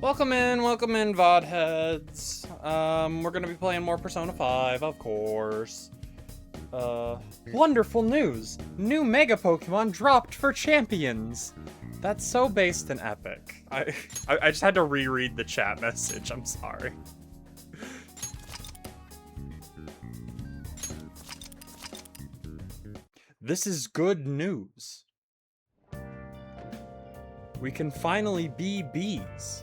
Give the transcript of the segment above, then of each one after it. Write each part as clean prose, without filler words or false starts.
Welcome in, VOD heads. We're gonna be playing more Persona 5, of course. Wonderful news! New Mega Pokemon dropped for Champions! That's so based and epic. I just had to reread the chat message, I'm sorry. This is good news. We can finally be bees.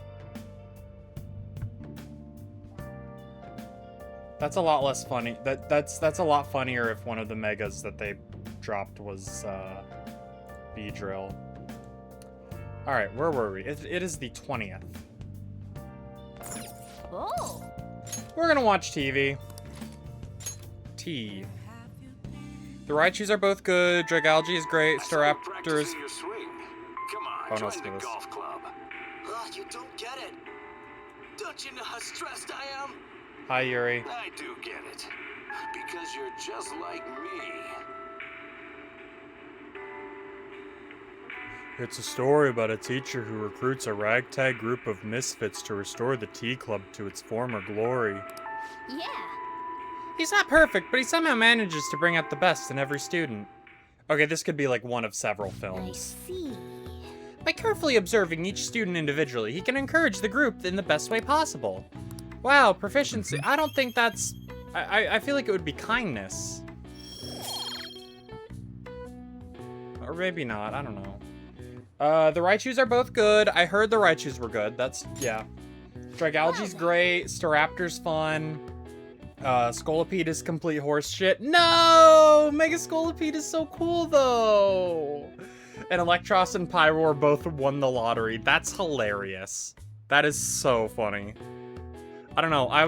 That's a lot less funny. That's a lot funnier if one of the megas that they dropped was Beedrill. All right, where were we? It is the 20th. Oh. We're gonna watch TV. The Raichus are both good. Dragalge is great. Staraptors. Come on, Oh, no, join the this. golf club. You don't get it. Don't you know how stressed I am? Hi, Yuri. I do get it. Because you're just like me. It's a story about a teacher who recruits a ragtag group of misfits to restore the Tea Club to its former glory. Yeah. He's not perfect, but he somehow manages to bring out the best in every student. Okay, this could be like one of several films. I see. By carefully observing each student individually, he can encourage the group in the best way possible. Wow, proficiency. I don't think that's... I feel like it would be kindness. Or maybe not, I don't know. The Raichus are both good. I heard the Raichus were good. That's, yeah. Dragalge's great. Staraptor's fun. Scolipede is complete horse shit. No! Mega Scolipede is so cool, though! And Electros and Pyroar both won the lottery. That's hilarious. That is so funny. I don't know, I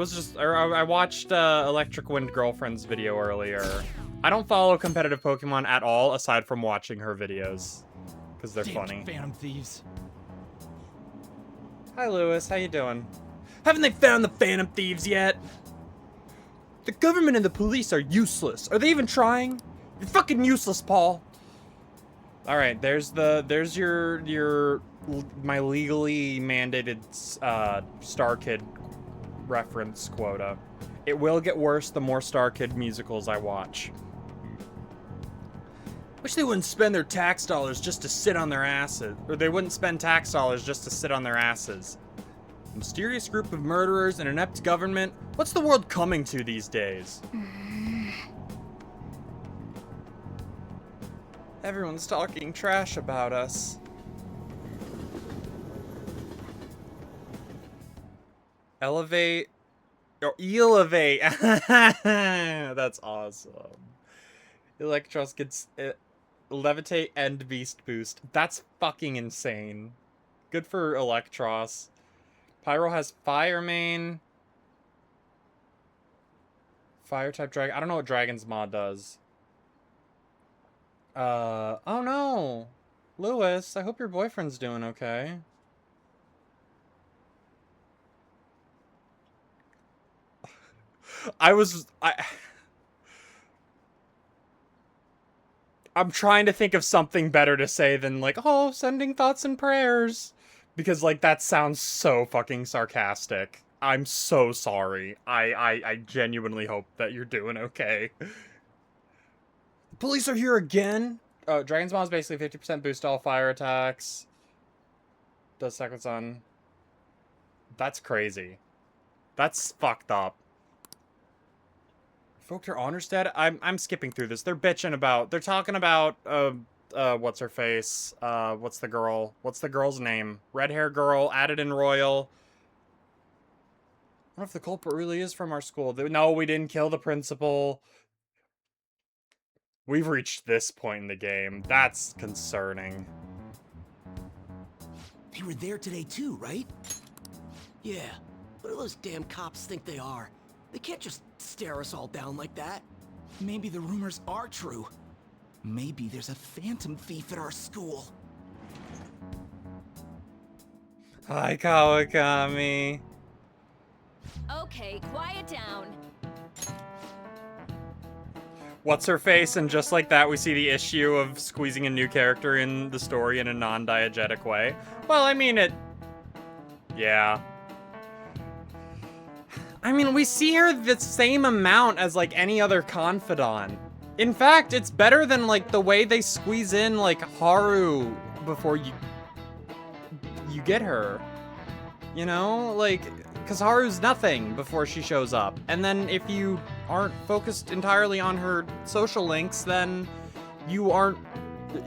watched Electric Wind Girlfriend's video earlier. I don't follow competitive Pokemon at all, aside from watching her videos. Because they're funny. Phantom thieves. Hi, Lewis. How you doing? Haven't they found the Phantom Thieves yet? The government and the police are useless. Are they even trying? You're fucking useless, Paul. All right, there's your my legally mandated Star Kid reference quota. It will get worse the more Star Kid musicals I watch. Wish they wouldn't spend their tax dollars just to sit on their asses. Or they wouldn't spend tax dollars just to sit on their asses. A mysterious group of murderers, an inept government. What's the world coming to these days? Everyone's talking trash about us. Elevate. Or elevate. That's awesome. Electros gets levitate and beast boost. That's fucking insane. Good for Electros. Pyro has Fire Main. Fire type dragon. I don't know what Dragon's Mod does. Oh no. Lewis, I hope your boyfriend's doing okay. I'm trying to think of something better to say than like, oh, sending thoughts and prayers. Because like that sounds so fucking sarcastic. I'm so sorry. I genuinely hope that you're doing okay. The police are here again. Oh, Dragon's Maw is basically 50% boost to all fire attacks. Does seconds on. That's crazy. That's fucked up. Folker Honorstead? I'm skipping through this. They're bitching about. They're talking about what's her face? What's the girl? What's the girl's name? Red hair girl, added in Royal. I wonder if the culprit really is from our school. No, we didn't kill the principal. We've reached this point in the game. That's concerning. They were there today too, right? Yeah. What do those damn cops think they are? They can't just stare us all down like that. Maybe the rumors are true. Maybe there's a phantom thief at our school. Hi, Kawakami. Okay, quiet down. What's her face? And just like that, we see the issue of squeezing a new character in the story in a non-diegetic way. Well, I mean, Yeah. I mean, we see her the same amount as, like, any other confidant. In fact, it's better than, like, the way they squeeze in, like, Haru before you get her. You know? Like, because Haru's nothing before she shows up. And then if you aren't focused entirely on her social links, then you aren't...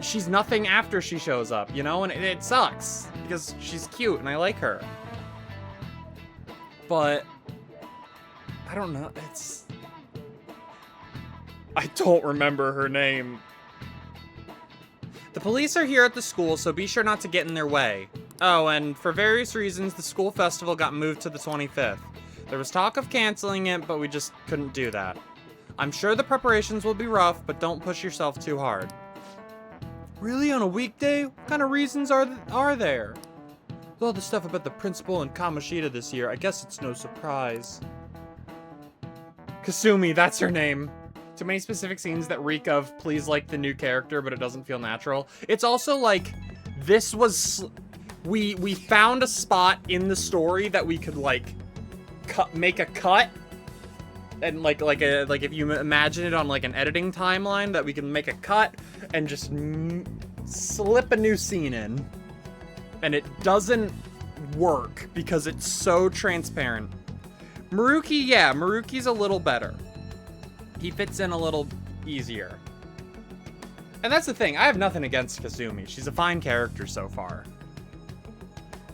She's nothing after she shows up, you know? And it sucks, because she's cute and I like her. But... I don't know, it's... I don't remember her name. The police are here at the school, so be sure not to get in their way. Oh, and for various reasons, the school festival got moved to the 25th. There was talk of canceling it, but we just couldn't do that. I'm sure the preparations will be rough, but don't push yourself too hard. Really, on a weekday? What kind of reasons are there? With all the stuff about the principal and Kamoshida this year, I guess it's no surprise. Kasumi, that's her name. Too many specific scenes that reek of please like the new character, but it doesn't feel natural. It's also like, this was... We found a spot in the story that we could, like, make a cut. And, like if you imagine it on, like, an editing timeline, that we can make a cut and just slip a new scene in. And it doesn't work because it's so transparent. Maruki, yeah, Maruki's a little better. He fits in a little easier. And that's the thing, I have nothing against Kasumi. She's a fine character so far.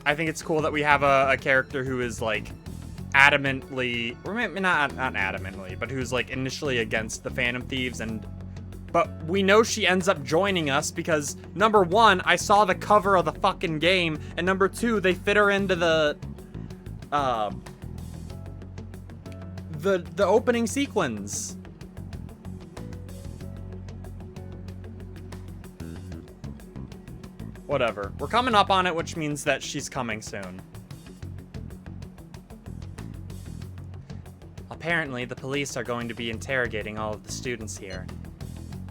I think it's cool that we have a character who is, like, adamantly, or maybe not adamantly, but who's, like, initially against the Phantom Thieves, but we know she ends up joining us because, number one, I saw the cover of the fucking game, and number two, they fit her into the opening sequence. Whatever. We're coming up on it, which means that she's coming soon. Apparently, the police are going to be interrogating all of the students here.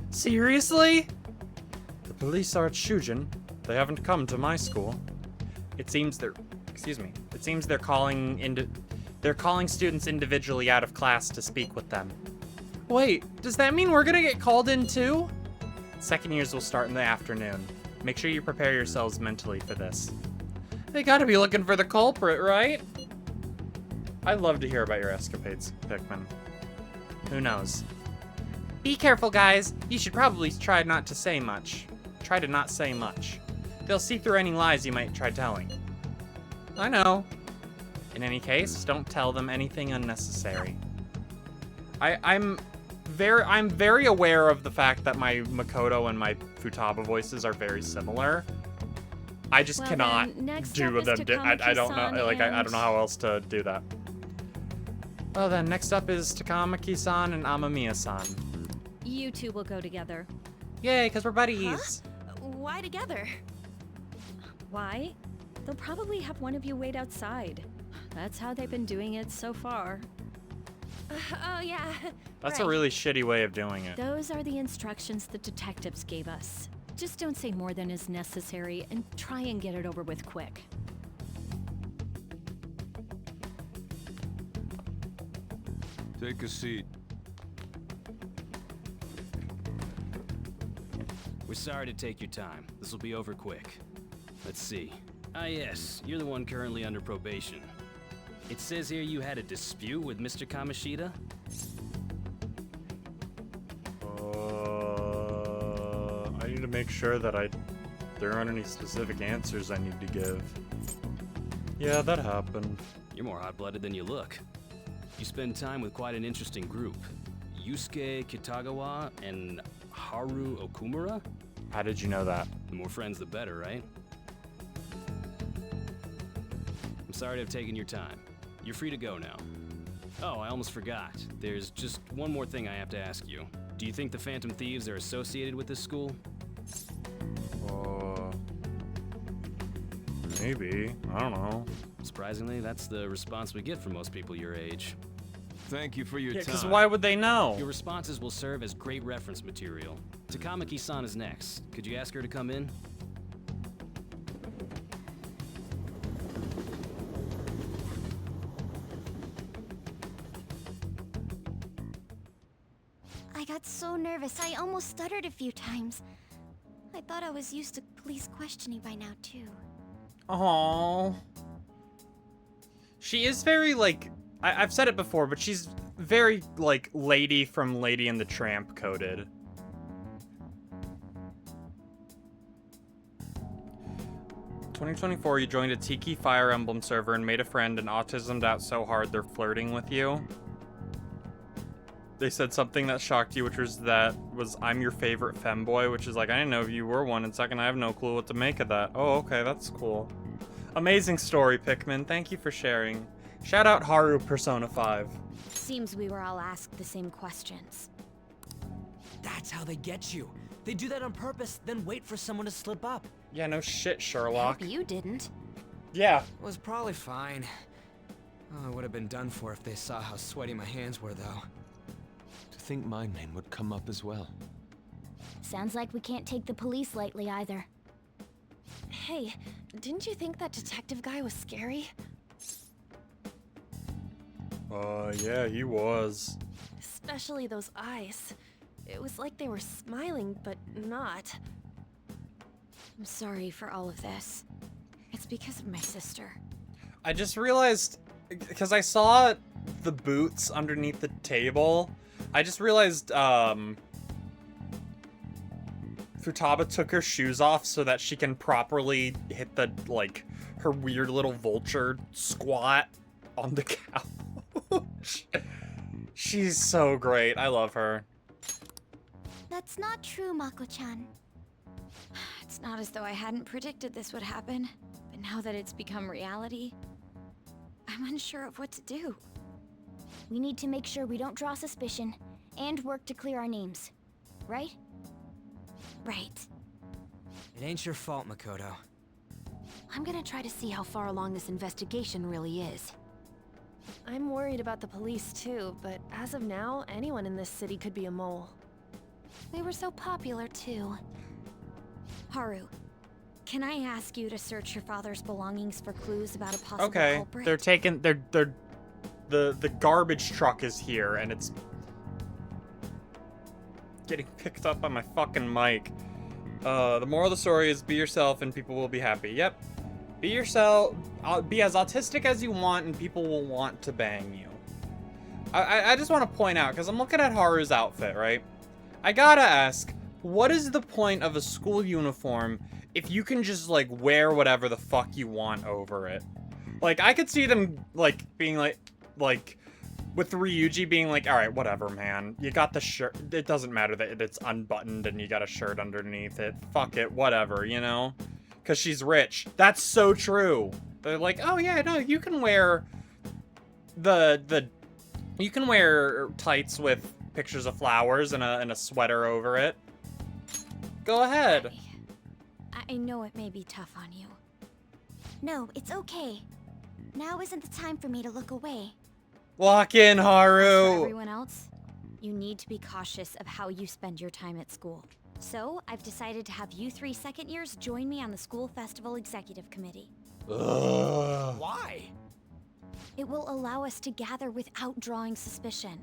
Seriously? The police are at Shujin. They haven't come to my school. It seems they're... Excuse me. It seems they're calling students individually out of class to speak with them. Wait, does that mean we're gonna get called in too? Second years will start in the afternoon. Make sure you prepare yourselves mentally for this. They gotta be looking for the culprit, right? I'd love to hear about your escapades, Pikmin. Who knows? Be careful, guys. You should probably try not to say much. Try to not say much. They'll see through any lies you might try telling. I know. In any case, don't tell them anything unnecessary. I'm very aware of the fact that my Makoto and my Futaba voices are very similar. I just cannot do them. I don't know. Like I don't know how else to do that. Well then, next up is Takamaki-san and Amamiya-san. You two will go together. Yay, because we're buddies. Huh? Why together? Why? They'll probably have one of you wait outside. That's how they've been doing it so far. Oh yeah. That's a really shitty way of doing it. Those are the instructions the detectives gave us. Just don't say more than is necessary and try and get it over with quick. Take a seat. We're sorry to take your time. This will be over quick. Let's see. Ah yes, you're the one currently under probation. It says here you had a dispute with Mr. Kamoshida? I need to make sure that there aren't any specific answers I need to give. Yeah, that happened. You're more hot-blooded than you look. You spend time with quite an interesting group. Yusuke Kitagawa and Haru Okumura? How did you know that? The more friends, the better, right? I'm sorry to have taken your time. You're free to go now. Oh, I almost forgot. There's just one more thing I have to ask you. Do you think the Phantom Thieves are associated with this school? Maybe. I don't know. Surprisingly, that's the response we get from most people your age. Thank you for your time. Because why would they know? Your responses will serve as great reference material. Takamaki-san is next. Could you ask her to come in? I got so nervous, I almost stuttered a few times. I thought I was used to police questioning by now, too. Aww. She is very, like, I've said it before, but she's very, like, Lady from Lady and the Tramp coded. In 2024, you joined a Tiki Fire Emblem server and made a friend and autismed out so hard they're flirting with you. They said something that shocked you, which was I'm your favorite femboy, which is like, I didn't know if you were one, and second, I have no clue what to make of that. Oh, okay, that's cool. Amazing story, Pikmin. Thank you for sharing. Shout out Haru Persona 5. Seems we were all asked the same questions. That's how they get you. They do that on purpose, then wait for someone to slip up. Yeah, no shit, Sherlock. Hope you didn't. Yeah. It was probably fine. Oh, I would have been done for if they saw how sweaty my hands were, though. To think my name would come up as well. Sounds like we can't take the police lightly either. Hey, didn't you think that detective guy was scary? Yeah, he was. Especially those eyes. It was like they were smiling, but not. I'm sorry for all of this. It's because of my sister. I just realized, because I saw the boots underneath the table, I just realized, Futaba took her shoes off so that she can properly hit the, like, her weird little vulture squat on the couch. She's so great. I love her. That's not true, Mako-chan. It's not as though I hadn't predicted this would happen, but now that it's become reality, I'm unsure of what to do. We need to make sure we don't draw suspicion, and work to clear our names. Right? Right. It ain't your fault, Makoto. I'm gonna try to see how far along this investigation really is. I'm worried about the police too, but as of now, anyone in this city could be a mole. They were so popular, too. Haru, can I ask you to search your father's belongings for clues about a possible culprit? They're taking, the garbage truck is here, and it's getting picked up by my fucking mic. The moral of the story is be yourself and people will be happy. Yep. Be yourself, be as autistic as you want and people will want to bang you. I just want to point out, because I'm looking at Haru's outfit, right? I gotta ask, what is the point of a school uniform if you can just, like, wear whatever the fuck you want over it? Like, I could see them, like, being like, with Ryuji being like, all right, whatever, man. You got the shirt. It doesn't matter that it's unbuttoned and you got a shirt underneath it. Fuck it, whatever, you know? Because she's rich. That's so true. They're like, oh, yeah, no, you can wear you can wear tights with pictures of flowers and a sweater over it. Go ahead. I know it may be tough on you. No, it's okay. Now isn't the time for me to look away. Lock in, For Haru. everyone else, you need to be cautious of how you spend your time at school. So, I've decided to have you 3 second years join me on the school festival executive committee. Ugh. Why? It will allow us to gather without drawing suspicion.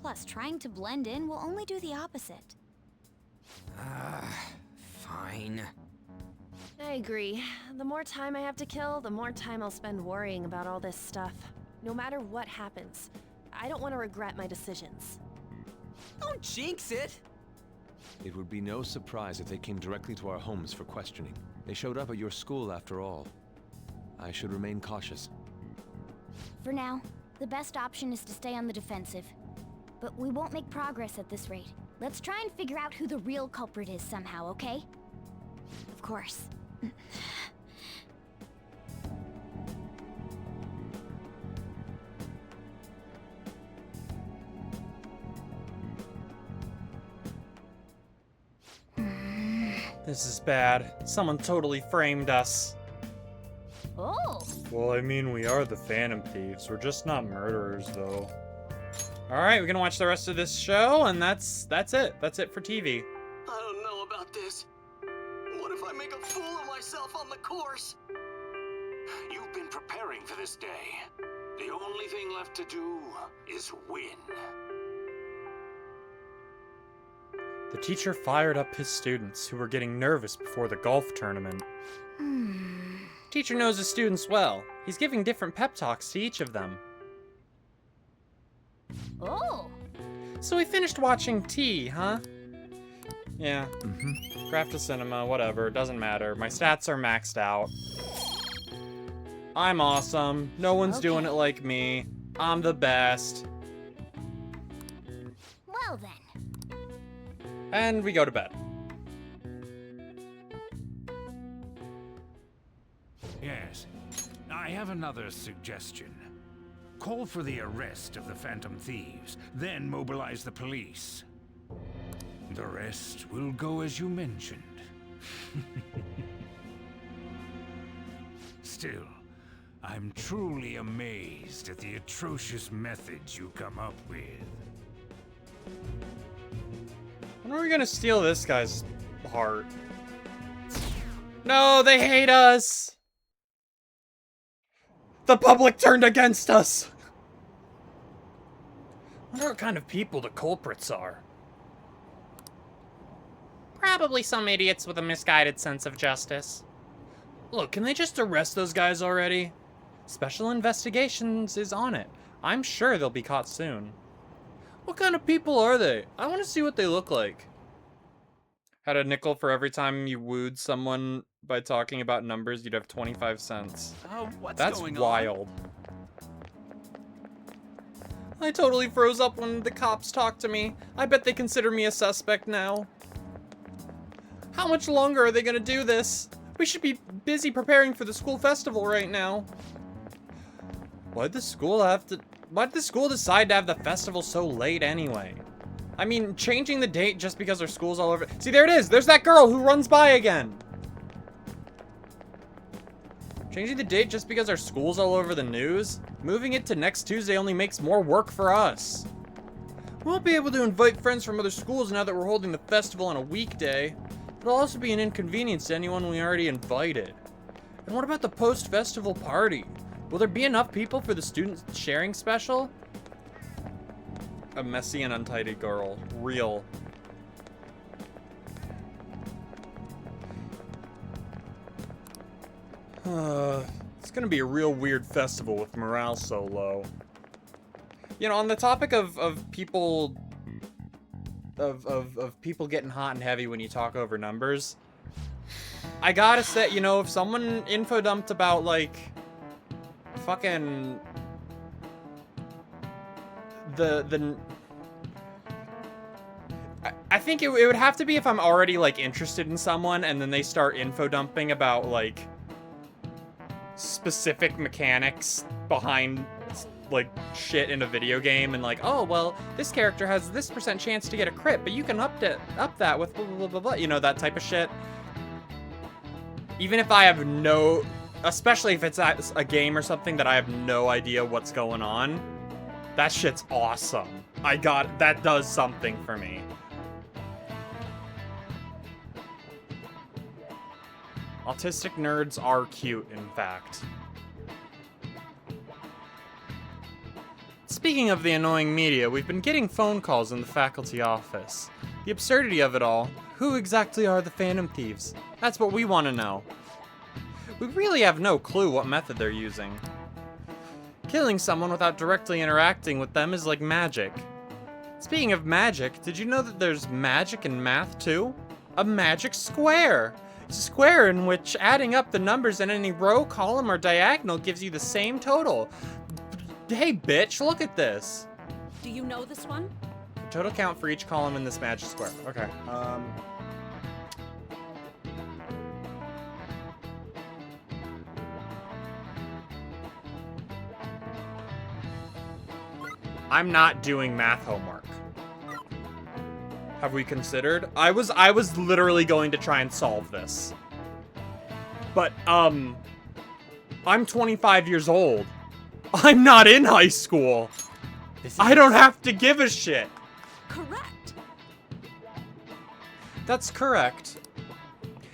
Plus, trying to blend in will only do the opposite. Fine. I agree. The more time I have to kill, the more time I'll spend worrying about all this stuff. No matter what happens, I don't want to regret my decisions. Don't jinx it! It would be no surprise if they came directly to our homes for questioning. They showed up at your school after all. I should remain cautious. For now, the best option is to stay on the defensive. But we won't make progress at this rate. Let's try and figure out who the real culprit is somehow, okay? Of course. This is bad. Someone totally framed us. Oh! Well, I mean, we are the Phantom Thieves. We're just not murderers, though. Alright, we're gonna watch the rest of this show, and that's it. That's it for TV. I don't know about this. What if I make a fool of myself on the course? You've been preparing for this day. The only thing left to do is win. The teacher fired up his students, who were getting nervous before the golf tournament. Teacher knows his students well. He's giving different pep talks to each of them. Oh! So we finished watching T, huh? Yeah. Craft of cinema, whatever, doesn't matter. My stats are maxed out. I'm awesome. No one's doing it like me. I'm the best. Well then. And we go to bed. Yes. I have another suggestion. Call for the arrest of the Phantom Thieves, then mobilize the police. The rest will go as you mentioned. Still, I'm truly amazed at the atrocious methods you come up with. When are we gonna steal this guy's heart? No, they hate us! The public turned against us! I wonder what kind of people the culprits are. Probably some idiots with a misguided sense of justice. Look, can they just arrest those guys already? Special Investigations is on it. I'm sure they'll be caught soon. What kind of people are they? I want to see what they look like. Had a nickel for every time you wooed someone by talking about numbers, you'd have 25 cents. That's wild. I totally froze up when the cops talked to me. I bet they consider me a suspect now. How much longer are they gonna do this? We should be busy preparing for the school festival right now. Why'd the school decide to have the festival so late anyway? I mean, changing the date just because our school's all over. See, there it is. There's that girl who runs by again. Changing the date just because our school's all over the news? Moving it to next Tuesday only makes more work for us. We won't be able to invite friends from other schools now that we're holding the festival on a weekday. It'll also be an inconvenience to anyone we already invited. And what about the post-festival party? Will there be enough people for the student sharing special? A messy and untidy girl. Real. It's gonna be a real weird festival with morale so low. You know, on the topic of people... Of people getting hot and heavy when you talk over numbers, I gotta say, you know, if someone info dumped about, like, fucking... I think it would have to be if I'm already, like, interested in someone and then they start info dumping about, like, specific mechanics behind, like, shit in a video game and like, oh, well, this character has this % chance to get a crit, but you can up that with blah, blah, blah, blah, you know, that type of shit. Even if I have no, especially if it's a game or something that I have no idea what's going on, that shit's awesome. That does something for me. Autistic nerds are cute, in fact. Speaking of the annoying media, we've been getting phone calls in the faculty office. The absurdity of it all. Who exactly are the Phantom Thieves? That's what we want to know. We really have no clue what method they're using. Killing someone without directly interacting with them is like magic. Speaking of magic, did you know that there's magic in math too? A magic square! It's a square in which adding up the numbers in any row, column, or diagonal gives you the same total. Hey, bitch, look at this. Do you know this one? The total count for each column in this magic square. Okay. I'm not doing math homework. Have we considered? I was literally going to try and solve this. But, I'm 25 years old. I'm not in high school. I don't have to give a shit. Correct. That's correct.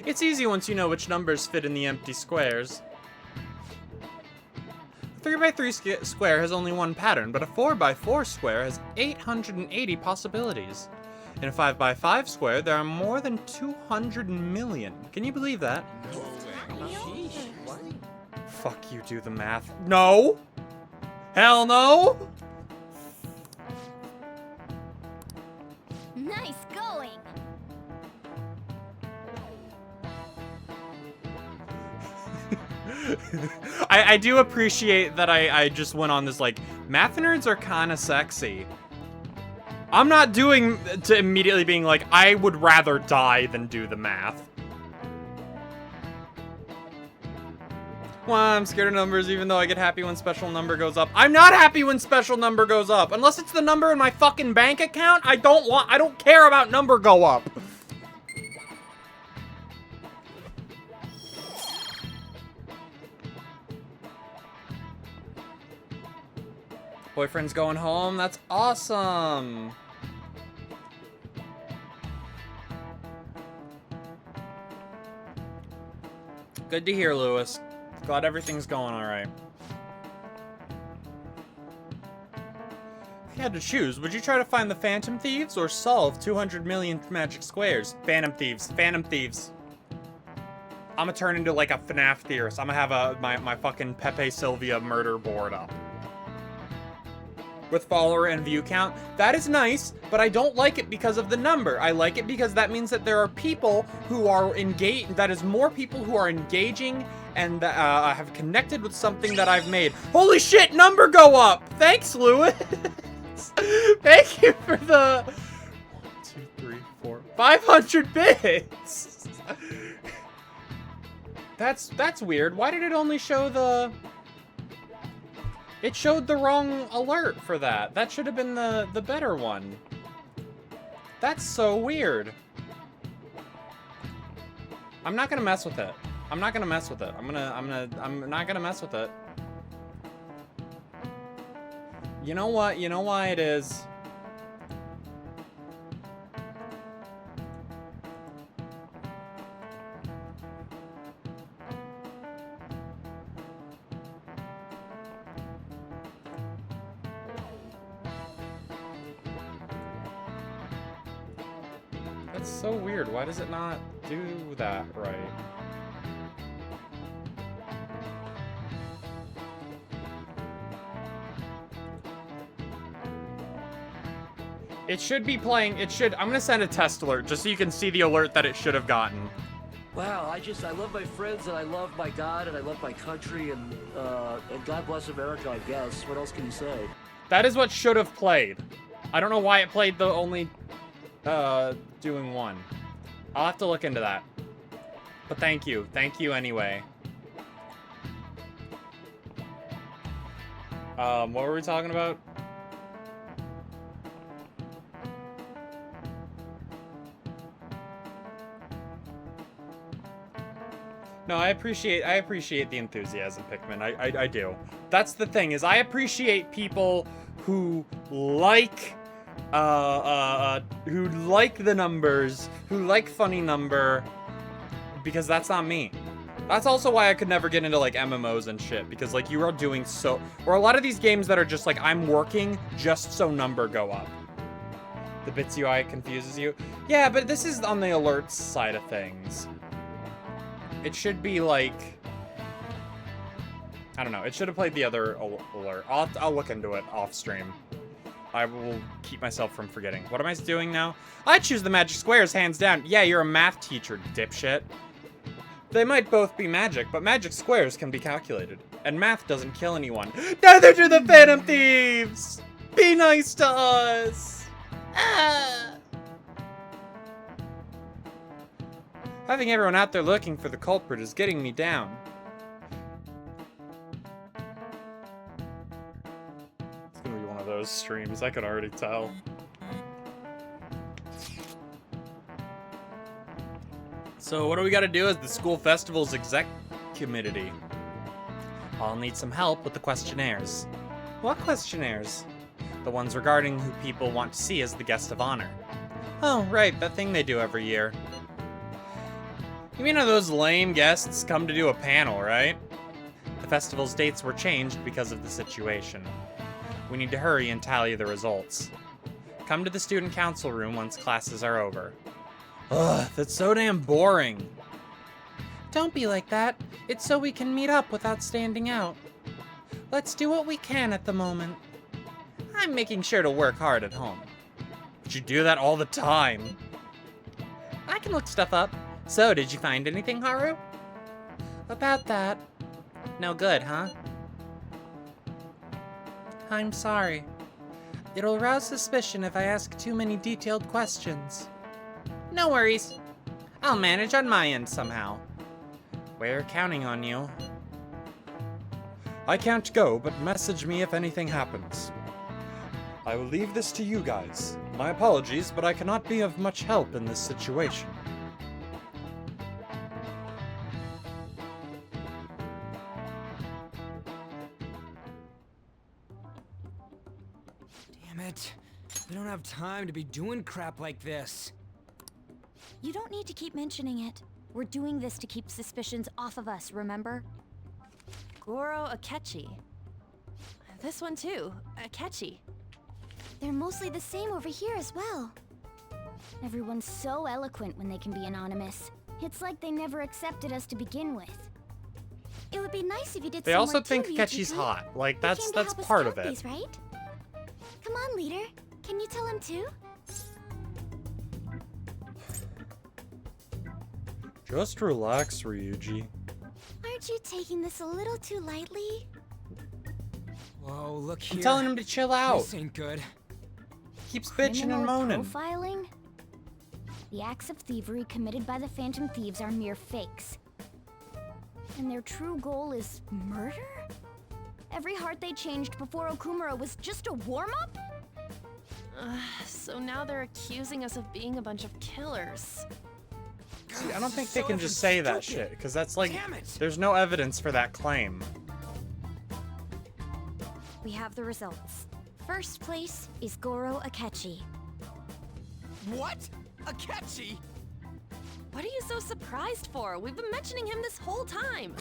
It's easy once you know which numbers fit in the empty squares. A 3x3 square has only one pattern, but a 4x4 square has 880 possibilities. In a 5x5 square, there are more than 200 million. Can you believe that? Fuck you, do the math. No! Hell no! Nice going. I do appreciate that I just went on this, like, math nerds are kind of sexy. I'm not doing to immediately being like, I would rather die than do the math. Well, I'm scared of numbers even though I get happy when special number goes up. I'm not happy when special number goes up. Unless it's the number in my fucking bank account, I don't care about number go up. Boyfriend's going home. That's awesome. Good to hear, Lewis. Glad everything's going all right. If you had to choose, would you try to find the Phantom Thieves or solve 200 million magic squares? Phantom Thieves. Phantom Thieves. I'm gonna turn into like a FNAF theorist. I'm gonna have my fucking Pepe Sylvia murder board up. With follower and view count. That is nice, but I don't like it because of the number. I like it because that means that there are people who are engaged, that is more people who are engaging and have connected with something that I've made. Holy shit, number go up! Thanks, Lewis! Thank you for the 1, 2, 3, 4, 500 bits! That's weird. Why did it only show the... It showed the wrong alert for that. That should have been the better one. That's so weird. I'm not gonna mess with it. I'm not gonna mess with it. I'm not gonna mess with it. You know what? You know why it is? That's so weird. Why does it not do that right? It should be playing, I'm gonna send a test alert just so you can see the alert that it should have gotten. Wow, I love my friends and I love my God and I love my country and God bless America, I guess. What else can you say? That is what should have played. I don't know why it played the only, doing one. I'll have to look into that. But thank you. Thank you anyway. What were we talking about? No, I appreciate the enthusiasm, Pikmin. I do. That's the thing, is I appreciate people who like the numbers, who like funny number, because that's not me. That's also why I could never get into like MMOs and shit, because like you are doing so, or a lot of these games that are just like, I'm working just so number go up. The Bits UI confuses you. Yeah, but this is on the alerts side of things. It should be like, I don't know. It should have played the other alert. I'll look into it off stream. I will keep myself from forgetting. What am I doing now? I choose the magic squares, hands down. Yeah, you're a math teacher, dipshit. They might both be magic, but magic squares can be calculated. And math doesn't kill anyone. Neither do the Phantom Thieves! Be nice to us! Ah! Having everyone out there looking for the culprit is getting me down. It's gonna be one of those streams, I could already tell. So what do we gotta do as the school festival's exec committee? I'll need some help with the questionnaires. What questionnaires? The ones regarding who people want to see as the guest of honor. Oh, right, that thing they do every year. You mean those lame guests come to do a panel, right? The festival's dates were changed because of the situation. We need to hurry and tally the results. Come to the student council room once classes are over. Ugh, that's so damn boring. Don't be like that. It's so we can meet up without standing out. Let's do what we can at the moment. I'm making sure to work hard at home. But you do that all the time. I can look stuff up. So, did you find anything, Haru? About that. No good, huh? I'm sorry. It'll arouse suspicion if I ask too many detailed questions. No worries. I'll manage on my end somehow. We're counting on you. I can't go, but message me if anything happens. I will leave this to you guys. My apologies, but I cannot be of much help in this situation. Damn it. We don't have time to be doing crap like this. You don't need to keep mentioning it. We're doing this to keep suspicions off of us, remember? Goro Akechi. This one too, Akechi. They're mostly the same over here as well. Everyone's so eloquent when they can be anonymous. It's like they never accepted us to begin with. It would be nice if you did. They also think Akechi's hot. Like that's part of it. These, right? Come on, leader. Can you tell him too? Just relax, Ryuji. Aren't you taking this a little too lightly? Whoa, look here. I'm telling him to chill out. This ain't good. Keeps bitching and moaning. Profiling? The acts of thievery committed by the Phantom Thieves are mere fakes. And their true goal is murder? Every heart they changed before Okumura was just a warm-up? So now they're accusing us of being a bunch of killers. See, I don't think they can just say that shit, because that's like, there's no evidence for that claim. We have the results. First place is Goro Akechi. What? Akechi? What are you so surprised for? We've been mentioning him this whole time.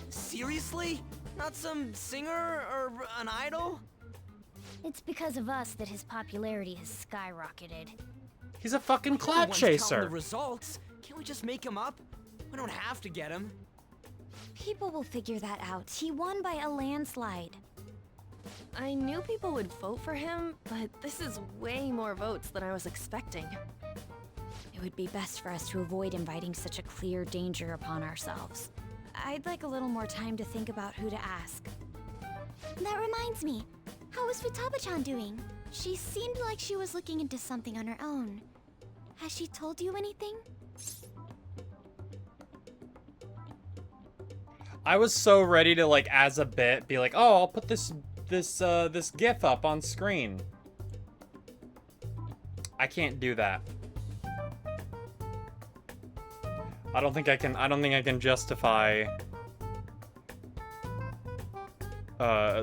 Seriously? Not some singer or an idol? It's because of us that his popularity has skyrocketed. He's a fucking clout chaser. The results. Can't we just make him up? We don't have to get him. People will figure that out. He won by a landslide. I knew people would vote for him, but this is way more votes than I was expecting. It would be best for us to avoid inviting such a clear danger upon ourselves. I'd like a little more time to think about who to ask. That reminds me. How is Futaba-chan doing? She seemed like she was looking into something on her own. Has she told you anything? I was so ready to, like, as a bit, be like, oh, I'll put this GIF up on screen. I can't do that. I don't think I can justify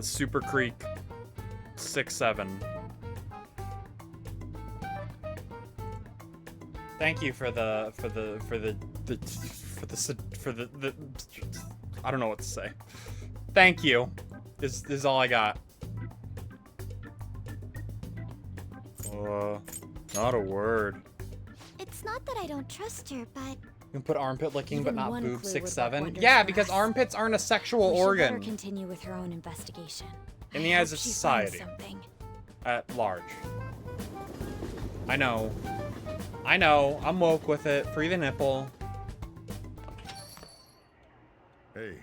Super Creek 6-7. Thank you for the I don't know what to say. Thank you. This is all I got. Not a word. It's not that I don't trust her, but You can put armpit licking, but even not one boob clue would 6-7. work Yeah, wonders because for us. armpits aren't a sexual we should let organ her continue with her own investigation. in the I eyes hope of she finds society something. at large. I know. I'm woke with it. Free the nipple. Hey.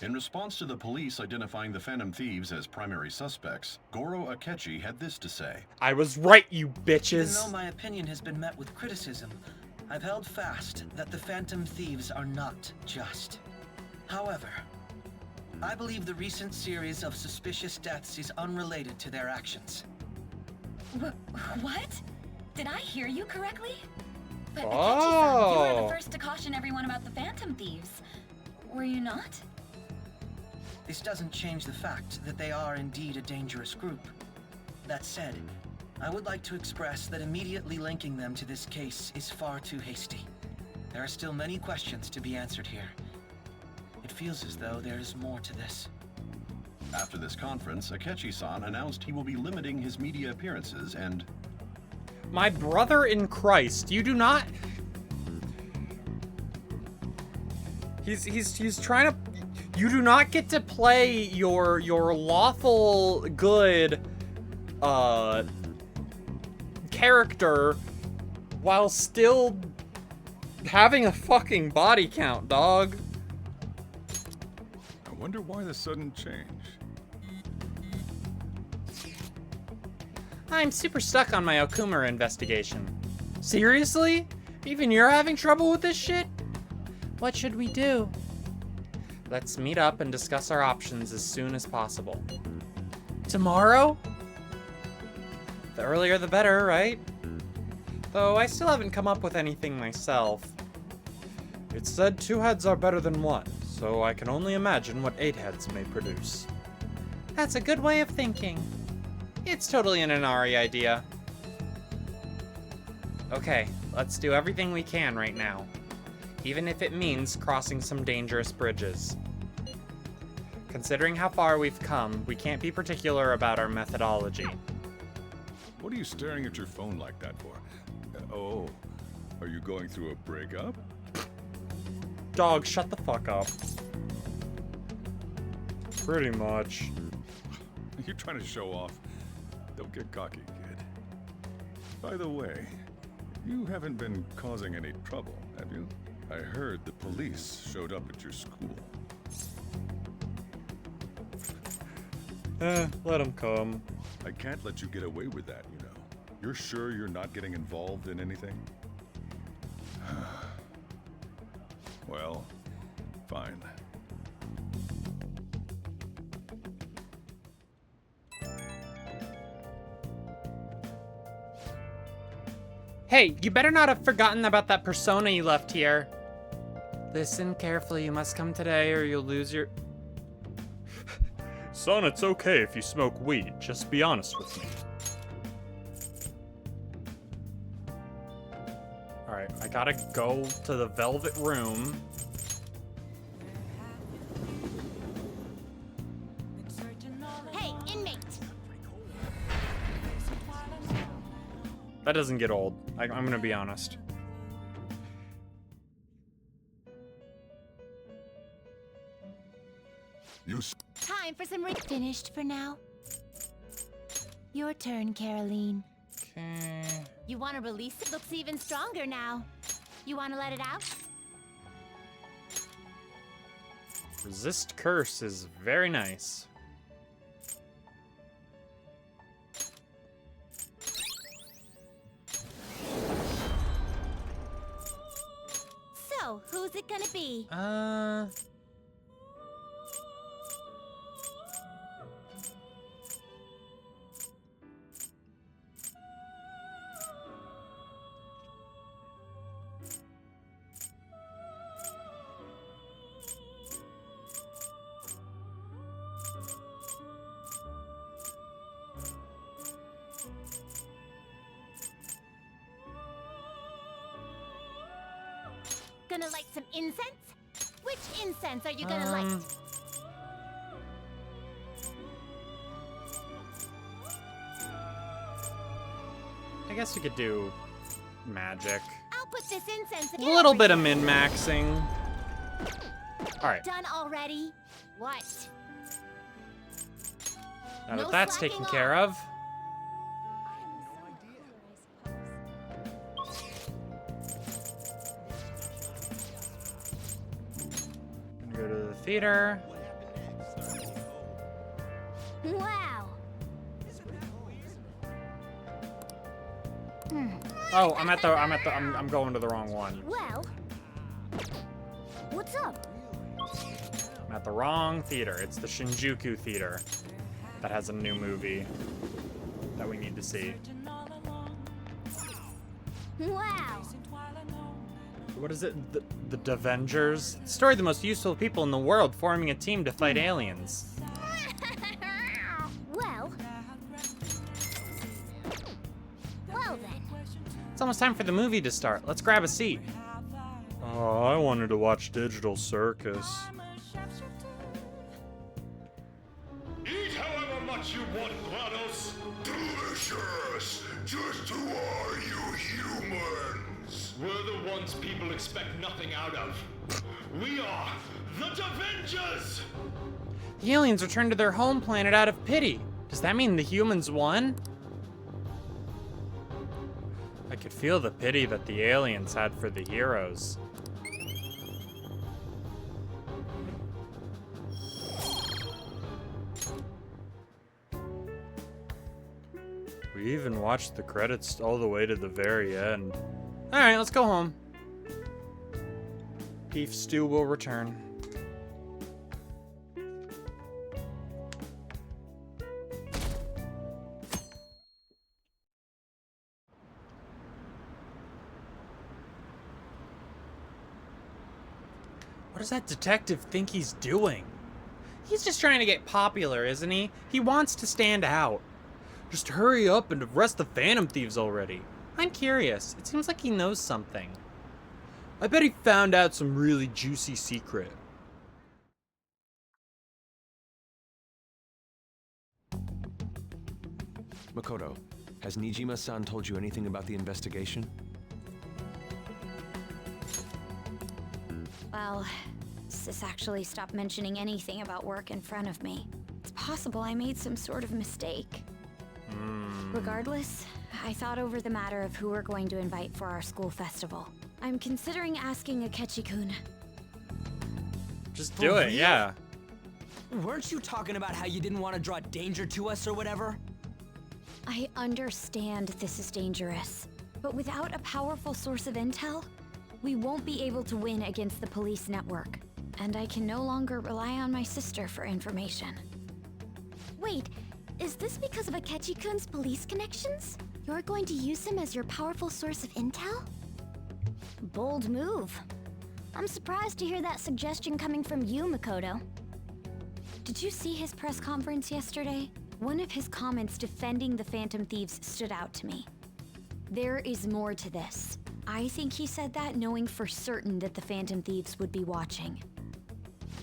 In response to the police identifying the Phantom Thieves as primary suspects, Goro Akechi had this to say. I was right, you Even bitches. though my opinion has been met with criticism, I've held fast that the Phantom Thieves are not just. However, I believe the recent series of suspicious deaths is unrelated to their actions. What? Did I hear you correctly? But Oh. Akechi-san, you were the first to caution everyone about the Phantom Thieves. Were you not? This doesn't change the fact that they are indeed a dangerous group. That said, I would like to express that immediately linking them to this case is far too hasty. There are still many questions to be answered here. It feels as though there is more to this. After this conference, Akechi-san announced he will be limiting his media appearances and... My brother in Christ, you do not... He's trying to... You do not get to play your lawful good character while still having a fucking body count, dog. I wonder why the sudden change. I'm super stuck on my Okumura investigation. Seriously? Even you're having trouble with this shit? What should we do? Let's meet up and discuss our options as soon as possible. Tomorrow? The earlier the better, right? Though I still haven't come up with anything myself. It's said 2 heads are better than 1, so I can only imagine what 8 heads may produce. That's a good way of thinking. It's totally an Inari idea. Okay, let's do everything we can right now. Even if it means crossing some dangerous bridges. Considering how far we've come, we can't be particular about our methodology. What are you staring at your phone like that for? Oh, are you going through a breakup? Dog, shut the fuck up. Pretty much. You're trying to show off. Don't get cocky, kid. By the way, you haven't been causing any trouble, have you? I heard the police showed up at your school. Let them come. I can't let you get away with that, you know. You're sure you're not getting involved in anything? Well, fine. Hey, you better not have forgotten about that persona you left here. Listen carefully, you must come today or you'll lose your... Son, it's okay if you smoke weed. Just be honest with me. Alright, I gotta go to the Velvet Room. Hey, inmate! That doesn't get old. I'm gonna be honest. Time for some finished for now. Your turn, Caroline. Okay. You want to release it? Looks even stronger now. You want to let it out? Resist curse is very nice. So, who's it gonna be? Gonna light some incense? Which incense are you gonna light? I guess we could do magic. I'll put this incense A little bit of min-maxing. Alright. Done already? What? Now that that's taken care of. Go to the theater. Wow. Oh, I'm going to the wrong one. Well, what's up? I'm at the wrong theater. It's the Shinjuku Theater that has a new movie that we need to see. Wow. What is it? The Devengers? The story of the most useful people in the world forming a team to fight aliens. Well then. It's almost time for the movie to start. Let's grab a seat. Oh, I wanted to watch Digital Circus. what you want, GLaDOS? Delicious! Just who are you humans? We're the ones people expect nothing out of. We are the Avengers! The aliens returned to their home planet out of pity. Does that mean the humans won? I could feel the pity that the aliens had for the heroes. We even watched the credits all the way to the very end. Alright, let's go home. Beef stew will return. What does that detective think he's doing? He's just trying to get popular, isn't he? He wants to stand out. Just hurry up and arrest the Phantom Thieves already. I'm curious. It seems like he knows something. I bet he found out some really juicy secret. Makoto, has Nijima-san told you anything about the investigation? Well, Sis actually stopped mentioning anything about work in front of me. It's possible I made some sort of mistake. Regardless, I thought over the matter of who we're going to invite for our school festival. I'm considering asking Akechi-kun. Just do it, yeah. Weren't you talking about how you didn't want to draw danger to us or whatever? I understand this is dangerous, but without a powerful source of intel, we won't be able to win against the police network. And I can no longer rely on my sister for information. Wait, is this because of Akechi-kun's police connections? You're going to use him as your powerful source of intel? Bold move. I'm surprised to hear that suggestion coming from you, Makoto. Did you see his press conference yesterday? One of his comments defending the Phantom Thieves stood out to me. There is more to this. I think he said that knowing for certain that the Phantom Thieves would be watching.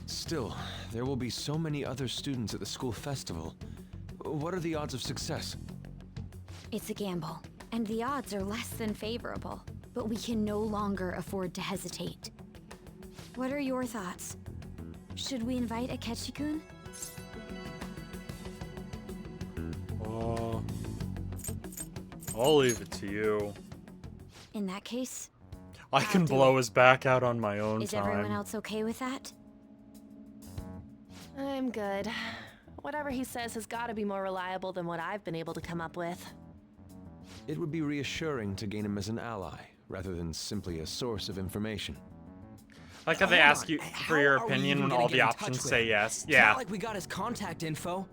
Still, there will be so many other students at the school festival. What are the odds of success? It's a gamble, and the odds are less than favorable, but we can no longer afford to hesitate. What are your thoughts? Should we invite Akechi-kun? I'll leave it to you. In that case, I can blow his back out on my own is time. everyone else okay with that? I'm good. Whatever he says has got to be more reliable than what I've been able to come up with. It would be reassuring to gain him as an ally, rather than simply a source of information. Like how they ask you for your opinion when all the options say yes. It's Yeah. not like we got his contact info.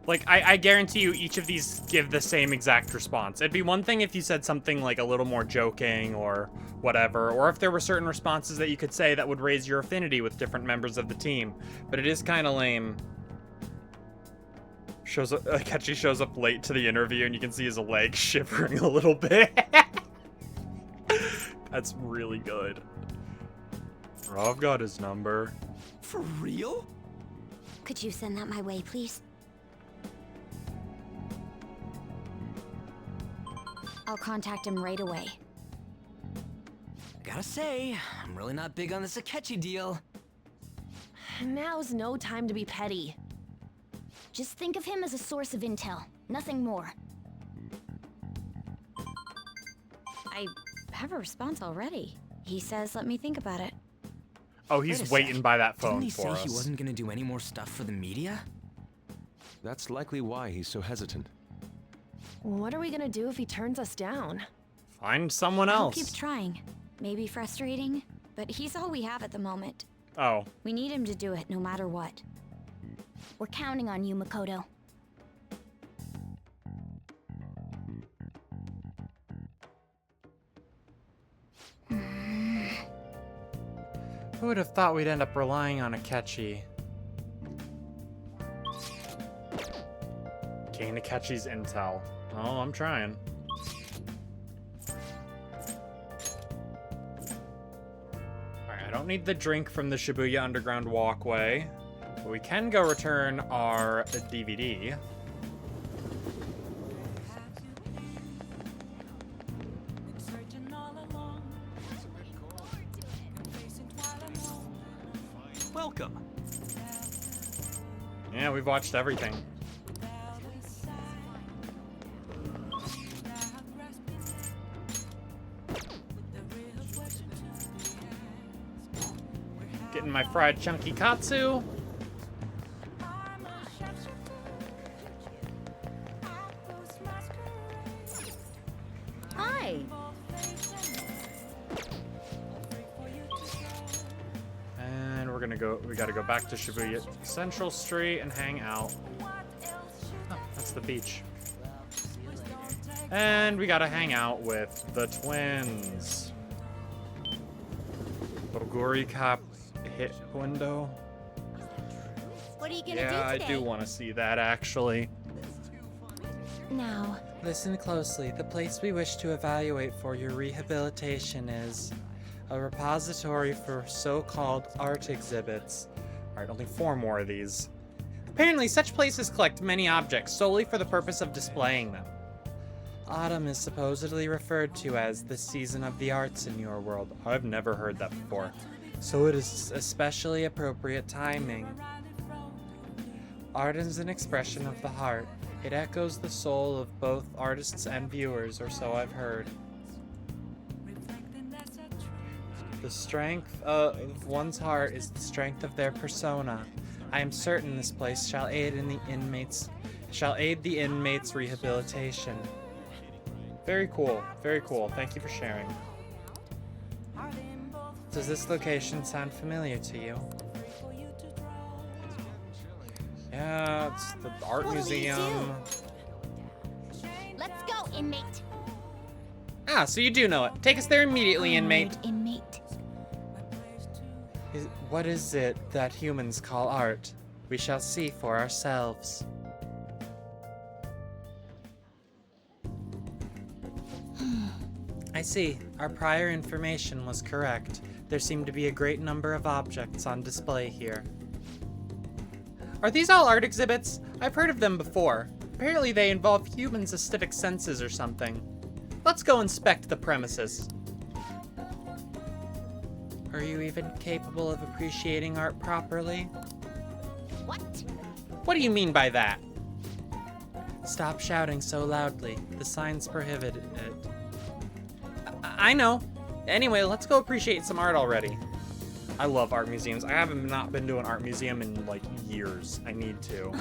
Like, I guarantee you each of these give the same exact response. It'd be one thing if you said something like a little more joking or whatever, or if there were certain responses that you could say that would raise your affinity with different members of the team. But it is kind of lame. Akechi shows up late to the interview and you can see his leg shivering a little bit. That's really good. Oh, I've got his number. For real? Could you send that my way, please? I'll contact him right away. Gotta say, I'm really not big on this Akechi deal. Now's no time to be petty. Just think of him as a source of intel, nothing more. I have a response already. He says, let me think about it. Oh, he's waiting by that phone Didn't he for say us. he wasn't gonna do any more stuff for the media? That's likely why he's so hesitant. What are we gonna do if he turns us down? Find someone I'll else. keep trying. Maybe frustrating, but he's all we have at the moment. Oh. We need him to do it no matter what. We're counting on you, Makoto. Who would have thought we'd end up relying on Akechi? Gain Akechi's intel. Oh, I'm trying. Alright, I don't need the drink from the Shibuya Underground walkway. But we can go return our DVD. Welcome. Yeah, we've watched everything. Getting my fried chunky katsu. Hi. And we're gonna go, we gotta go back to Shibuya Central Street and hang out. Oh, that's the beach. And we gotta hang out with the twins. Oguri Cop hit window. What are you gonna do Yeah, I today? do want to see that actually. Now, Listen closely. The place we wish to evaluate for your rehabilitation is a repository for so-called art exhibits. Alright, only 4 more of these. Apparently, such places collect many objects solely for the purpose of displaying them. Autumn is supposedly referred to as the season of the arts in your world. I've never heard that before. So it is especially appropriate timing. Art is an expression of the heart. It echoes the soul of both artists and viewers, or so I've heard. The strength of one's heart is the strength of their persona. I am certain this place shall aid the inmates' rehabilitation. Very cool. Very cool. Thank you for sharing. Does this location sound familiar to you? Yeah, it's the art museum. let's go, inmate. Ah, so you do know it. Take us there immediately, inmate. Inmate. What is it that humans call art? We shall see for ourselves. I see. Our prior information was correct. There seem to be a great number of objects on display here. Are these all art exhibits? I've heard of them before. Apparently they involve humans' aesthetic senses or something. Let's go inspect the premises. Are you even capable of appreciating art properly? What? What do you mean by that? Stop shouting so loudly. The signs prohibit it. I know. Anyway, let's go appreciate some art already. I love art museums. I have not been to an art museum in, like, years. I need to.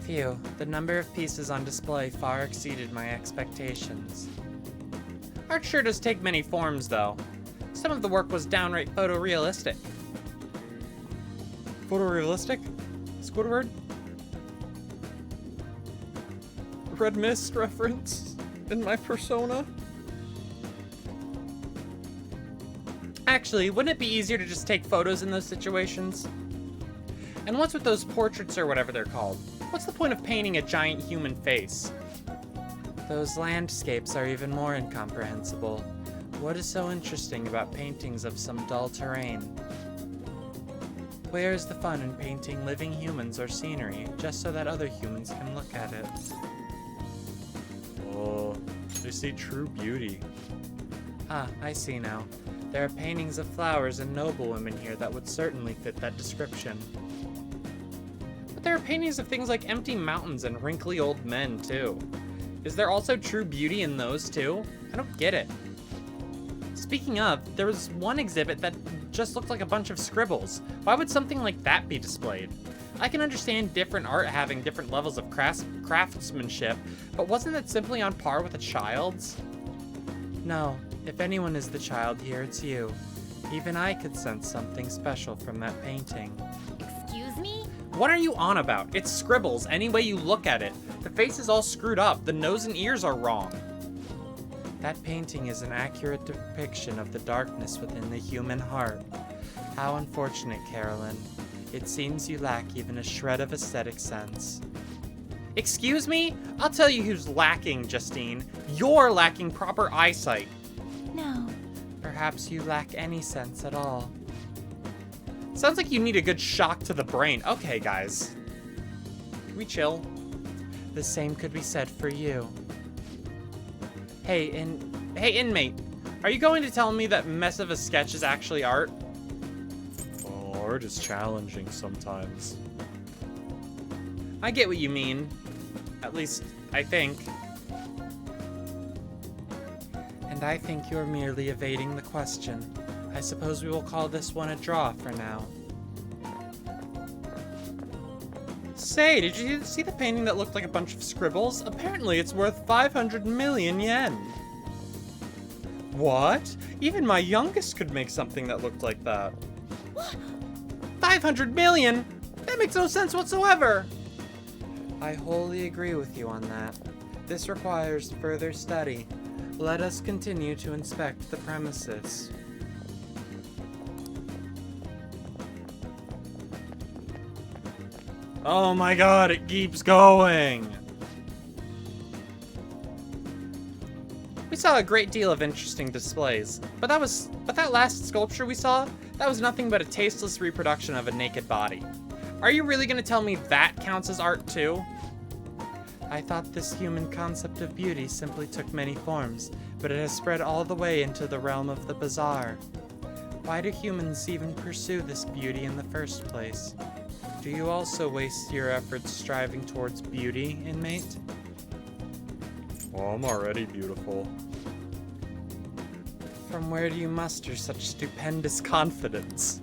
Phew, the number of pieces on display far exceeded my expectations. Art sure does take many forms, though. Some of the work was downright photorealistic. Photorealistic? Squidward? Red Mist reference in my persona? Actually, wouldn't it be easier to just take photos in those situations? And what's with those portraits or whatever they're called? What's the point of painting a giant human face? Those landscapes are even more incomprehensible. What is so interesting about paintings of some dull terrain? Where is the fun in painting living humans or scenery, just so that other humans can look at it? Oh, they see true beauty. Ah, I see now. There are paintings of flowers and noblewomen here that would certainly fit that description. But there are paintings of things like empty mountains and wrinkly old men, too. Is there also true beauty in those, too? I don't get it. Speaking of, there was one exhibit that just looked like a bunch of scribbles. Why would something like that be displayed? I can understand different art having different levels of craftsmanship, but wasn't that simply on par with a child's? No. If anyone is the child here, it's you. Even I could sense something special from that painting. Excuse me? What are you on about? It's scribbles, any way you look at it. The face is all screwed up, the nose and ears are wrong. That painting is an accurate depiction of the darkness within the human heart. How unfortunate, Carolyn. It seems you lack even a shred of aesthetic sense. Excuse me? I'll tell you who's lacking, Justine. You're lacking proper eyesight. No. Perhaps you lack any sense at all. Sounds like you need a good shock to the brain. Okay, guys. Can we chill? The same could be said for you. Hey, inmate. Are you going to tell me that mess of a sketch is actually art? Oh, art is challenging sometimes. I get what you mean. At least, I think. And I think you're merely evading the question. I suppose we will call this one a draw for now. Say, did you see the painting that looked like a bunch of scribbles? Apparently it's worth 500 million yen. What? Even my youngest could make something that looked like that. 500 million? That makes no sense whatsoever. I wholly agree with you on that. This requires further study. Let us continue to inspect the premises. Oh my god, it keeps going! We saw a great deal of interesting displays, but that last sculpture we saw, that was nothing but a tasteless reproduction of a naked body. Are you really gonna tell me that counts as art too? I thought this human concept of beauty simply took many forms, but it has spread all the way into the realm of the bizarre. Why do humans even pursue this beauty in the first place? Do you also waste your efforts striving towards beauty, inmate? Oh, I'm already beautiful. From where do you muster such stupendous confidence?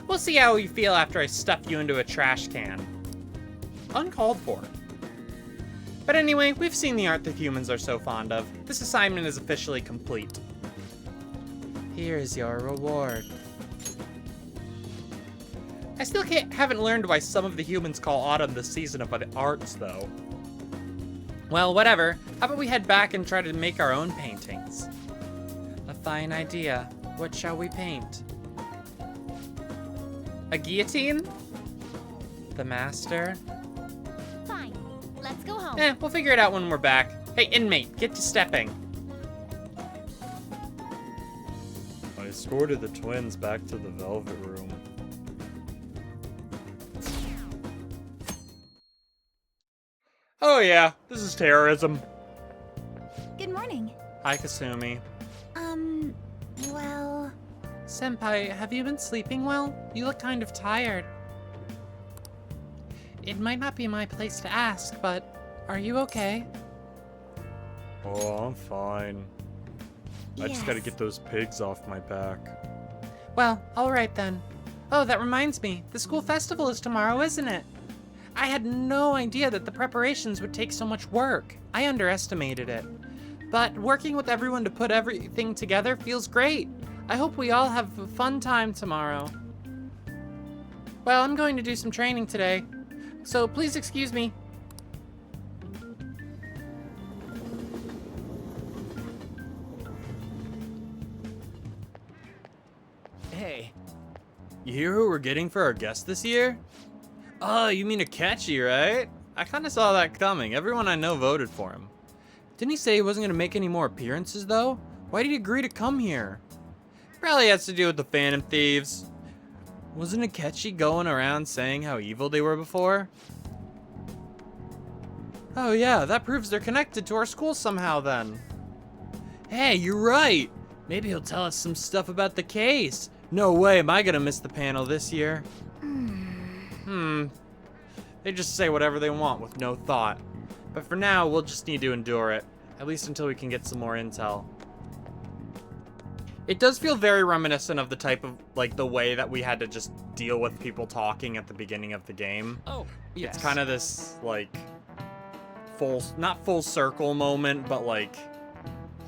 We'll see how you feel after I stuff you into a trash can. Uncalled for. But anyway, we've seen the art that humans are so fond of. This assignment is officially complete. Here is your reward. I still haven't learned why some of the humans call autumn the season of the arts, though. Well, whatever. How about we head back and try to make our own paintings? A fine idea. What shall we paint? A guillotine? The master? Fine. Let's go home. We'll figure it out when we're back. Hey, inmate, get to stepping. I escorted the twins back to the Velvet Room. Oh yeah, this is terrorism. Good morning. Hi, Kasumi. Well... Senpai, have you been sleeping well? You look kind of tired. It might not be my place to ask, but are you okay? Oh, I'm fine. I just gotta get those pigs off my back. Well, alright then. Oh, that reminds me. The school festival is tomorrow, isn't it? I had no idea that the preparations would take so much work. I underestimated it. But working with everyone to put everything together feels great. I hope we all have a fun time tomorrow. Well, I'm going to do some training today, so please excuse me. Hey. You hear who we're getting for our guest this year? Oh, you mean Akechi, right? I kind of saw that coming. Everyone I know voted for him. Didn't he say he wasn't going to make any more appearances, though? Why did he agree to come here? Probably has to do with the Phantom Thieves. Wasn't Akechi going around saying how evil they were before? Oh yeah, that proves they're connected to our school somehow then. Hey, you're right. Maybe he'll tell us some stuff about the case. No way am I going to miss the panel this year. They just say whatever they want with no thought. But for now, we'll just need to endure it. At least until we can get some more intel. It does feel very reminiscent of the type of, like, the way that we had to just deal with people talking at the beginning of the game. Oh, yes. It's kind of this, like, not full circle moment, but, like,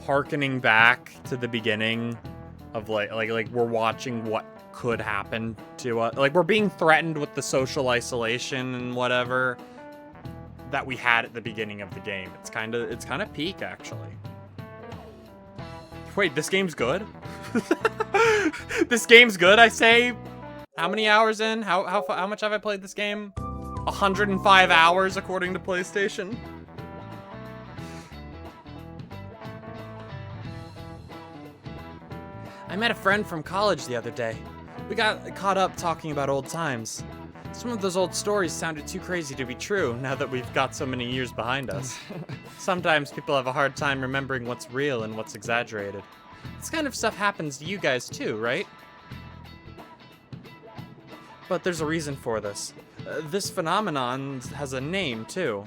hearkening back to the beginning of, like we're watching what could happen to us. Like, we're being threatened with the social isolation and whatever that we had at the beginning of the game. It's kind of peak, actually. Wait, this game's good? This game's good, I say. How many hours in? How much have I played this game? 105 hours according to PlayStation. I met a friend from college the other day. We got caught up talking about old times. Some of those old stories sounded too crazy to be true now that we've got so many years behind us. Sometimes people have a hard time remembering what's real and what's exaggerated. This kind of stuff happens to you guys too, right? But there's a reason for this. This phenomenon has a name too.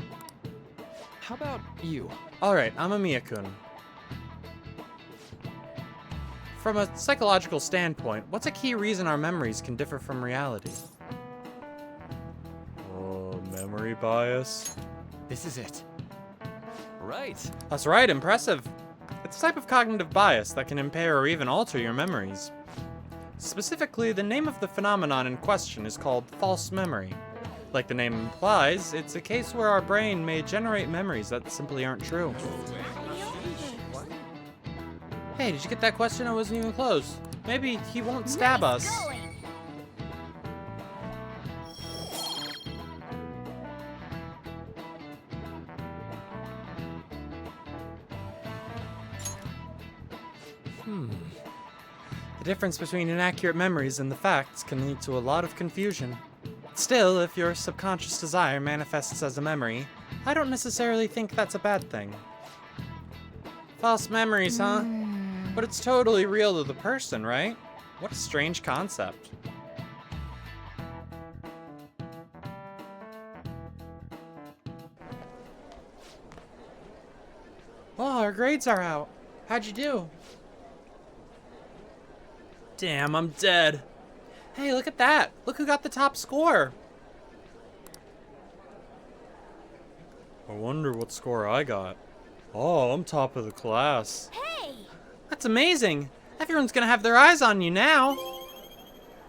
How about you? Alright, I'm Amiya-kun. From a psychological standpoint, what's a key reason our memories can differ from reality? Memory bias. This is it. Right. That's right, impressive. It's a type of cognitive bias that can impair or even alter your memories. Specifically, the name of the phenomenon in question is called false memory. Like the name implies, it's a case where our brain may generate memories that simply aren't true. Hey, did you get that question? I wasn't even close. Maybe he won't stab us. The difference between inaccurate memories and the facts can lead to a lot of confusion. Still, if your subconscious desire manifests as a memory, I don't necessarily think that's a bad thing. False memories, huh? But it's totally real to the person, right? What a strange concept. Oh, our grades are out. How'd you do? Damn, I'm dead. Hey, look at that. Look who got the top score. I wonder what score I got. Oh, I'm top of the class. Hey! That's amazing. Everyone's gonna have their eyes on you now.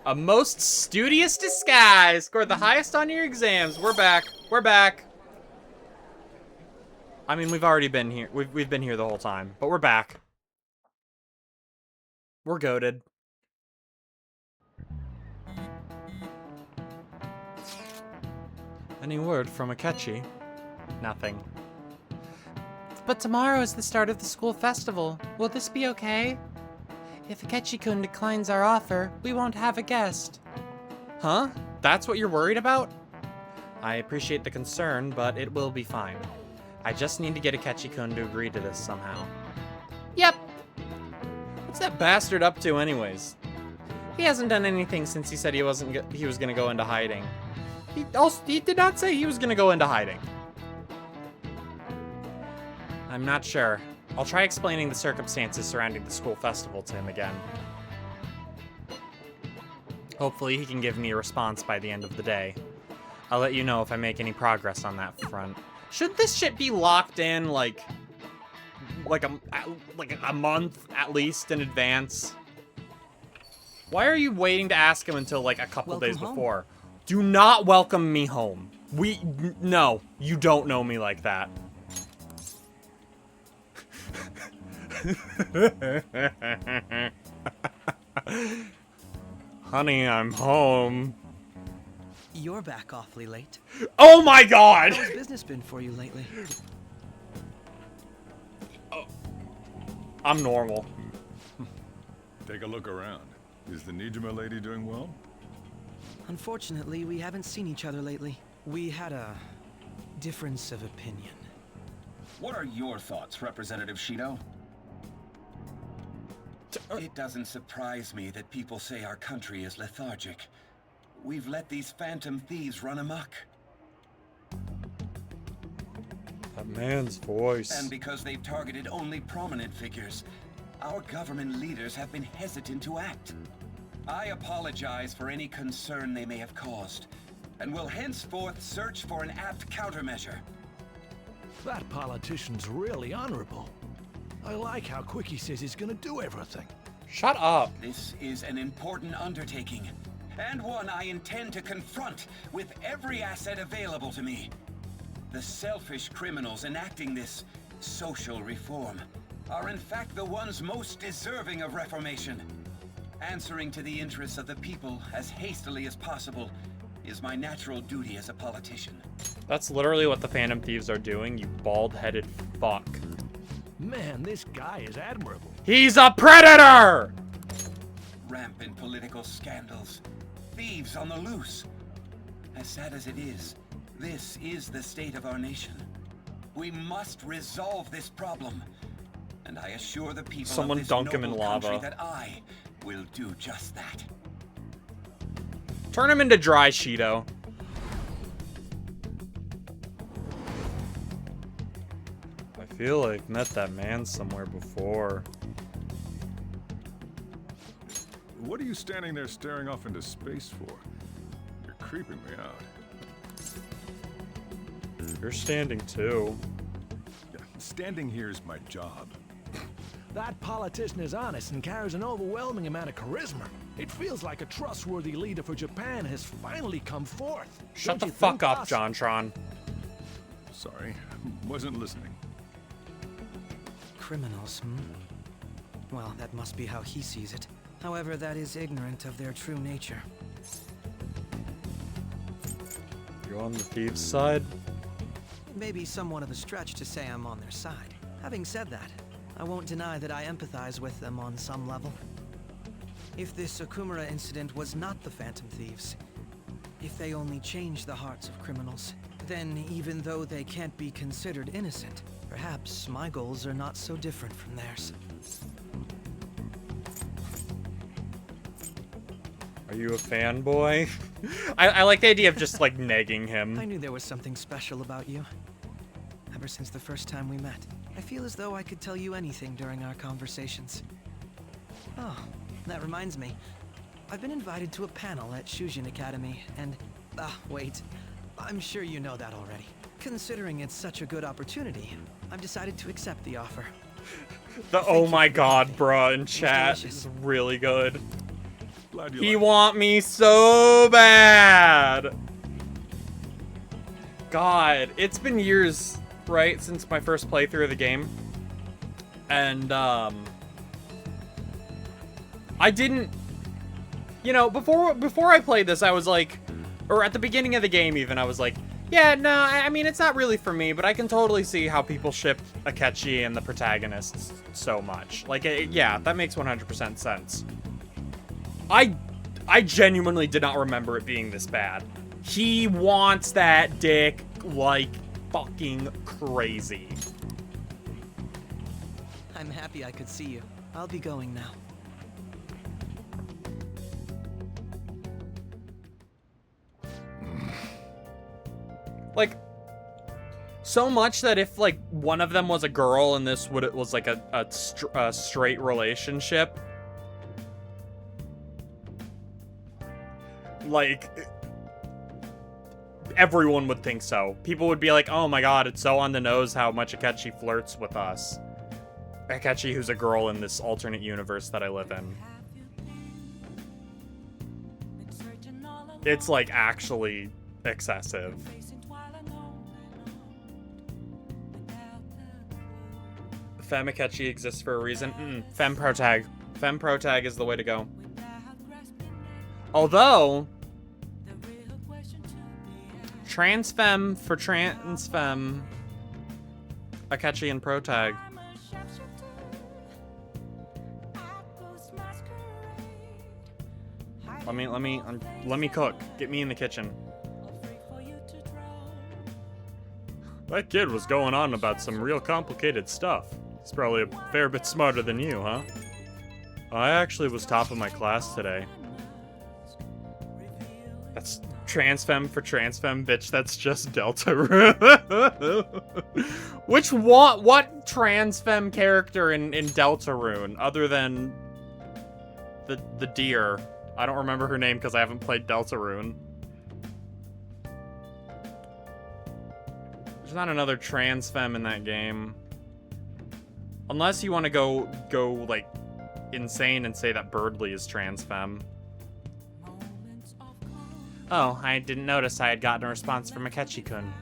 A most studious disguise. Scored the highest on your exams. We're back. We're back. I mean, we've already been here. We've been here the whole time, but we're back. We're goated. Any word from Akechi? Nothing. But tomorrow is the start of the school festival. Will this be okay? If Akechi-kun declines our offer, we won't have a guest. Huh? That's what you're worried about? I appreciate the concern, but it will be fine. I just need to get Akechi-kun to agree to this somehow. Yep. What's that bastard up to anyways? He hasn't done anything since he said he was gonna go into hiding. He did not say he was gonna go into hiding. I'm not sure. I'll try explaining the circumstances surrounding the school festival to him again. Hopefully he can give me a response by the end of the day. I'll let you know if I make any progress on that front. Should this shit be locked in like a month at least in advance? Why are you waiting to ask him until like a couple days before? Do not welcome me home. No, you don't know me like that. Honey, I'm home. You're back awfully late. Oh my god! How's business been for you lately? Oh, I'm normal. Take a look around. Is the Nijima lady doing well? Unfortunately, we haven't seen each other lately. We had a difference of opinion. What are your thoughts, Representative Shido? It doesn't surprise me that people say our country is lethargic. We've let these phantom thieves run amok. That man's voice. And because they've targeted only prominent figures, our government leaders have been hesitant to act. I apologize for any concern they may have caused, and will henceforth search for an apt countermeasure. That politician's really honorable. I like how quick he says he's gonna do everything. Shut up. This is an important undertaking, and one I intend to confront with every asset available to me. The selfish criminals enacting this social reform are in fact the ones most deserving of reformation. Answering to the interests of the people as hastily as possible is my natural duty as a politician. That's literally what the Phantom Thieves are doing, you bald-headed fuck. Man, this guy is admirable. He's a predator! rampant political scandals, thieves on the loose. As sad as it is, this is the state of our nation. We must resolve this problem, and I assure the people Someone of this dunk him in noble country lava. that I will do just that. Turn him into dry Cheeto. I feel like I've met that man somewhere before. What are you standing there staring off into space for? You're creeping me out. You're standing too. Yeah, standing here is my job. That politician is honest and carries an overwhelming amount of charisma. It feels like a trustworthy leader for Japan has finally come forth. Shut Don't the you fuck think, up, boss? JonTron. Sorry, wasn't listening. Criminals, Well, that must be how he sees it. However, that is ignorant of their true nature. You on the thieves' side? Maybe somewhat of a stretch to say I'm on their side. Having said that, I won't deny that I empathize with them on some level. If this Okumura incident was not the Phantom Thieves, if they only change the hearts of criminals, then even though they can't be considered innocent, perhaps my goals are not so different from theirs. Are you a fanboy? I like the idea of just like negging him. I knew there was something special about you. Ever since the first time we met, I feel as though I could tell you anything during our conversations. Oh, that reminds me. I've been invited to a panel at Shujin Academy, and... wait. I'm sure you know that already. Considering it's such a good opportunity, I've decided to accept the offer. The oh my god, bruh, in chat is really good. He want me so bad. God, it's been years, right, since my first playthrough of the game. And, I didn't, you know, before I played this, I was like, or at the beginning of the game even, I was like, yeah, no, I mean, it's not really for me, but I can totally see how people ship Akechi and the protagonists so much. Like, yeah, that makes 100% sense. I genuinely did not remember it being this bad. He wants that dick like fucking crazy. I'm happy I could see you. I'll be going now. Like, so much that if like one of them was a girl and this was like a straight relationship, like everyone would think so. People would be like, oh my god, it's so on the nose how much Akechi flirts with us. Akechi, who's a girl in this alternate universe that I live in. It's like actually excessive. Femme Akechi exists for a reason. Femme protag. Femme protag is the way to go. Although, trans femme for trans femme, Akechi and protag. Let me cook. Get me in the kitchen. That kid was going on about some real complicated stuff. He's probably a fair bit smarter than you, huh? I actually was top of my class today. That's trans femme for trans femme, bitch. That's just Deltarune. What trans femme character in Deltarune other than the deer? I don't remember her name because I haven't played Deltarune. There's not another trans femme in that game. Unless you want to go like insane and say that Birdley is trans femme. Oh, I didn't notice I had gotten a response from Akechi-kun.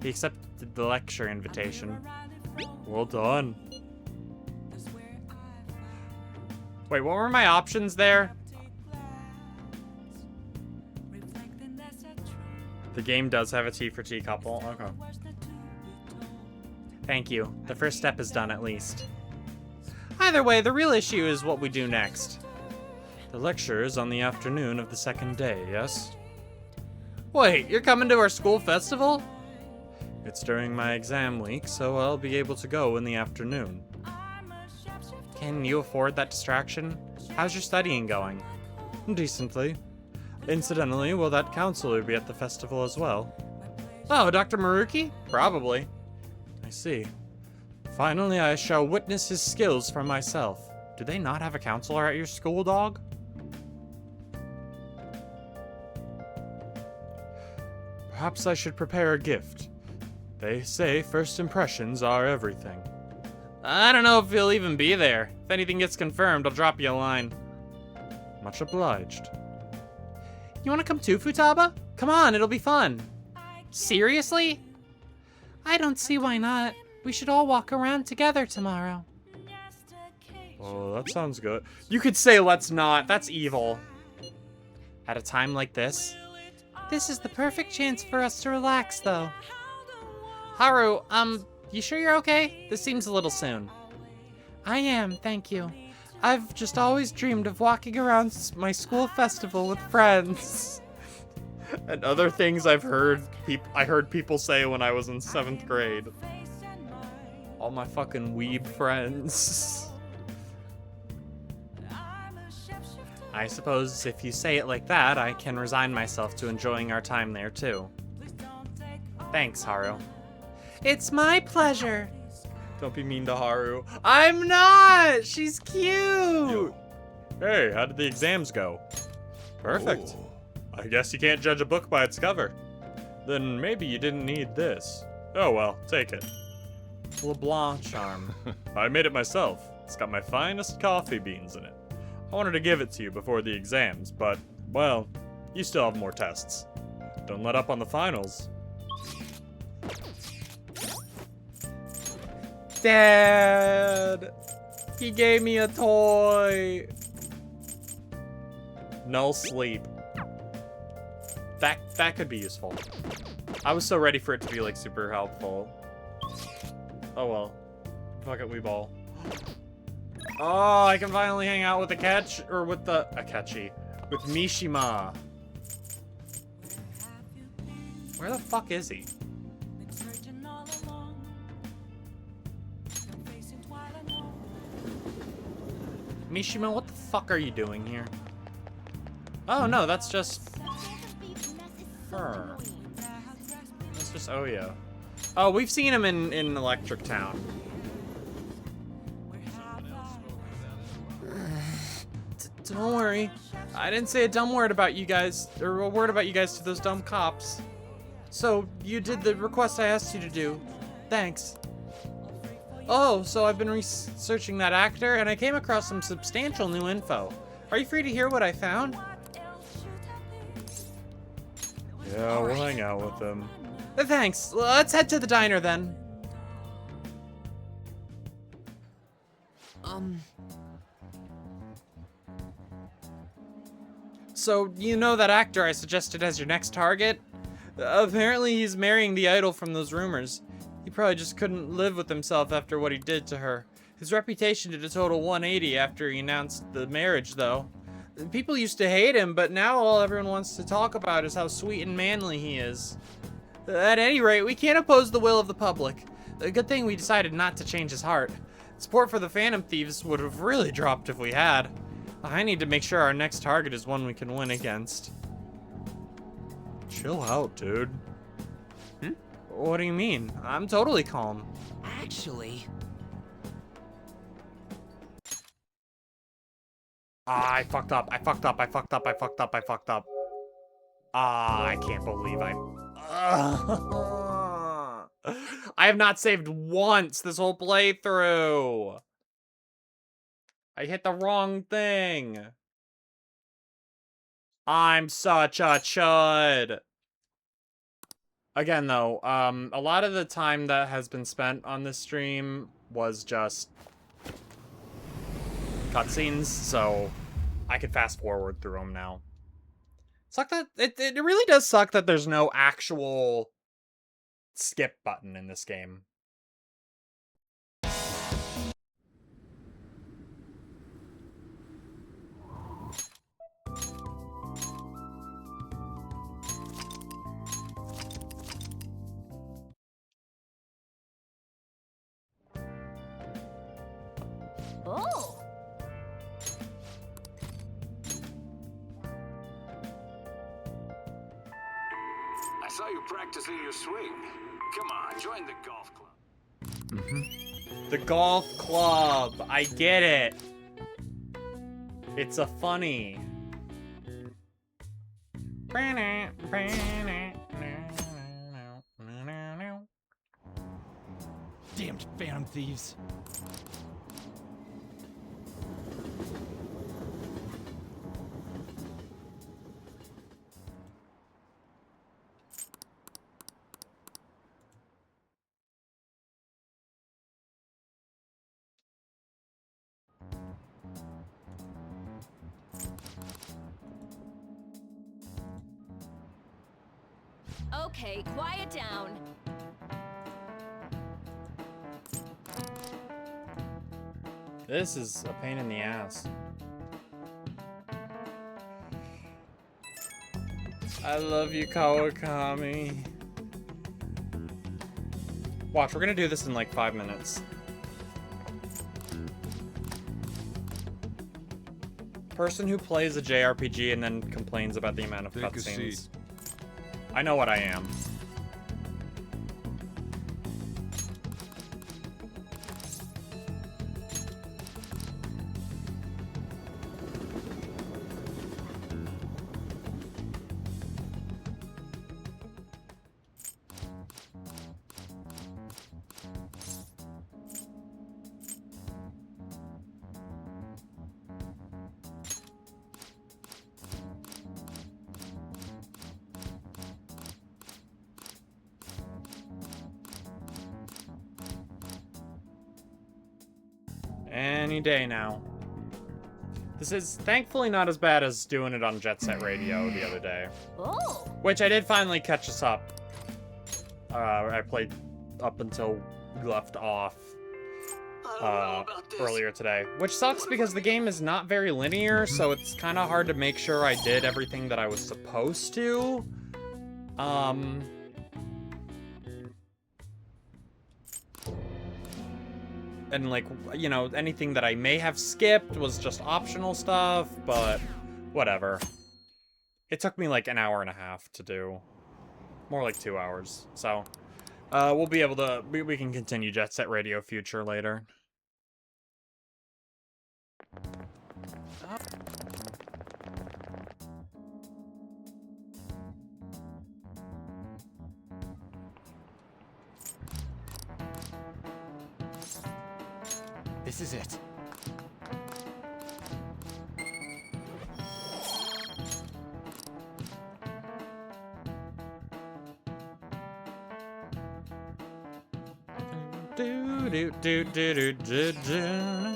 He accepted the lecture invitation. Well done. Wait, what were my options there? The game does have a T for T couple. Okay. Thank you. The first step is done, at least. Either way, the real issue is what we do next. The lecture is on the afternoon of the second day, yes? Wait, you're coming to our school festival? It's during my exam week, so I'll be able to go in the afternoon. Can you afford that distraction? How's your studying going? Decently. Incidentally, will that counselor be at the festival as well? Oh, Dr. Maruki? Probably. I see. Finally, I shall witness his skills for myself. Do they not have a counselor at your school, dog? Perhaps I should prepare a gift. They say first impressions are everything. I don't know if he'll even be there. If anything gets confirmed, I'll drop you a line. Much obliged. You want to come too, Futaba? Come on, it'll be fun. Seriously? I don't see why not. We should all walk around together tomorrow. Oh, that sounds good. You could say let's not. That's evil. At a time like this? This is the perfect chance for us to relax, though. Haru, you sure you're okay? This seems a little soon. I am, thank you. I've just always dreamed of walking around my school festival with friends. And other things I heard people say when I was in 7th grade. All my fucking weeb friends. I suppose if you say it like that, I can resign myself to enjoying our time there too. Thanks, Haru. It's my pleasure. Don't be mean to Haru. I'm not! She's cute! Yo. Hey, how did the exams go? Perfect. Oh. I guess you can't judge a book by its cover. Then maybe you didn't need this. Oh well, take it. LeBlanc charm. I made it myself. It's got my finest coffee beans in it. I wanted to give it to you before the exams, but, well, you still have more tests. Don't let up on the finals. Dad! He gave me a toy! Null sleep. That could be useful. I was so ready for it to be, like, super helpful. Oh well. Fuck it, we ball. Oh, I can finally hang out with Akechi, or with the Akechi, with Mishima. Where the fuck is he? Mishima, what the fuck are you doing here? Oh no, that's just her. That's just Oya. Oh, we've seen him in Electric Town. Don't worry. I didn't say a dumb word about you guys, or a word about you guys to those dumb cops. So, you did the request I asked you to do. Thanks. Oh, so I've been researching that actor, and I came across some substantial new info. Are you free to hear what I found? Yeah, we'll hang out with them. Thanks. Let's head to the diner then. So, you know that actor I suggested as your next target? Apparently he's marrying the idol from those rumors. He probably just couldn't live with himself after what he did to her. His reputation did a total 180 after he announced the marriage, though. People used to hate him, but now all everyone wants to talk about is how sweet and manly he is. At any rate, we can't oppose the will of the public. A good thing we decided not to change his heart. Support for the Phantom Thieves would have really dropped if we had. I need to make sure our next target is one we can win against. Chill out, dude. What do you mean? I'm totally calm. Actually... I fucked up. I fucked up. I can't believe I have not saved once this whole playthrough. I hit the wrong thing. I'm such a chud. Again, though, a lot of the time that has been spent on this stream was just cutscenes, so I could fast forward through them now. Suck that it really does suck that there's no actual skip button in this game. saw you practicing your swing. Come on, join the golf club. The golf club. I get it. It's a funny. Damned Phantom Thieves. Okay, quiet down. This is a pain in the ass. I love you, Kawakami. Watch, we're gonna do this in like 5 minutes. Person who plays a JRPG and then complains about the amount of Take a cutscenes. seat. I know what I am. Any day now. This is thankfully not as bad as doing it on Jet Set Radio the other day. Oh. Which I did finally catch us up. I played up until we left off earlier today. Which sucks because the game is not very linear, so it's kind of hard to make sure I did everything that I was supposed to. And like, you know, anything that I may have skipped was just optional stuff, but whatever. It took me like an hour and a half to do. More like 2 hours. So, we'll be able to, we can continue Jet Set Radio Future later. This is it. Do do do do do do do.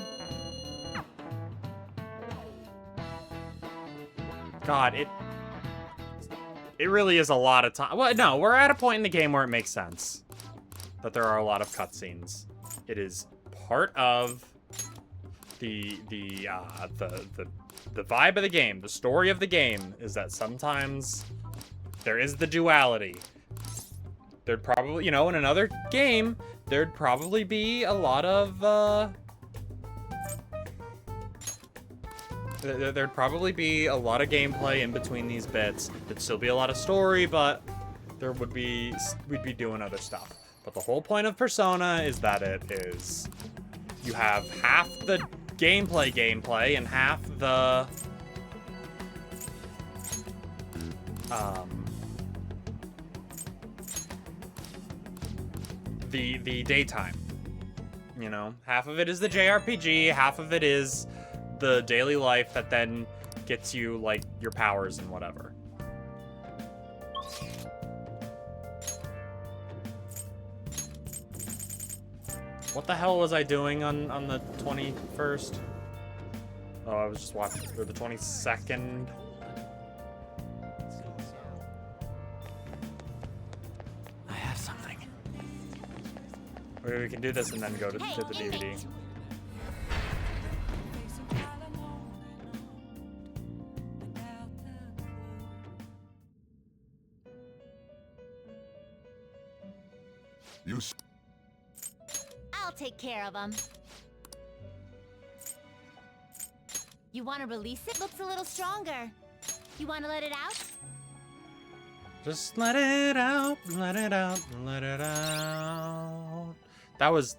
God, it really is a lot of time. Well, no, we're at a point in the game where it makes sense that there are a lot of cutscenes. It is part of the vibe of the game, the story of the game is that sometimes there is the duality. There'd probably, you know, in another game, there'd probably be a lot of, there'd probably be a lot of gameplay in between these bits. There'd still be a lot of story, but there would be, we'd be doing other stuff. But the whole point of Persona is that it is, you have half the gameplay and half the, the daytime, you know? Half of it is the JRPG, half of it is the daily life that then gets you, like, your powers and whatever. What the hell was I doing on the 21st? Oh, I was just watching, or the 22nd. I have something. Maybe we can do this and then go to the DVD. I'll take care of them. You want to release it? Looks a little stronger. You want to let it out? Just let it out, let it out, let it out. That was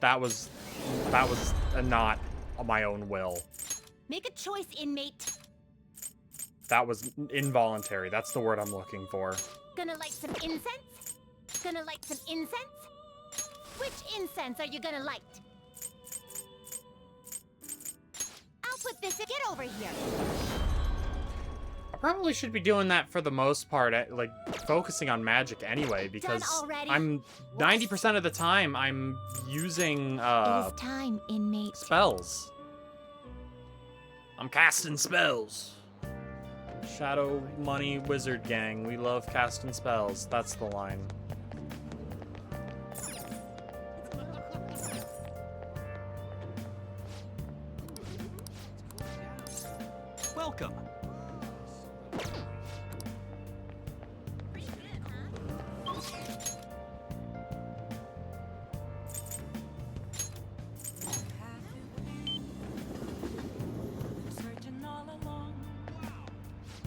not my own will. Make a choice, inmate. That was involuntary. That's the word I'm looking for. Gonna light some incense? Gonna light some incense? Which incense are you gonna light? I'll put this in. Get over here. I probably should be doing that for the most part, like focusing on magic anyway, because I'm 90% of the time I'm using it is time, inmate. spells. I'm casting spells. Shadow Money Wizard Gang, we love casting spells. That's the line. Welcome.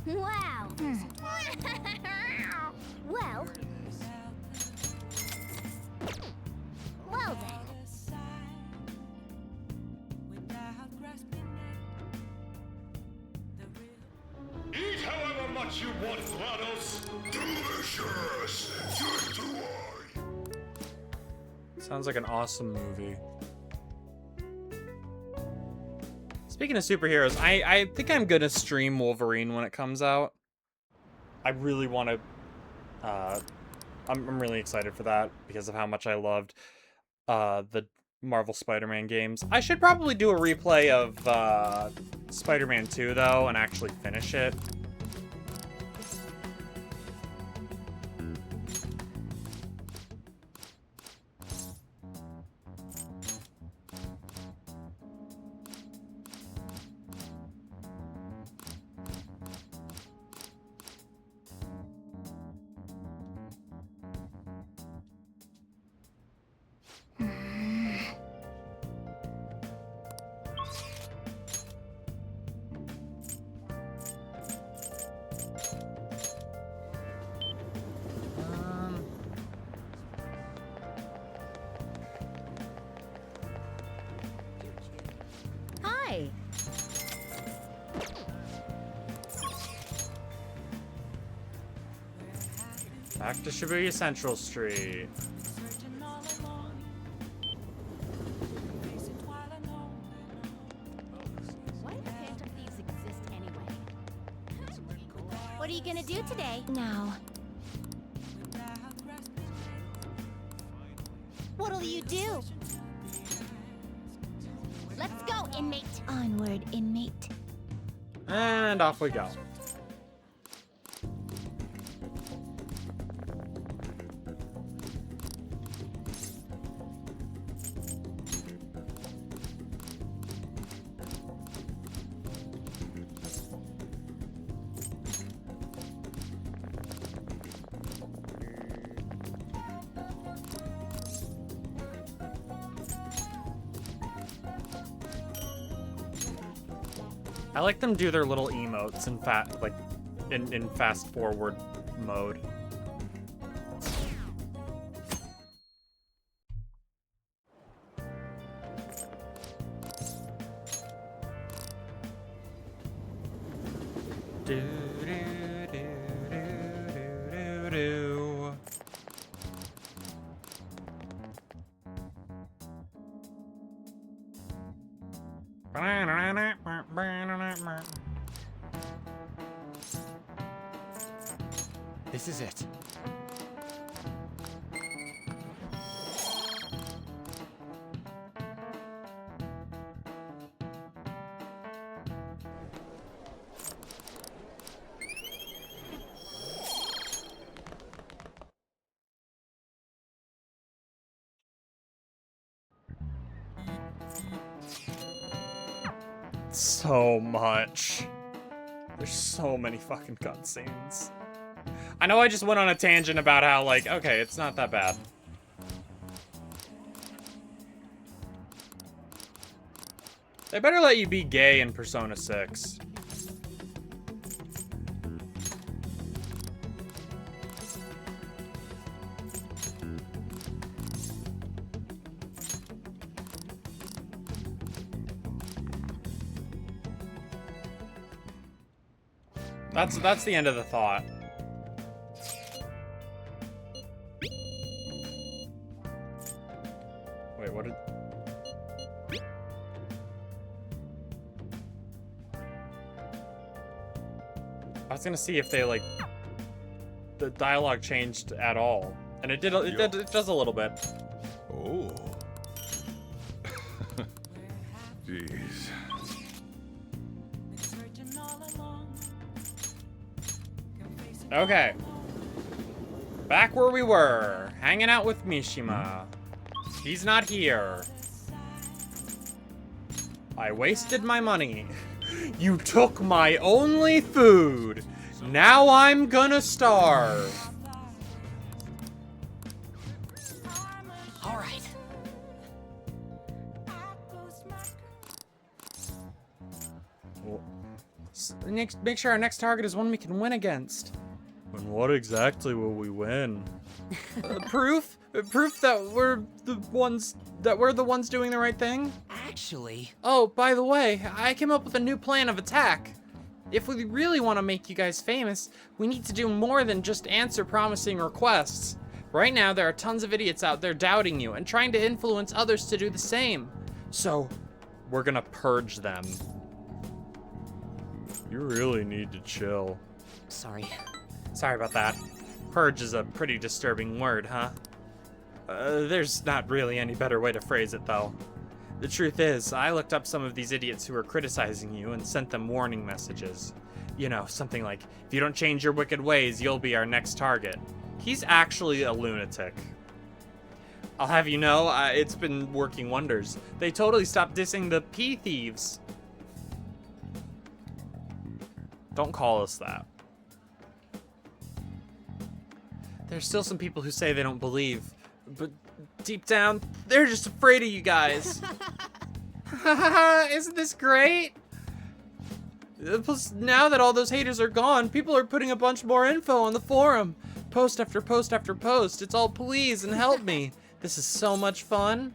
Wow. Well. Well then. Eat however much you want, GLaDOS! Delicious! Just to Sounds like an awesome movie. Speaking of superheroes, I think I'm gonna stream Wolverine when it comes out. I really want to. I'm really excited for that because of how much I loved the Marvel Spider-Man games. I should probably do a replay of Spider-Man 2 though and actually finish it. Hi. Back to Shibuya Central Street. Why do Phantom Thieves exist anyway? What are you gonna do today? Now. What'll you do? Let's go, inmate. Onward, inmate. And off we go. I like them do their little emotes in fast forward mode. Do do do do do do. This is it. So much. There's so many fucking cutscenes. I know I just went on a tangent about how, like, okay, it's not that bad. They better let you be gay in Persona 6. That's the end of the thought. Wait, what did... I was gonna see if they, like, the dialogue changed at all. And it did, it does a little bit. Oh. Jeez. Okay. Back where we were, hanging out with Mishima. He's not here. I wasted my money. You took my only food. Now I'm gonna starve. All right. Make sure our next target is one we can win against. And what exactly will we win? Proof? Proof that we're the ones doing the right thing? Actually... Oh, by the way, I came up with a new plan of attack. If we really want to make you guys famous, we need to do more than just answer promising requests. Right now, there are tons of idiots out there doubting you and trying to influence others to do the same. So, we're gonna purge them. You really need to chill. Sorry. Sorry about that. Purge is a pretty disturbing word, huh? There's not really any better way to phrase it, though. The truth is, I looked up some of these idiots who were criticizing you and sent them warning messages. You know, something like, if you don't change your wicked ways, you'll be our next target. He's actually a lunatic. I'll have you know, it's been working wonders. They totally stopped dissing the pea thieves. Don't call us that. There's still some people who say they don't believe, but deep down, they're just afraid of you guys. Isn't this great? Plus, now that all those haters are gone, people are putting a bunch more info on the forum. Post after post after post. It's all please and help me. This is so much fun.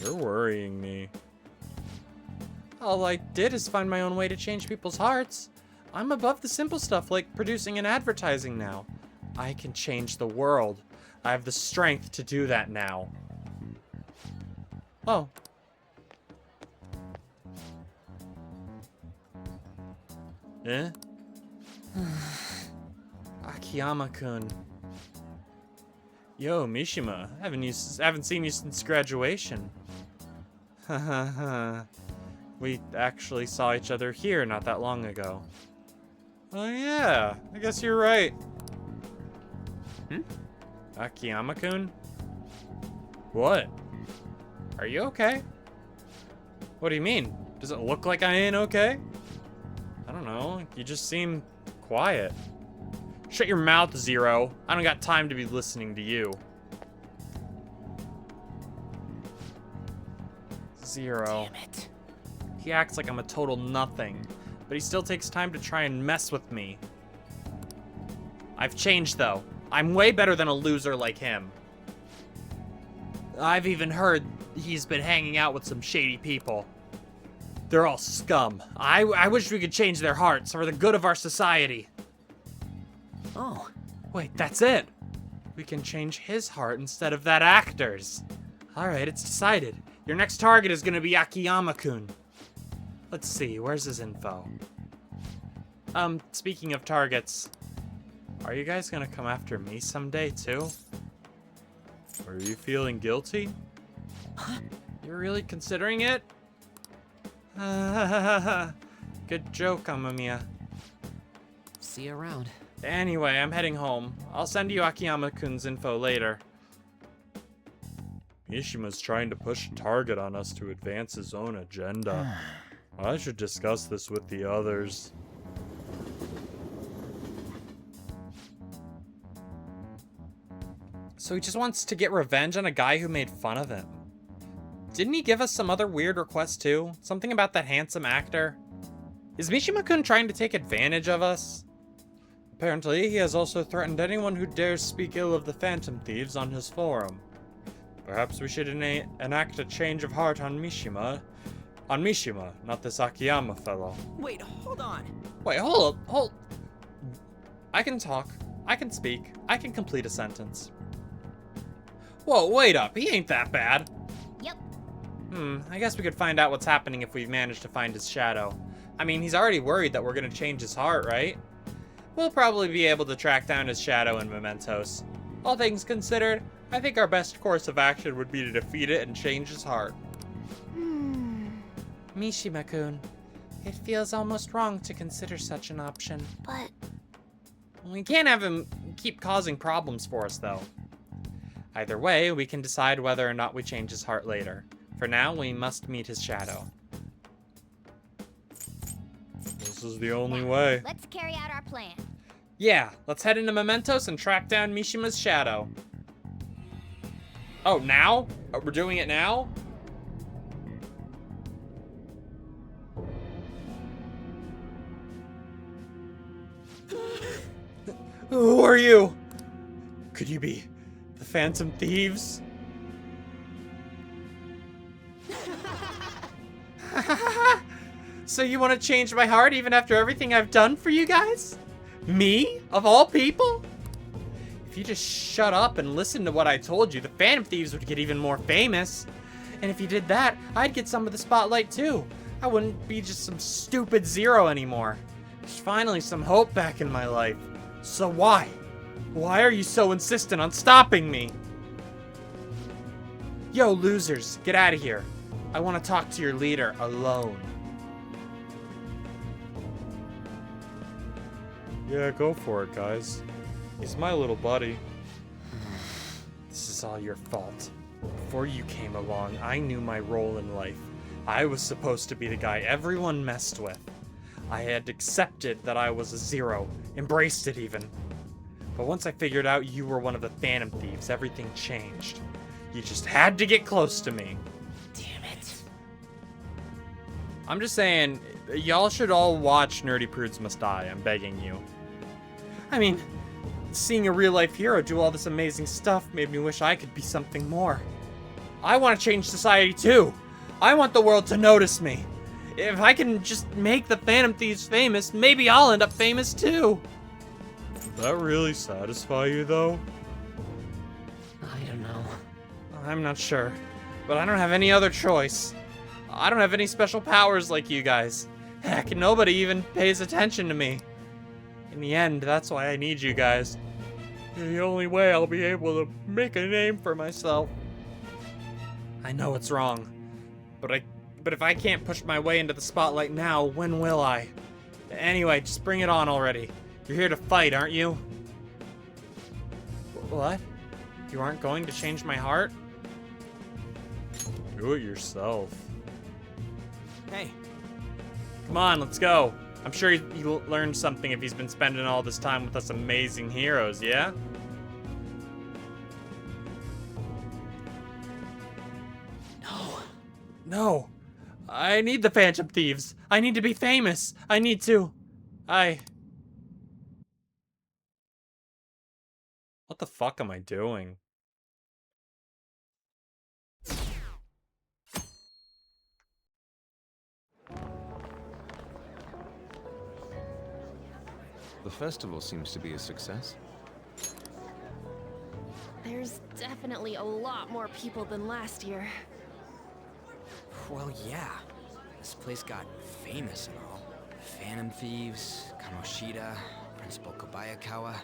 You're worrying me. All I did is find my own way to change people's hearts. I'm above the simple stuff like producing and advertising now. I can change the world. I have the strength to do that now. Oh. Eh? Akiyama-kun. Yo, Mishima. Haven't seen you since graduation. Hahaha. We actually saw each other here not that long ago. Oh yeah, I guess you're right. Akiyama-kun? What? Are you okay? What do you mean? Does it look like I ain't okay? I don't know, you just seem quiet. Shut your mouth, Zero. I don't got time to be listening to you. Zero. Damn it. He acts like I'm a total nothing, but he still takes time to try and mess with me. I've changed, though. I'm way better than a loser like him. I've even heard he's been hanging out with some shady people. They're all scum. I wish we could change their hearts for the good of our society. Oh. Wait, that's it. We can change his heart instead of that actor's. All right, it's decided. Your next target is gonna be Akiyama-kun. Let's see, where's his info? Speaking of targets, are you guys gonna come after me someday, too? Are you feeling guilty? Huh? You're really considering it? Good joke, Amamiya. See you around. Anyway, I'm heading home. I'll send you Akiyama-kun's info later. Mishima's trying to push a target on us to advance his own agenda. I should discuss this with the others. So he just wants to get revenge on a guy who made fun of him. Didn't he give us some other weird requests too? Something about that handsome actor? Is Mishima-kun trying to take advantage of us? Apparently, he has also threatened anyone who dares speak ill of the Phantom Thieves on his forum. Perhaps we should enact a change of heart on Mishima On Mishima, not this Akiyama fellow. Wait, hold on. Wait, hold. I can talk. I can speak. I can complete a sentence. Whoa, wait up. He ain't that bad. Yep. I guess we could find out what's happening if we manage to find his shadow. I mean, he's already worried that we're gonna change his heart, right? We'll probably be able to track down his shadow in Mementos. All things considered, I think our best course of action would be to defeat it and change his heart. Mishima-kun, it feels almost wrong to consider such an option. But... We can't have him keep causing problems for us, though. Either way, we can decide whether or not we change his heart later. For now, we must meet his shadow. This is the only way. Let's carry out our plan. Yeah, let's head into Mementos and track down Mishima's shadow. Oh, now? Oh, we're doing it now? Who are you? Could you be the Phantom Thieves? So you want to change my heart even after everything I've done for you guys? Me? Of all people? If you just shut up and listen to what I told you, the Phantom Thieves would get even more famous. And if you did that, I'd get some of the spotlight too. I wouldn't be just some stupid zero anymore. There's finally some hope back in my life. So why? Why are you so insistent on stopping me? Yo, losers, get out of here. I want to talk to your leader alone. Yeah, go for it, guys. He's my little buddy. This is all your fault. Before you came along, I knew my role in life. I was supposed to be the guy everyone messed with. I had accepted that I was a zero, embraced it even. But once I figured out you were one of the Phantom Thieves, everything changed. You just had to get close to me. Damn it. I'm just saying, y'all should all watch Nerdy Prudes Must Die, I'm begging you. I mean, seeing a real-life hero do all this amazing stuff made me wish I could be something more. I want to change society too. I want the world to notice me. If I can just make the Phantom Thieves famous, maybe I'll end up famous too. Does that really satisfy you, though? I don't know. I'm not sure, but I don't have any other choice. I don't have any special powers like you guys. Heck, nobody even pays attention to me. In the end, that's why I need you guys. You're the only way I'll be able to make a name for myself. I know it's wrong, but if I can't push my way into the spotlight now, when will I? Anyway, just bring it on already. You're here to fight, aren't you? What? You aren't going to change my heart? Do it yourself. Hey. Come on, let's go. I'm sure he'll learn something if he's been spending all this time with us amazing heroes, yeah? No. I need the Phantom Thieves. I need to be famous. I need to... What the fuck am I doing? The festival seems to be a success. There's definitely a lot more people than last year. Well, yeah. This place got famous and all. Phantom Thieves, Kamoshida, Principal Kobayakawa.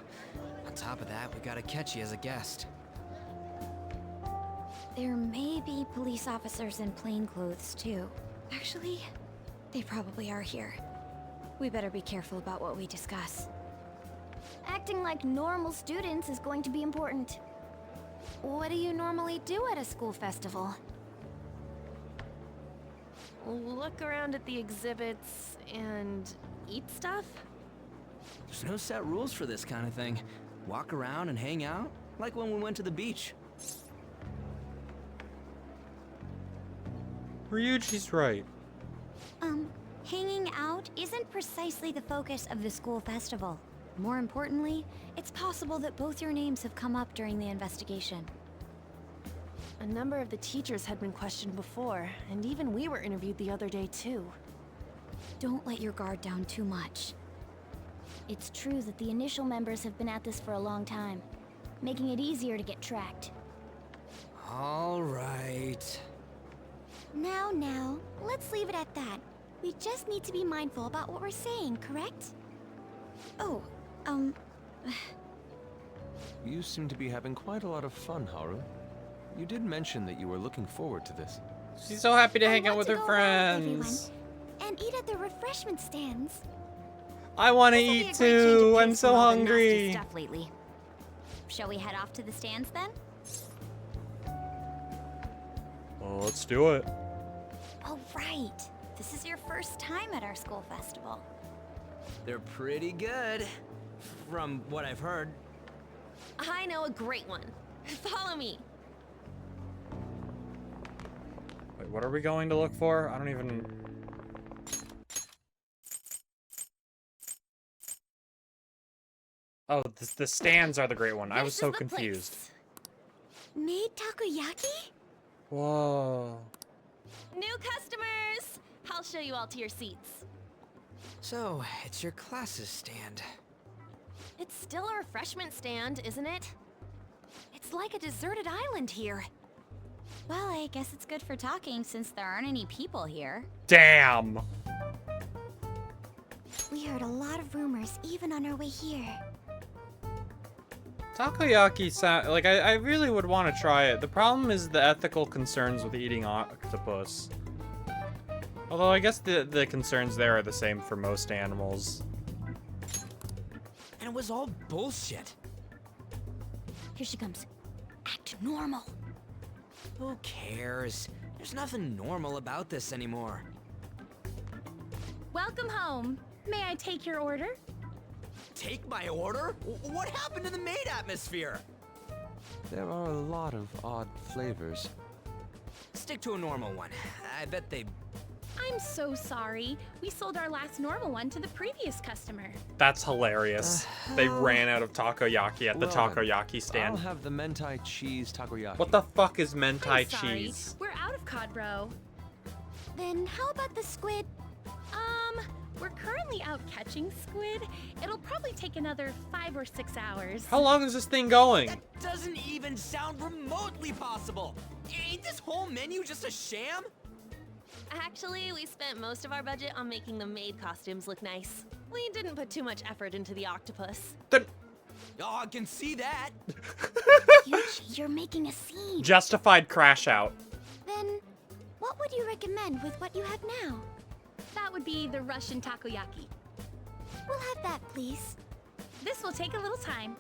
On top of that, we got Akechi as a guest. There may be police officers in plainclothes, too. Actually, they probably are here. We better be careful about what we discuss. Acting like normal students is going to be important. What do you normally do at a school festival? Look around at the exhibits and eat stuff? There's no set rules for this kind of thing. Walk around and hang out, like when we went to the beach. Ryuji's right. Hanging out isn't precisely the focus of the school festival. More importantly, it's possible that both your names have come up during the investigation. A number of the teachers had been questioned before, and even we were interviewed the other day too. Don't let your guard down too much. It's true that the initial members have been at this for a long time, making it easier to get tracked. All right. Now, let's leave it at that. We just need to be mindful about what we're saying, correct? Oh, You seem to be having quite a lot of fun, Haru. You did mention that you were looking forward to this. She's so happy to hang out with her go around with friends. everyone and eat at the refreshment stands. I want to This'll be a eat great change too. of I'm pace so from all the nasty hungry. stuff lately. Shall we head off to the stands then? Well, let's do it. Oh, right. This is your first time at our school festival. They're pretty good, from what I've heard. I know a great one. Follow me. Wait, what are we going to look for? I don't even... Oh, the stands are the great one. I was so confused. Made takoyaki? Whoa. New customers! I'll show you all to your seats. So, it's your class's stand. It's still a refreshment stand, isn't it? It's like a deserted island here. Well, I guess it's good for talking since there aren't any people here. Damn. We heard a lot of rumors even on our way here. Takoyaki sound like I really would want to try it. The problem is the ethical concerns with eating octopus. Although I guess the concerns there are the same for most animals. And it was all bullshit. Here she comes. Act normal. Who cares? There's nothing normal about this anymore. Welcome home. May I take your order? Take my order? What happened to the maid atmosphere? There are a lot of odd flavors. Stick to a normal one. I bet they... I'm so sorry. We sold our last normal one to the previous customer. That's hilarious. They ran out of takoyaki at the Well, takoyaki stand. I'll have the mentai cheese takoyaki. What the fuck is mentai I'm sorry. cheese? We're out of cod roe. Then how about the squid? We're currently out catching squid. It'll probably take another 5 or 6 hours. How long is this thing going? That doesn't even sound remotely possible. Ain't this whole menu just a sham? Actually, we spent most of our budget on making the maid costumes look nice. We didn't put too much effort into the octopus. Oh, I can see that. You're making a scene. Justified crash out. Then, what would you recommend with what you have now? That would be the Russian takoyaki. We'll have that, please. This will take a little time.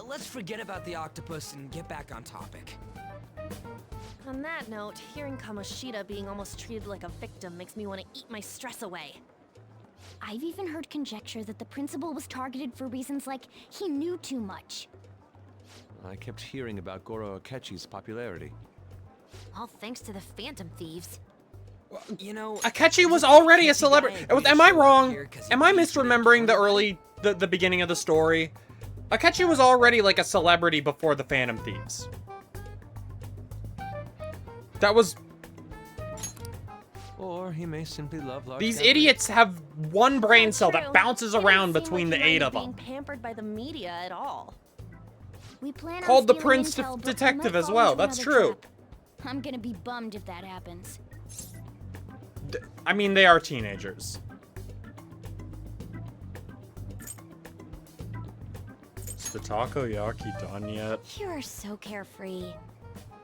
Let's forget about the octopus and get back on topic. On that note, hearing Kamoshida being almost treated like a victim makes me want to eat my stress away. I've even heard conjecture that the principal was targeted for reasons like he knew too much. I kept hearing about Goro Akechi's popularity. All thanks to the Phantom Thieves. You know, Akechi was already a celebrity. Am I wrong? Am I misremembering the beginning of the story? Akechi was already like a celebrity before the Phantom Thieves. That was... Or he may simply love large These gatherings. idiots have one brain cell True. that bounces It didn't around seem between like the he 8 might of be them. being pampered by the media at all. We plan on Called the stealing Prince intel, but we Detective might as fall well, into that's another true. trap. I'm gonna be bummed if that happens. I mean, they are teenagers. Is the takoyaki done yet? You are so carefree.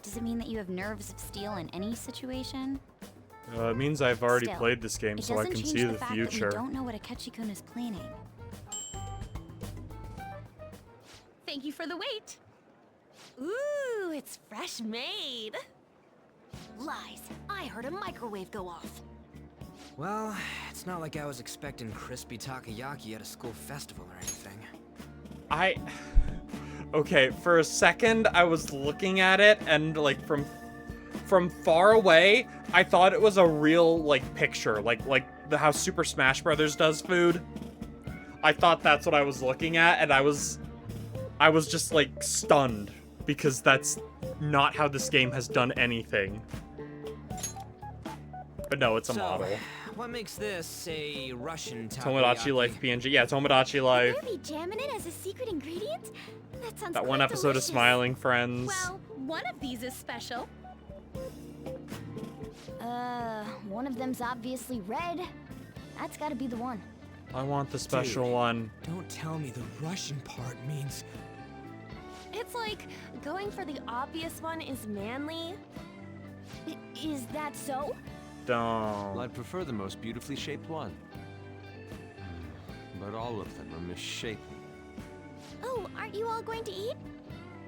Does it mean that you have nerves of steel in any situation? It means I've already Still, played this game, it so I doesn't can change see the the fact future. That we don't know what Akechi-kun is planning. Thank you for the wait. Ooh, it's fresh made. Lies. I heard a microwave go off. Well, it's not like I was expecting crispy takoyaki at a school festival or anything. Okay, for a second, I was looking at it, and, like, from far away, I thought it was a real, like, picture, like how Super Smash Brothers does food. I thought that's what I was looking at, and I was just, like, stunned. because that's not how this game has done anything. But no, it's a model. What makes this a Russian Tomodachi Life PNG. Yeah, Tomodachi Life. Would there be jam in it as a secret ingredient? That sounds That quite one episode delicious. of Smiling Friends. Well, one of these is special. One of them's obviously red. That's gotta be the one. I want the special Dude, one. Don't tell me the Russian part means... It's like going for the obvious one is manly. Is that so? Don't. Well, I'd prefer the most beautifully shaped one. But all of them are misshapen. Oh, aren't you all going to eat?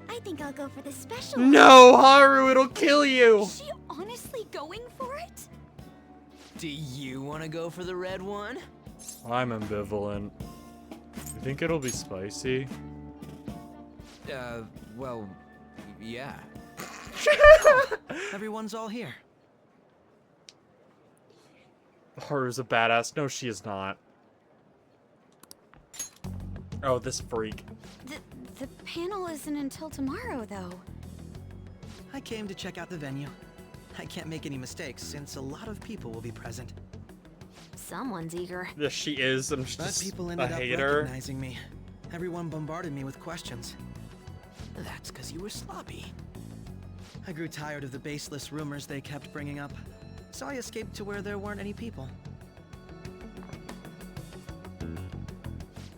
I think I'll go for the special one. No, Haru, it'll kill you. Is she honestly going for it? Do you want to go for the red one? I'm ambivalent. You think it'll be spicy? Well, yeah. Everyone's all here. Haru's a badass. No, she is not. Oh, this freak. The panel isn't until tomorrow, though. I came to check out the venue. I can't make any mistakes since a lot of people will be present. Someone's eager. Yes, she is. I'm But just people a ended up hater. recognizing me. Everyone bombarded me with questions. That's because you were sloppy. I grew tired of the baseless rumors they kept bringing up, so I escaped to where there weren't any people.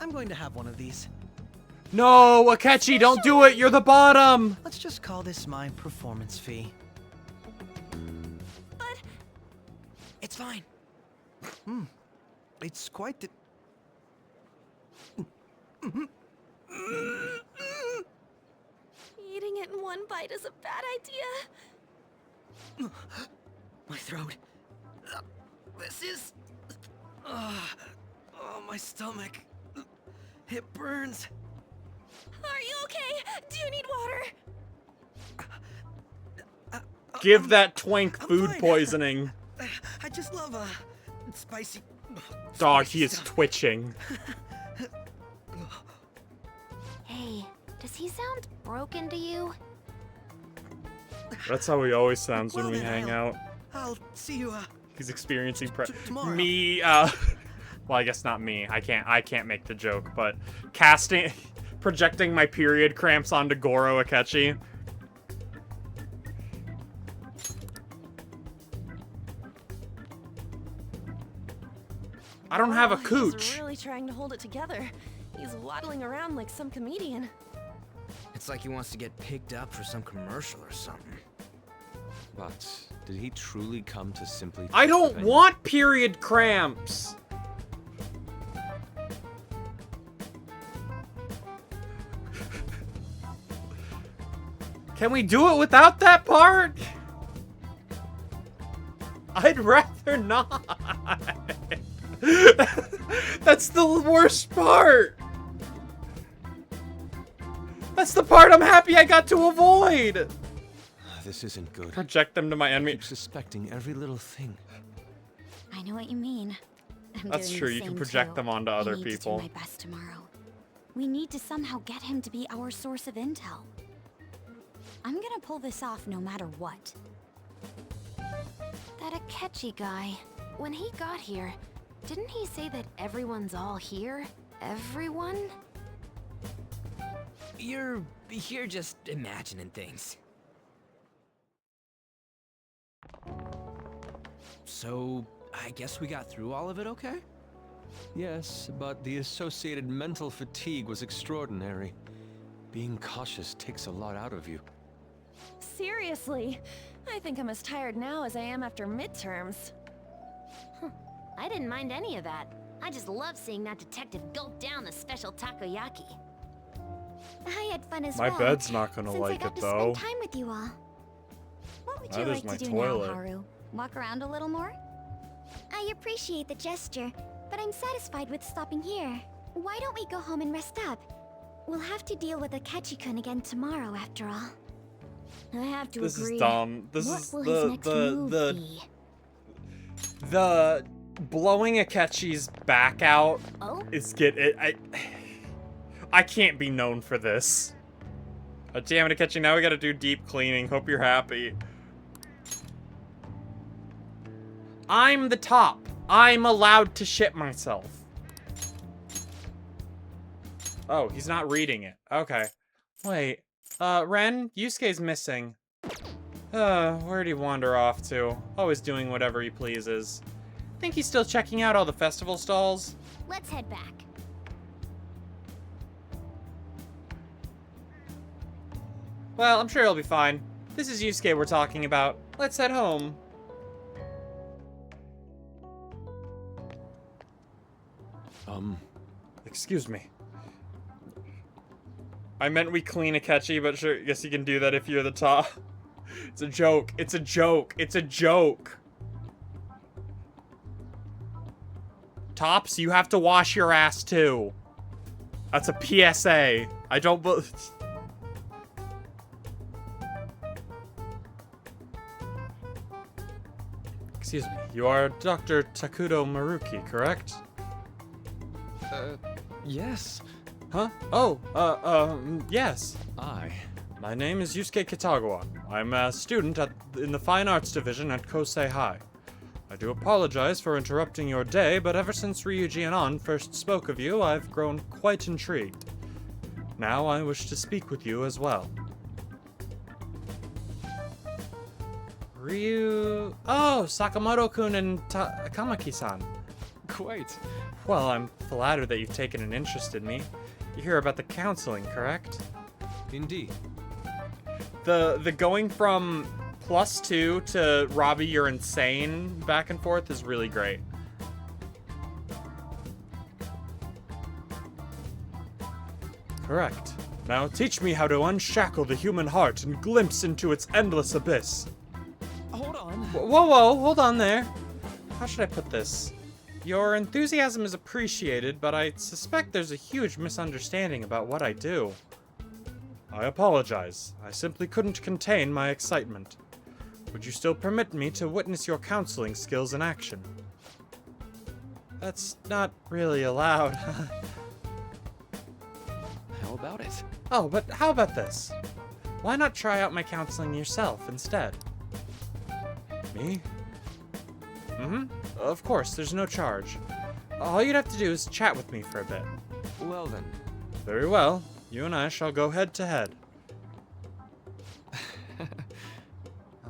I'm going to have one of these. No, Akechi, don't do it. You're the bottom. Let's just call this my performance fee. But it's fine. It's quite the... eating it in one bite is a bad idea. My throat. This is... oh, my stomach. It burns. Are you okay? Do you need water? Give that twink food poisoning. I just love spicy... Dog, he is twitching. Hey, does he sound broken to you? That's how he always sounds when we then, hang out. I'll see you, He's experiencing tomorrow. me, well, I guess not me. I can't make the joke, but projecting my period cramps onto Goro Akechi. I don't have a cooch. He's really trying to hold it together. He's waddling around like some comedian. It's like he wants to get picked up for some commercial or something. But did he truly come to simply... I don't want period cramps. Can we do it without that part? I'd rather not. That's the worst part. That's the part I'm happy I got to avoid. This isn't good. Project them to my enemy. I keep suspecting every little thing. I know what you mean. I'm That's doing true. the You can same project too. them onto I other need people. to do my best tomorrow. We need to somehow get him to be our source of intel. I'm gonna pull this off no matter what. That Akechi guy, when he got here, didn't he say that everyone's all here? Everyone? You're just imagining things. So, I guess we got through all of it okay? Yes, but the associated mental fatigue was extraordinary. Being cautious takes a lot out of you. Seriously, I think I'm as tired now as I am after midterms. I didn't mind any of that. I just love seeing that detective gulp down the special takoyaki. I had fun as My well. bed's not gonna since like I got it, to though. spend time with you all. What would you That is like to my do toilet. now, Haru? Walk around a little more? I appreciate the gesture, but I'm satisfied with stopping here. Why don't we go home and rest up? We'll have to deal with Akechi-kun again tomorrow, after all. I have to This agree. is dumb. This What is will his next move be? the blowing Akechi's back out Oh? is I can't be known for this. Oh, damn it, Akechi, now we gotta do deep cleaning. Hope you're happy. I'm the top. I'm allowed to shit myself. Oh, he's not reading it. Okay. Wait. Ren, Yusuke's missing. Where'd he wander off to? Always doing whatever he pleases. Think he's still checking out all the festival stalls? Let's head back. Well, I'm sure he'll be fine. This is Yusuke we're talking about. Let's head home. Excuse me. I meant we clean Akechi, but sure, guess you can do that if you're the top. It's a joke. It's a joke. It's a joke. Tops, you have to wash your ass too. That's a PSA. I don't believe... Excuse me. You are Dr. Takuto Maruki, correct? Yes. Huh? Oh, yes. My name is Yusuke Kitagawa. I'm a student in the Fine Arts Division at Kosei High. I do apologize for interrupting your day, but ever since Ryuji and An first spoke of you, I've grown quite intrigued. Now I wish to speak with you as well. Oh, Sakamoto-kun and Kamaki-san. Quite. Well, I'm flattered that you've taken an interest in me. You hear about the counseling, correct? Indeed. The going from +2 to Robbie, you're insane back and forth is really great. Correct. Now teach me how to unshackle the human heart and glimpse into its endless abyss. Hold on. Whoa, hold on there. How should I put this? Your enthusiasm is appreciated, but I suspect there's a huge misunderstanding about what I do. I apologize. I simply couldn't contain my excitement. Would you still permit me to witness your counseling skills in action? That's not really allowed. How about it? Oh, but how about this? Why not try out my counseling yourself instead? Me? Of course, there's no charge. All you'd have to do is chat with me for a bit. Well then. Very well. You and I shall go head to head.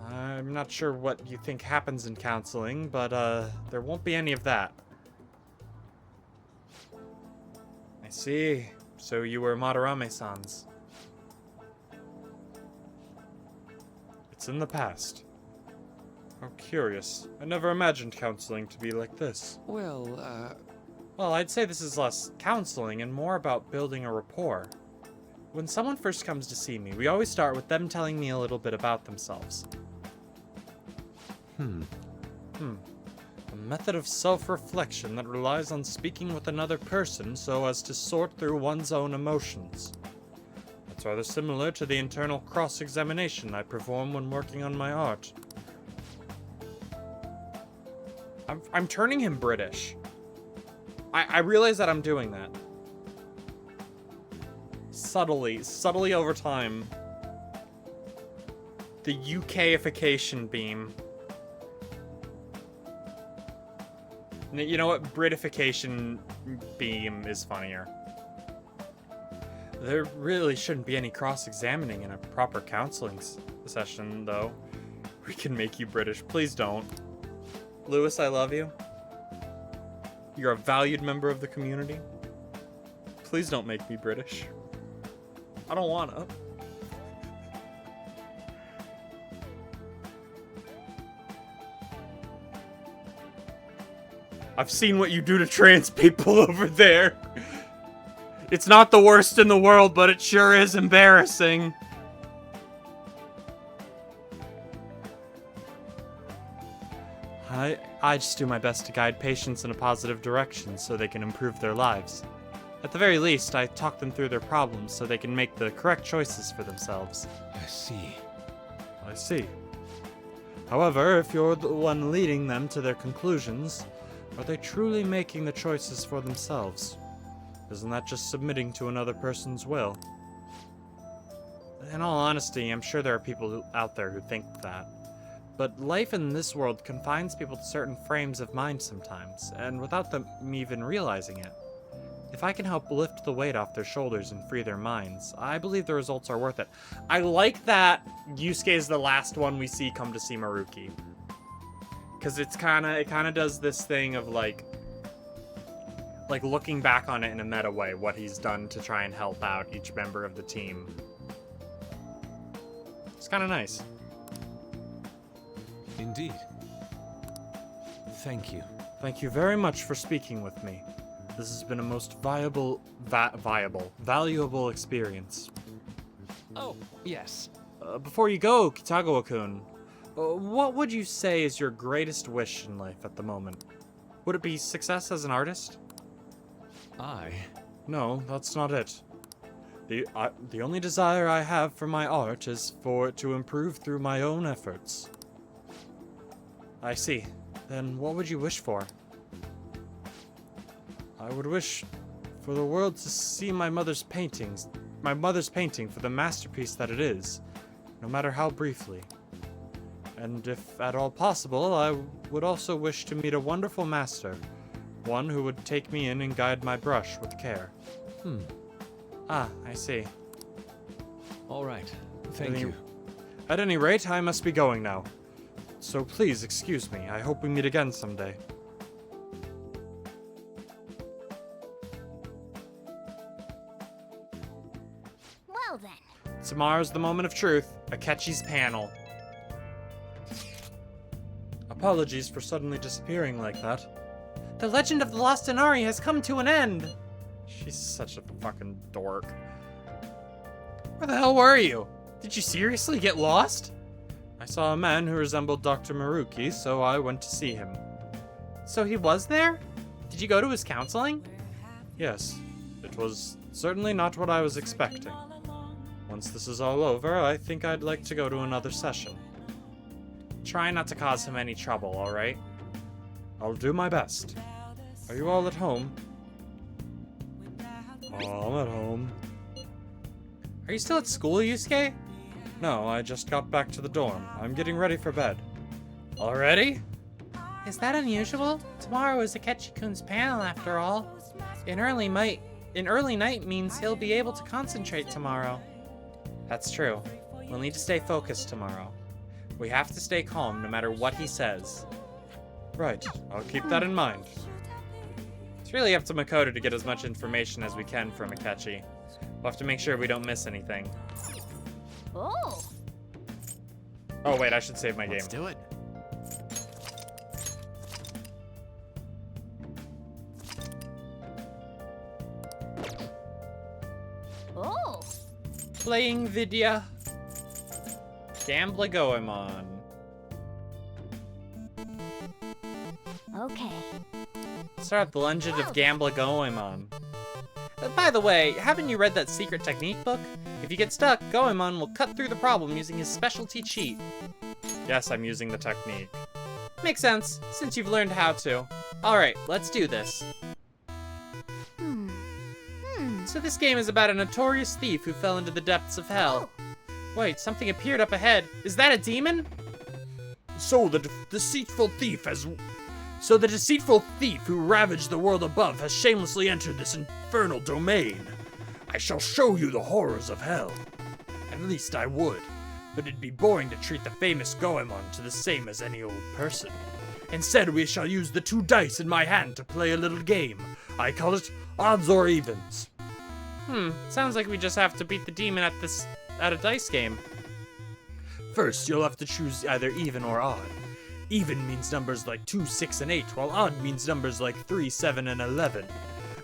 I'm not sure what you think happens in counseling, but there won't be any of that. I see. So you were Madarame-san's. It's in the past. How curious. I never imagined counseling to be like this. Well, I'd say this is less counseling and more about building a rapport. When someone first comes to see me, we always start with them telling me a little bit about themselves. A method of self-reflection that relies on speaking with another person so as to sort through one's own emotions. That's rather similar to the internal cross-examination I perform when working on my art. I'm turning him British. I realize that I'm doing that. Subtly over time. The UKification beam. You know what? Britification beam is funnier. There really shouldn't be any cross-examining in a proper counseling session, though. We can make you British. Please don't. Lewis, I love you. You're a valued member of the community. Please don't make me British. I don't wanna. I've seen what you do to trans people over there. It's not the worst in the world, but it sure is embarrassing. I just do my best to guide patients in a positive direction so they can improve their lives. At the very least, I talk them through their problems so they can make the correct choices for themselves. I see. I see. However, if you're the one leading them to their conclusions, are they truly making the choices for themselves? Isn't that just submitting to another person's will? In all honesty, I'm sure there are people out there who think that. But life in this world confines people to certain frames of mind sometimes, and without them even realizing it. If I can help lift the weight off their shoulders and free their minds, I believe the results are worth it. I like that Yusuke is the last one we see come to see Maruki. Because it kind of does this thing of like looking back on it in a meta way, what he's done to try and help out each member of the team. It's kind of nice. Indeed. Thank you. Thank you very much for speaking with me. This has been a most valuable experience. Oh, yes. Before you go, Kitagawa-kun, what would you say is your greatest wish in life at the moment? Would it be success as an artist? No, that's not it. The only desire I have for my art is for it to improve through my own efforts. I see. Then what would you wish for? I would wish for the world to see my mother's painting for the masterpiece that it is, no matter how briefly. And if at all possible, I would also wish to meet a wonderful master, one who would take me in and guide my brush with care. Ah, I see. All right. Thank you. At any rate, I must be going now. So please excuse me. I hope we meet again someday. Well then. Tomorrow's the moment of truth. Akechi's panel. Apologies for suddenly disappearing like that. The legend of the Lost Inari has come to an end! She's such a fucking dork. Where the hell were you? Did you seriously get lost? I saw a man who resembled Dr. Maruki, so I went to see him. So he was there? Did you go to his counseling? Yes. It was certainly not what I was expecting. Once this is all over, I think I'd like to go to another session. Try not to cause him any trouble, alright? I'll do my best. Are you all at home? Oh, I'm at home. Are you still at school, Yusuke? No, I just got back to the dorm. I'm getting ready for bed. Already? Is that unusual? Tomorrow is Akechi-kun's panel, after all. An early night means he'll be able to concentrate tomorrow. That's true. We'll need to stay focused tomorrow. We have to stay calm no matter what he says. Right, I'll keep that in mind. It's really up to Makoto to get as much information as we can from Akechi. We'll have to make sure we don't miss anything. Oh. Oh wait, I should save my game. Let's do it. Oh. Playing Vidya. Gambler Goemon. Okay. Start the Legend of Gambler Goemon. By the way, haven't you read that secret technique book? If you get stuck, Goemon will cut through the problem using his specialty cheat. Yes, I'm using the technique. Makes sense, since you've learned how to. Alright, let's do this. So this game is about a notorious thief who fell into the depths of hell. Wait, something appeared up ahead. Is that a demon? So the deceitful thief who ravaged the world above has shamelessly entered this infernal domain. I shall show you the horrors of hell. At least I would. But it'd be boring to treat the famous Goemon to the same as any old person. Instead, we shall use the 2 dice in my hand to play a little game. I call it odds or evens. Sounds like we just have to beat the demon at a dice game. First, you'll have to choose either even or odd. Even means numbers like 2, 6, and 8, while odd means numbers like 3, 7, and 11.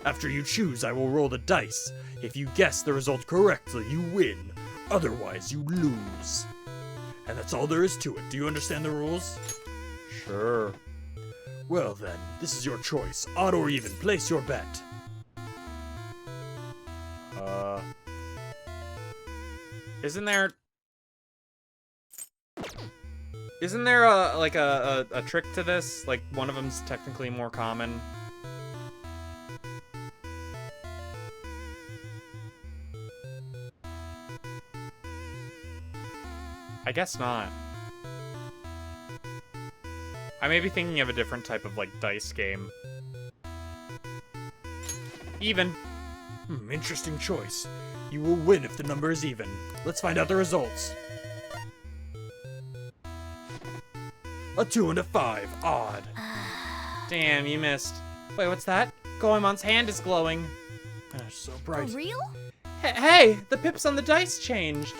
After you choose, I will roll the dice. If you guess the result correctly, you win. Otherwise, you lose. And that's all there is to it. Do you understand the rules? Sure. Well then, this is your choice. Odd or even, place your bet. Isn't there a trick to this? Like, one of them's technically more common. I guess not. I may be thinking of a different type of, like, dice game. Even. Interesting choice. You will win if the number is even. Let's find out the results. A 2 and a 5. Odd. Damn, you missed. Wait, what's that? Goemon's hand is glowing. So bright. For real? Hey, the pips on the dice changed.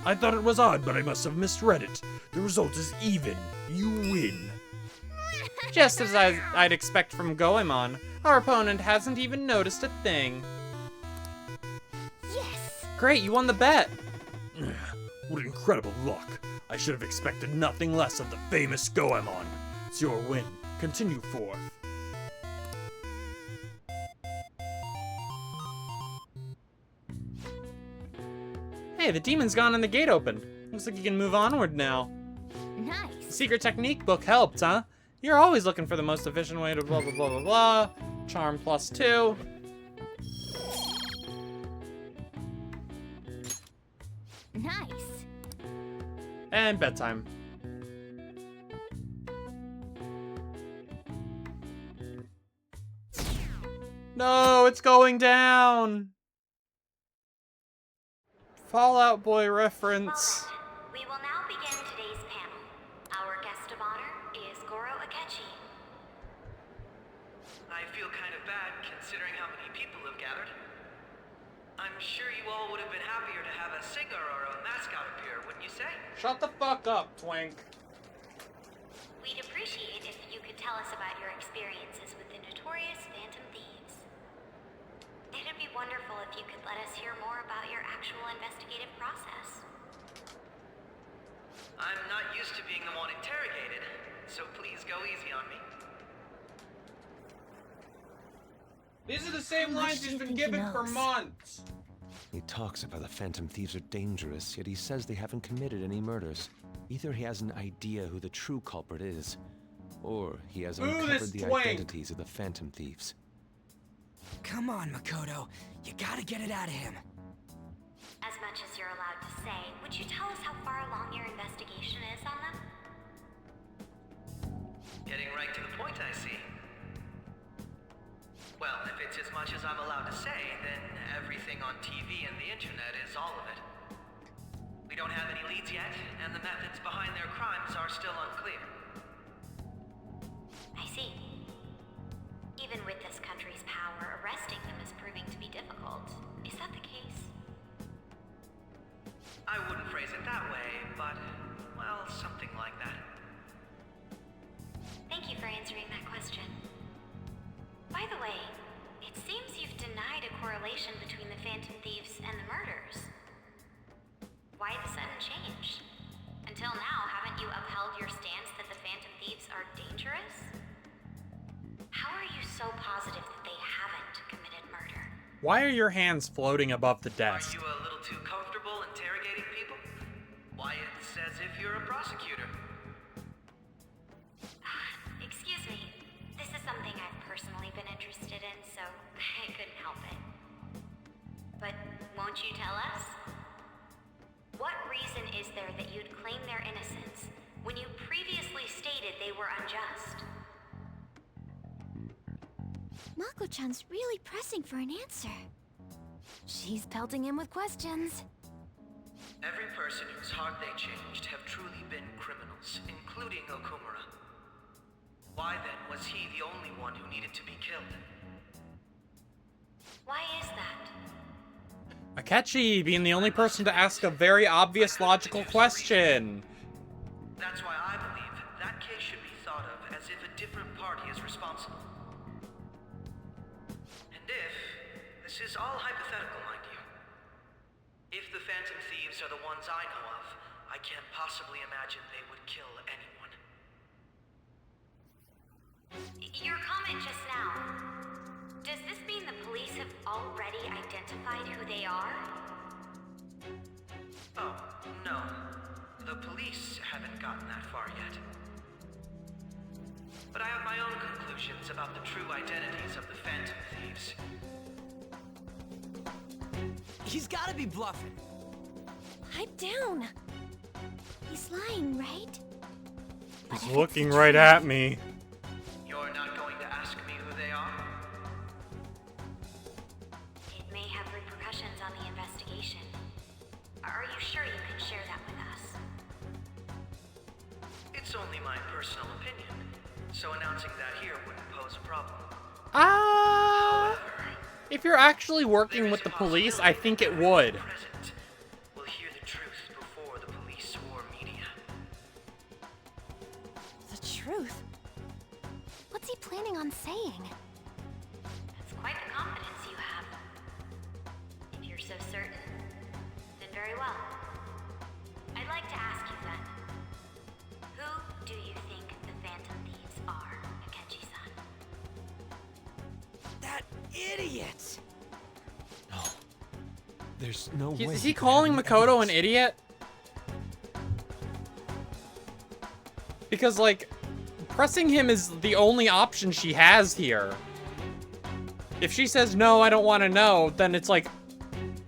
I thought it was odd, but I must have misread it. The result is even. You win. Just as I'd expect from Goemon. Our opponent hasn't even noticed a thing. Yes! Great, you won the bet. What incredible luck. I should have expected nothing less of the famous Goemon. It's your win. Continue forth. Hey, the demon's gone and the gate opened. Looks like you can move onward now. Nice. Secret technique book helped, huh? You're always looking for the most efficient way to blah blah blah blah blah. Charm +2. Nice. And bedtime. No, it's going down. Fallout Boy reference. We will now begin today's panel. Our guest of honor is Goro Akechi. I feel kind of bad considering how many people have gathered. I'm sure you all would have been happier to have a singer or a mascot appear, wouldn't you say? Shut the fuck up, Twink. We'd appreciate if you could tell us about your experiences with the notorious Phantom Thieves. It'd be wonderful if you could let us hear more about your actual investigative process. I'm not used to being the one interrogated, so please go easy on me. These are the same lines he's been given for months. He talks about the Phantom Thieves are dangerous, yet he says they haven't committed any murders. Either he has an idea who the true culprit is, or he has uncovered the identities of the Phantom Thieves. Come on, Makoto. You gotta get it out of him. As much as you're allowed to say, would you tell us how far along your investigation is on them? Getting right to the point, I see. Well, if it's as much as I'm allowed to say, then everything on TV and the internet is all of it. We don't have any leads yet, and the methods behind their crimes are still unclear. I see. Even with this country's power, arresting them is proving to be difficult. Is that the case? I wouldn't phrase it that way, but, well, something like that. Thank you for answering that question. By the way, it seems you've denied a correlation between the Phantom Thieves and the murders. Why the sudden change? Until now, haven't you upheld your stance that the Phantom Thieves are dangerous? How are you so positive that they haven't committed murder? Why are your hands floating above the Are desk? you a little too comfortable interrogating people? Why, it's as if you're a prosecutor. Excuse me. This is something I've personally been interested in, so I couldn't help it. But won't you tell us? What reason is there that you'd claim their innocence when you previously stated they were unjust? Mako-chan's really pressing for an answer. She's pelting him with questions. Every person whose heart they changed have truly been criminals, including Okumura. Why then was he the only one who needed to be killed? Why is that? Akechi being the only person to ask a very obvious logical question. That's why I believe that case should be thought of as if a different party is responsible. And if, this is all hypothetical, mind you, if the Phantom Thieves are the ones I know of, I can't possibly imagine they would kill anyone. Your comment just now, does this mean the police have already identified who they are? Oh, no. The police haven't gotten that far yet. But I have my own conclusions about the true identities of the Phantom Thieves. He's gotta be bluffing. Pipe down. He's lying, right? He's looking right at me. You're not going to ask me who they are? It may have repercussions on the investigation. Are you sure you can share that with us? It's only my personal opinion, so announcing that here wouldn't pose a problem. If you're actually working with the police, I think it would. We'll hear the truth before the police or media. The truth? What's he planning on saying? That's quite the confidence you have. If you're so certain, then very well. I'd like to ask you then, who do you think the Phantom Thieves are, Akechi-san? That idiot! No. There's no way. Is he calling Makoto an idiot? Because, like, pressing him is the only option she has here. If she says, no, I don't want to know, then it's, like,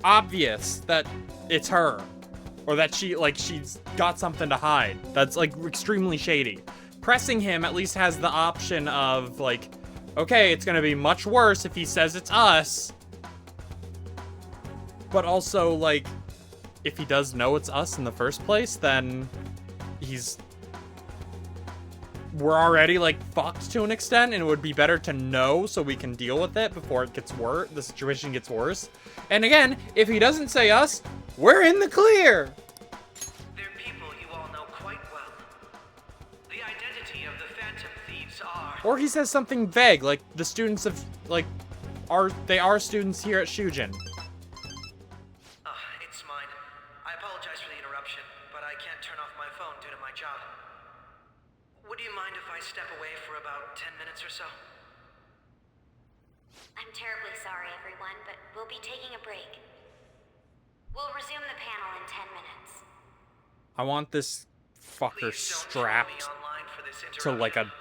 obvious that it's her. Or that she's got something to hide. That's, like, extremely shady. Pressing him at least has the option of, like, okay, it's gonna be much worse if he says it's us. But also, like, if he does know it's us in the first place, then we're already, like, fucked to an extent, and it would be better to know so we can deal with it before it gets worse, the situation gets worse. And again, if he doesn't say us, we're in the clear! They're people you all know quite well. The identity of the Phantom Thieves are... Or he says something vague, like the students of, like, they are students here at Shujin. It's mine. I apologize for the interruption, but I can't turn off my phone due to my job. Would you mind if I step away for about 10 minutes or so? I'm terribly sorry, everyone, but we'll be taking a break. We'll resume the panel in 10 minutes. I want this fucker strapped to, like, a...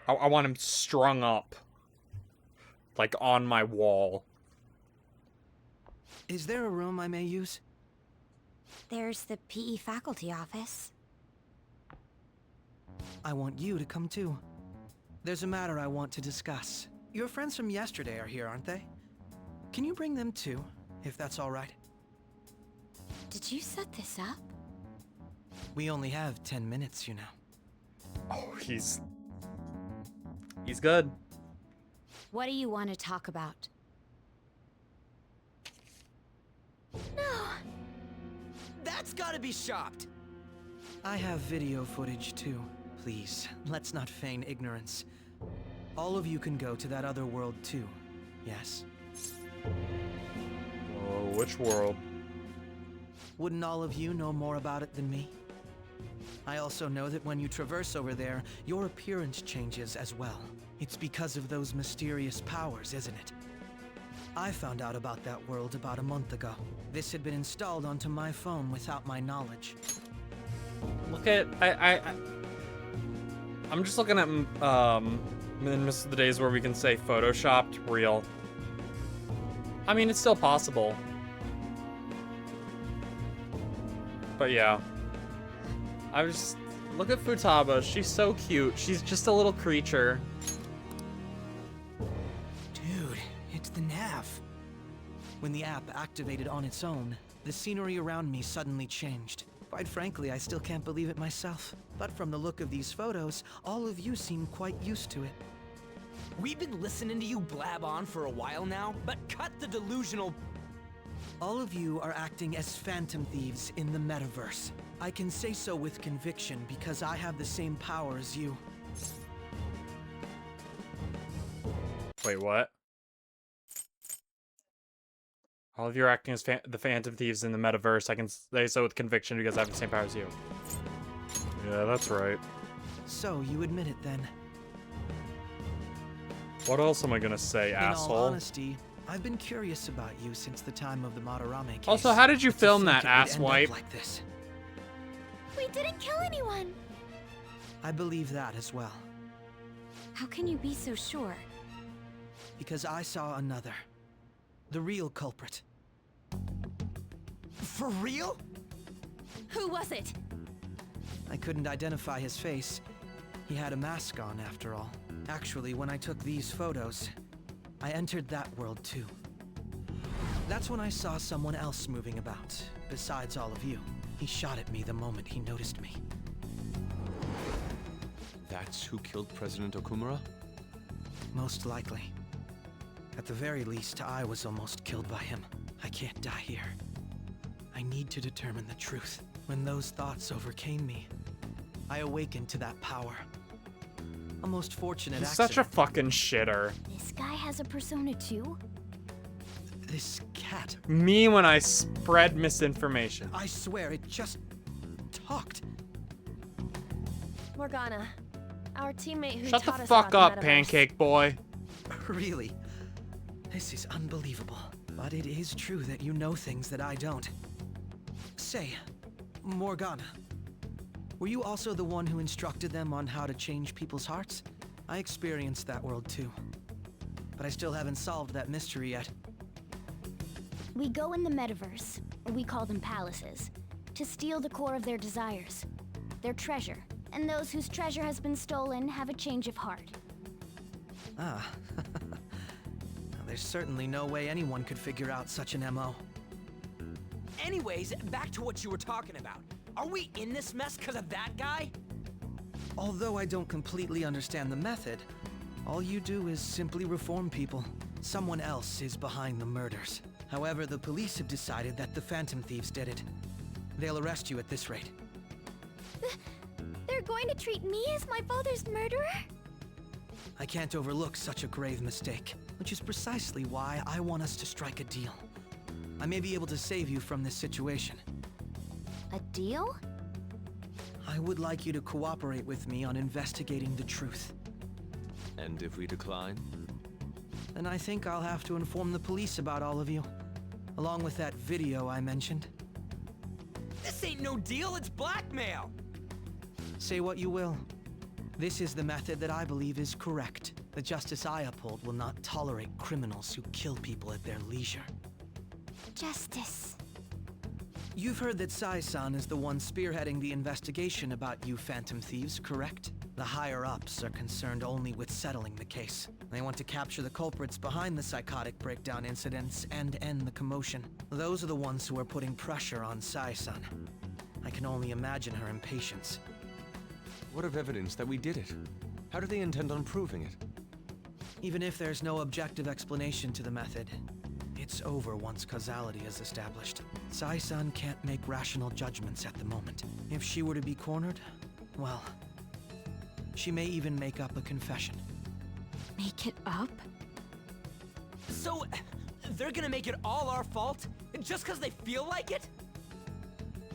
I want him strung up. Like, on my wall. Is there a room I may use? There's the PE faculty office. I want you to come too. There's a matter I want to discuss. Your friends from yesterday are here, aren't they? Can you bring them too, if that's all right? Did you set this up? We only have 10 minutes, you know. Oh, he's good. What do you want to talk about? No! That's gotta be shopped! I have video footage too. Please, let's not feign ignorance. All of you can go to that other world too, yes? Oh, which world? Wouldn't all of you know more about it than me? I also know that when you traverse over there, your appearance changes as well. It's because of those mysterious powers, isn't it? I found out about that world about a month ago. This had been installed onto my phone without my knowledge. Look at... I'm just looking at, Miss of the Days where we can say photoshopped real. I mean, it's still possible. But yeah. I was... Look at Futaba. She's so cute. She's just a little creature. Dude, it's the nav. When the app activated on its own, the scenery around me suddenly changed. Quite frankly, I still can't believe it myself. But from the look of these photos, all of you seem quite used to it. We've been listening to you blab on for a while now, but cut the delusional... All of you are acting as Phantom Thieves in the metaverse. I can say so with conviction because I have the same power as you. Wait, what? All of you are acting as the Phantom Thieves in the metaverse. I can say so with conviction because I have the same power as you. Yeah, that's right. So, you admit it then? What else am I gonna say, asshole? In all honesty, I've been curious about you since the time of the Madarame case. Also, how did you film that, asswipe? Like this. We didn't kill anyone! I believe that as well. How can you be so sure? Because I saw another. The real culprit. For real? Who was it? I couldn't identify his face. He had a mask on, after all. Actually, when I took these photos, I entered that world too. That's when I saw someone else moving about, besides all of you. He shot at me the moment he noticed me. That's who killed President Okumura? Most likely. At the very least, I was almost killed by him. I can't die here. I need to determine the truth. When those thoughts overcame me, I awakened to that power. A most fortunate He's accident. such a fucking shitter. This guy has a persona too? This cat. Me when I spread misinformation. I swear, it just talked. Morgana, our teammate who Shut the taught us fuck about up, the metaverse. pancake boy. Really? This is unbelievable. But it is true that you know things that I don't. Say, Morgana, were you also the one who instructed them on how to change people's hearts? I experienced that world too. But I still haven't solved that mystery yet. We go in the metaverse, or we call them palaces, to steal the core of their desires, their treasure. And those whose treasure has been stolen have a change of heart. Ah. There's certainly no way anyone could figure out such an MO. Anyways, back to what you were talking about. Are we in this mess because of that guy? Although I don't completely understand the method, all you do is simply reform people. Someone else is behind the murders. However, the police have decided that the Phantom Thieves did it. They'll arrest you at this rate. They're going to treat me as my father's murderer? I can't overlook such a grave mistake, which is precisely why I want us to strike a deal. I may be able to save you from this situation. A deal? I would like you to cooperate with me on investigating the truth. And if we decline? Then I think I'll have to inform the police about all of you, along with that video I mentioned. This ain't no deal, it's blackmail! Say what you will. This is the method that I believe is correct. The justice I uphold will not tolerate criminals who kill people at their leisure. Justice. You've heard that Sai-san is the one spearheading the investigation about you Phantom Thieves, correct? The higher-ups are concerned only with settling the case. They want to capture the culprits behind the psychotic breakdown incidents and end the commotion. Those are the ones who are putting pressure on Sai-san. I can only imagine her impatience. What of evidence that we did it? How do they intend on proving it? Even if there's no objective explanation to the method, it's over once causality is established. Sai-san can't make rational judgments at the moment. If she were to be cornered, well, she may even make up a confession. Make it up? So, they're gonna make it all our fault? Just because they feel like it?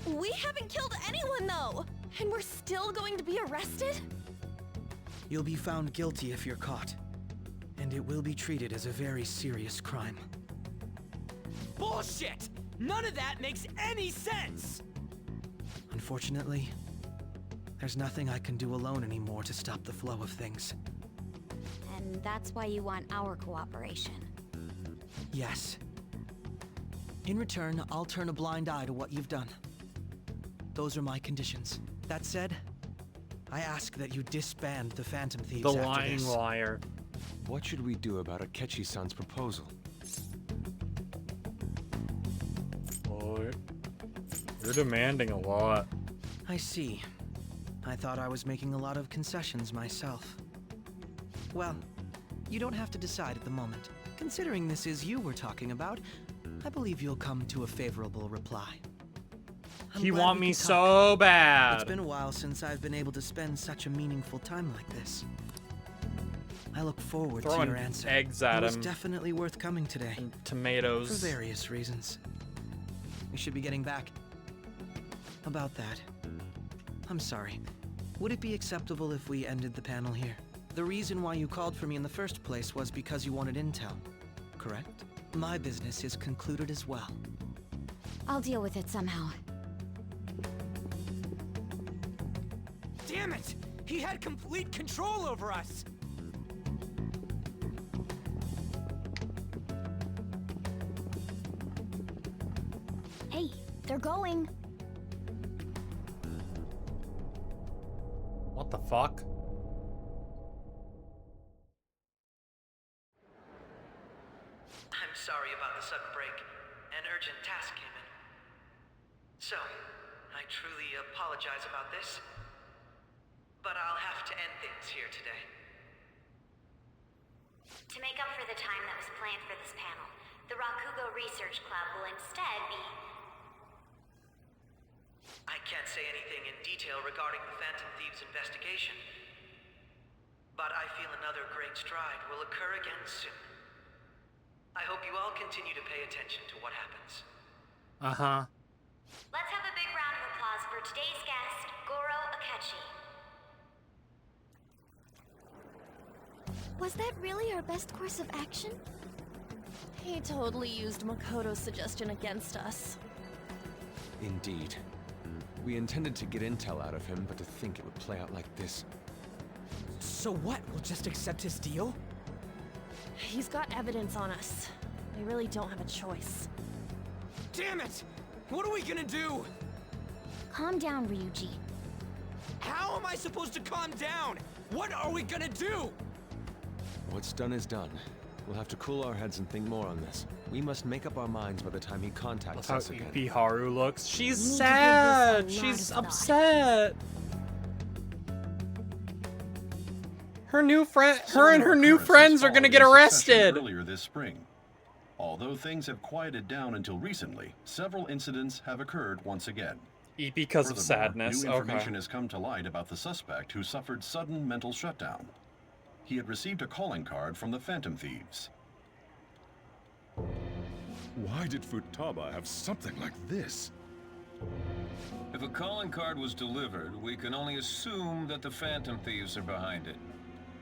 We haven't killed anyone, though! And we're still going to be arrested? You'll be found guilty if you're caught. And it will be treated as a very serious crime. Bullshit! None of that makes any sense! Unfortunately, there's nothing I can do alone anymore to stop the flow of things. And that's why you want our cooperation. Yes. In return, I'll turn a blind eye to what you've done. Those are my conditions. That said, I ask that you disband the Phantom Thieves The after lying this. liar. What should we do about Akechi-san's proposal? Boy, you're demanding a lot. I see. I thought I was making a lot of concessions myself. Well, you don't have to decide at the moment. Considering this is you we're talking about, I believe you'll come to a favorable reply. He glad want we me could talk. so bad. It's been a while since I've been able to spend such a meaningful time like this. I look forward to Throwing your answer. eggs at It was him. definitely worth coming today. And tomatoes. For various reasons. We should be getting back. About that. I'm sorry. Would it be acceptable if we ended the panel here? The reason why you called for me in the first place was because you wanted intel, correct? My business is concluded as well. I'll deal with it somehow. Damn it! He had complete control over us! Hey, they're going. What the fuck? I'm sorry about the sudden break. An urgent task came in. So, I truly apologize about this. But I'll have to end things here today. To make up for the time that was planned for this panel, the Rakugo Research Club will instead be... I can't say anything in detail regarding the Phantom Thieves investigation. But I feel another great stride will occur again soon. I hope you all continue to pay attention to what happens. Uh-huh. Let's have a big round of applause for today's guest, Goro Akechi. Was that really our best course of action? He totally used Makoto's suggestion against us. Indeed. We intended to get intel out of him, but to think it would play out like this. So what? We'll just accept his deal? He's got evidence on us. We really don't have a choice. Damn it! What are we gonna do? Calm down, Ryuji. How am I supposed to calm down? What are we gonna do? What's done is done. We'll have to cool our heads and think more on this. We must make up our minds by the time he contacts us again. How Haru looks. She's sad. She's upset. Her new friend, her and her new friends are gonna get arrested. Earlier this spring. Although things have quieted down until recently, several incidents have occurred once again. Because of sadness. New information has come to light about the suspect who suffered sudden mental shutdown. He had received a calling card from the Phantom Thieves. Why did Futaba have something like this? If a calling card was delivered, we can only assume that the Phantom Thieves are behind it.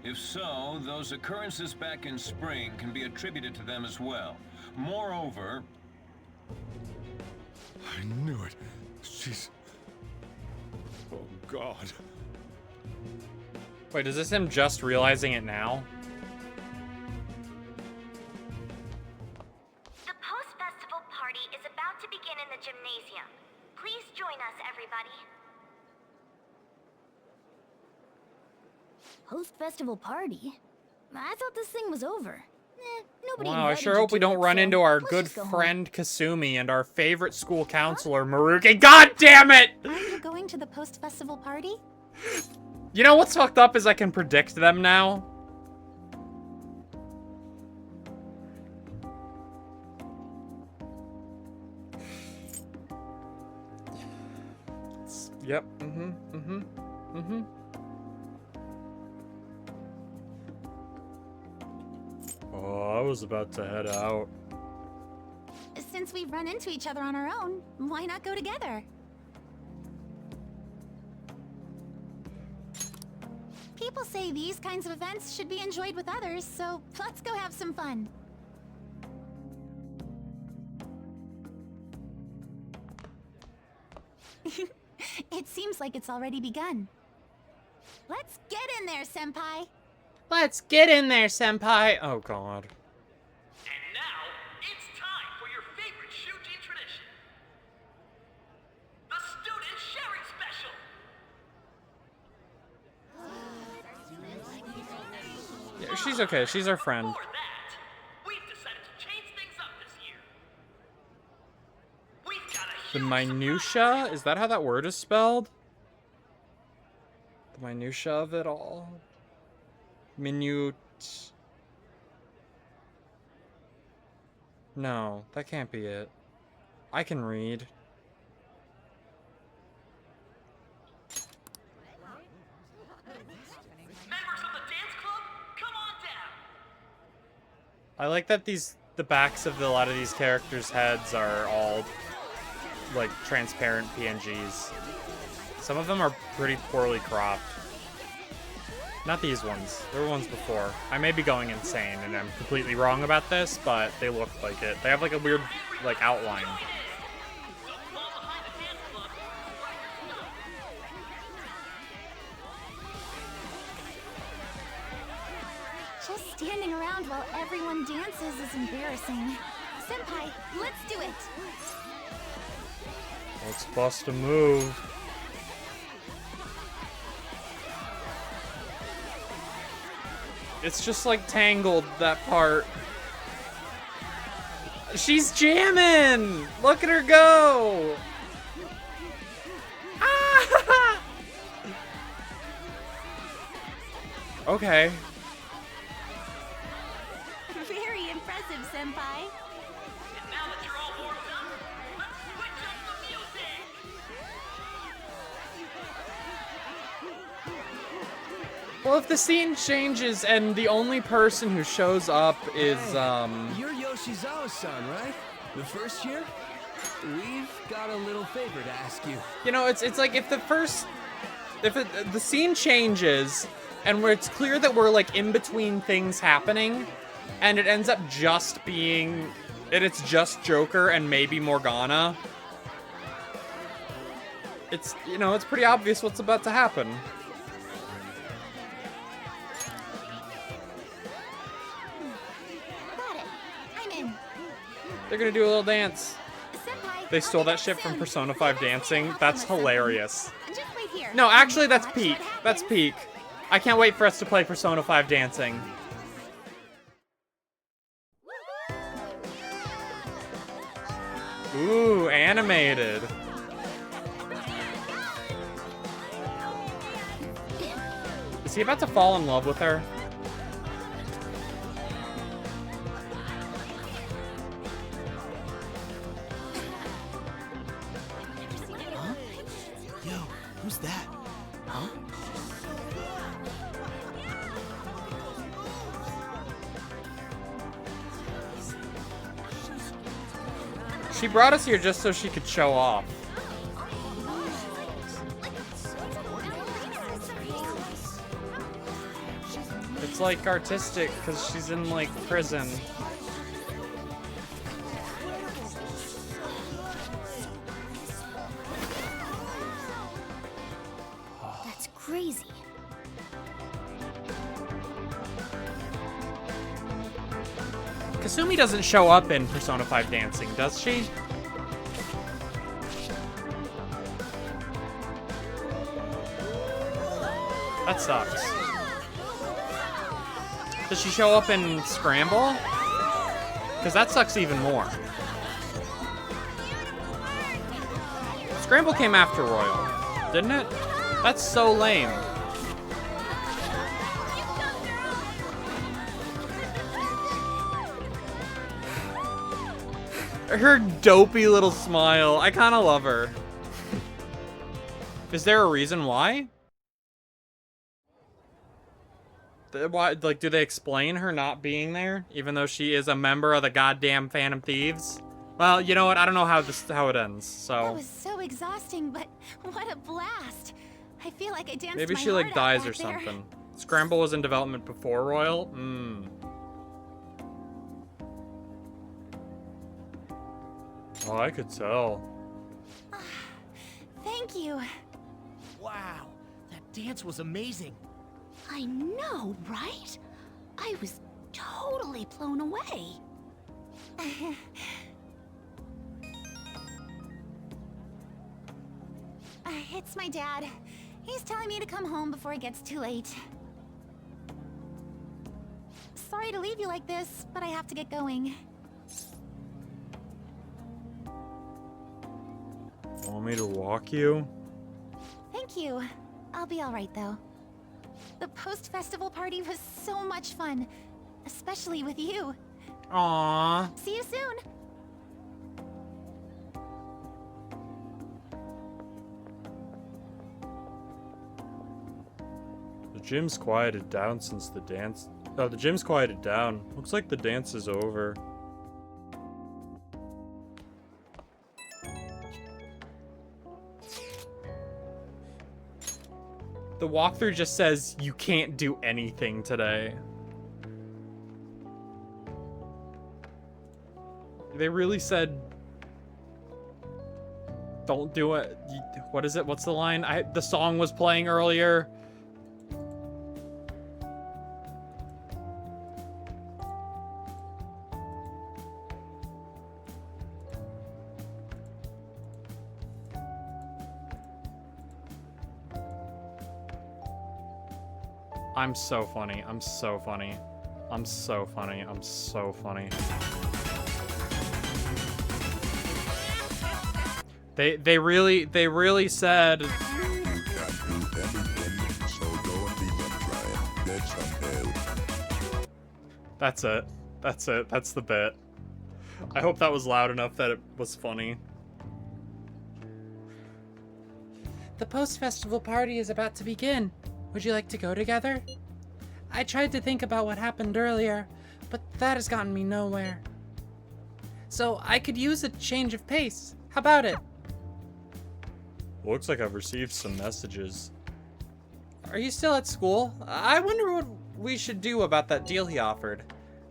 If so, those occurrences back in spring can be attributed to them as well. Moreover... I knew it. She's... Oh, God. Wait, is this him just realizing it now? The post-festival party is about to begin in the gymnasium. Please join us, everybody. Post-festival party? I thought this thing was over. Nobody Wow, I invited sure you hope we to don't it, run so into our let's good just go home. friend Kasumi and our favorite school counselor, Maruki. God damn it! Are you going to the post-festival party? You know what's fucked up is I can predict them now. Yep. Oh, I was about to head out. Since we've run into each other on our own, why not go together? People say these kinds of events should be enjoyed with others, so let's go have some fun. It seems like it's already begun. Let's get in there, Senpai! Let's get in there, Senpai! Oh, God. And now, it's time for your favorite Shuji tradition. The Student Sharing Special! Yeah, she's okay. She's our friend. Before that, we've decided to change things up this year. We've got a The minutia? Is that how that word is spelled? The minutia of it all? Minute. No, that can't be it. I can read. Members of the dance club, come on down. I like that the backs of a lot of these characters' heads are all like transparent PNGs. Some of them are pretty poorly cropped. Not these ones. There were ones before. I may be going insane and I'm completely wrong about this, but they look like it. They have like a weird like outline. Just standing around while everyone dances is embarrassing. Senpai, let's do it! Let's bust a move. It's just like Tangled, that part. She's jamming! Look at her go! Ah! Okay. Very impressive, Senpai. Now that you're all warmed up, let's switch up the music! Well, if the scene changes and the only person who shows up is, You're Yoshizawa-san, right? The first year? We've got a little favor to ask you. You know, it's like if the scene changes and where it's clear that we're like in between things happening and it ends up just being, it's just Joker and maybe Morgana. It's, you know, it's pretty obvious what's about to happen. Got it. I'm in. They're gonna do a little dance. Senpai, They stole that shit from Persona 5 dancing. That's hilarious. just wait here. No, actually, that's peak. That's peak. I can't wait for us to play Persona 5 dancing. Ooh, animated. Is he about to fall in love with her? Huh? Yo, who's that? Huh? She brought us here just so she could show off. It's like artistic because she's in like prison. That's crazy. Kasumi doesn't show up in Persona 5 dancing, does she? That sucks. Does she show up in Scramble? Because that sucks even more. Scramble came after Royal, didn't it? That's so lame. Her dopey little smile. I kind of love her. Is there a reason why? Why? Like, do they explain her not being there, even though she is a member of the goddamn Phantom Thieves? Well, you know what? I don't know how it ends. That So was so exhausting, but what a blast. I feel like I danced maybe my she like heart out dies or back there. something. Scramble was in development before Royal. Oh, I could tell. Thank you. Wow, that dance was amazing. I know, right? I was totally blown away. It's my dad. He's telling me to come home before it gets too late. Sorry to leave you like this, but I have to get going. Want me to walk you? Thank you. I'll be alright though. The post-festival party was so much fun. Especially with you. Aww. See you soon! The gym's quieted down since the dance. Oh, the gym's quieted down. Looks like the dance is over. The walkthrough just says you can't do anything today. They really said don't do it. What is it? What's the line? The song was playing earlier. I'm so funny. I'm so funny. I'm so funny. I'm so funny. They really said. That's it. That's it. That's the bit. I hope that was loud enough that it was funny. The post-festival party is about to begin. Would you like to go together? I tried to think about what happened earlier, but that has gotten me nowhere. So I could use a change of pace. How about it? Looks like I've received some messages. Are you still at school? I wonder what we should do about that deal he offered.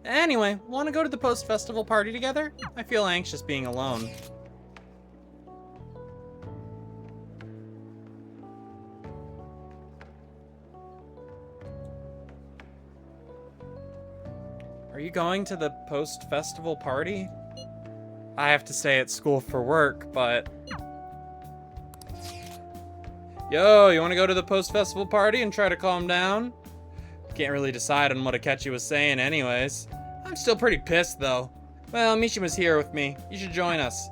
Anyway, want to go to the post-festival party together? I feel anxious being alone. Are you going to the post-festival party? I have to stay at school for work, but... Yo, you want to go to the post-festival party and try to calm down? Can't really decide on what Akechi was saying anyways. I'm still pretty pissed, though. Well, Mishima's here with me. You should join us.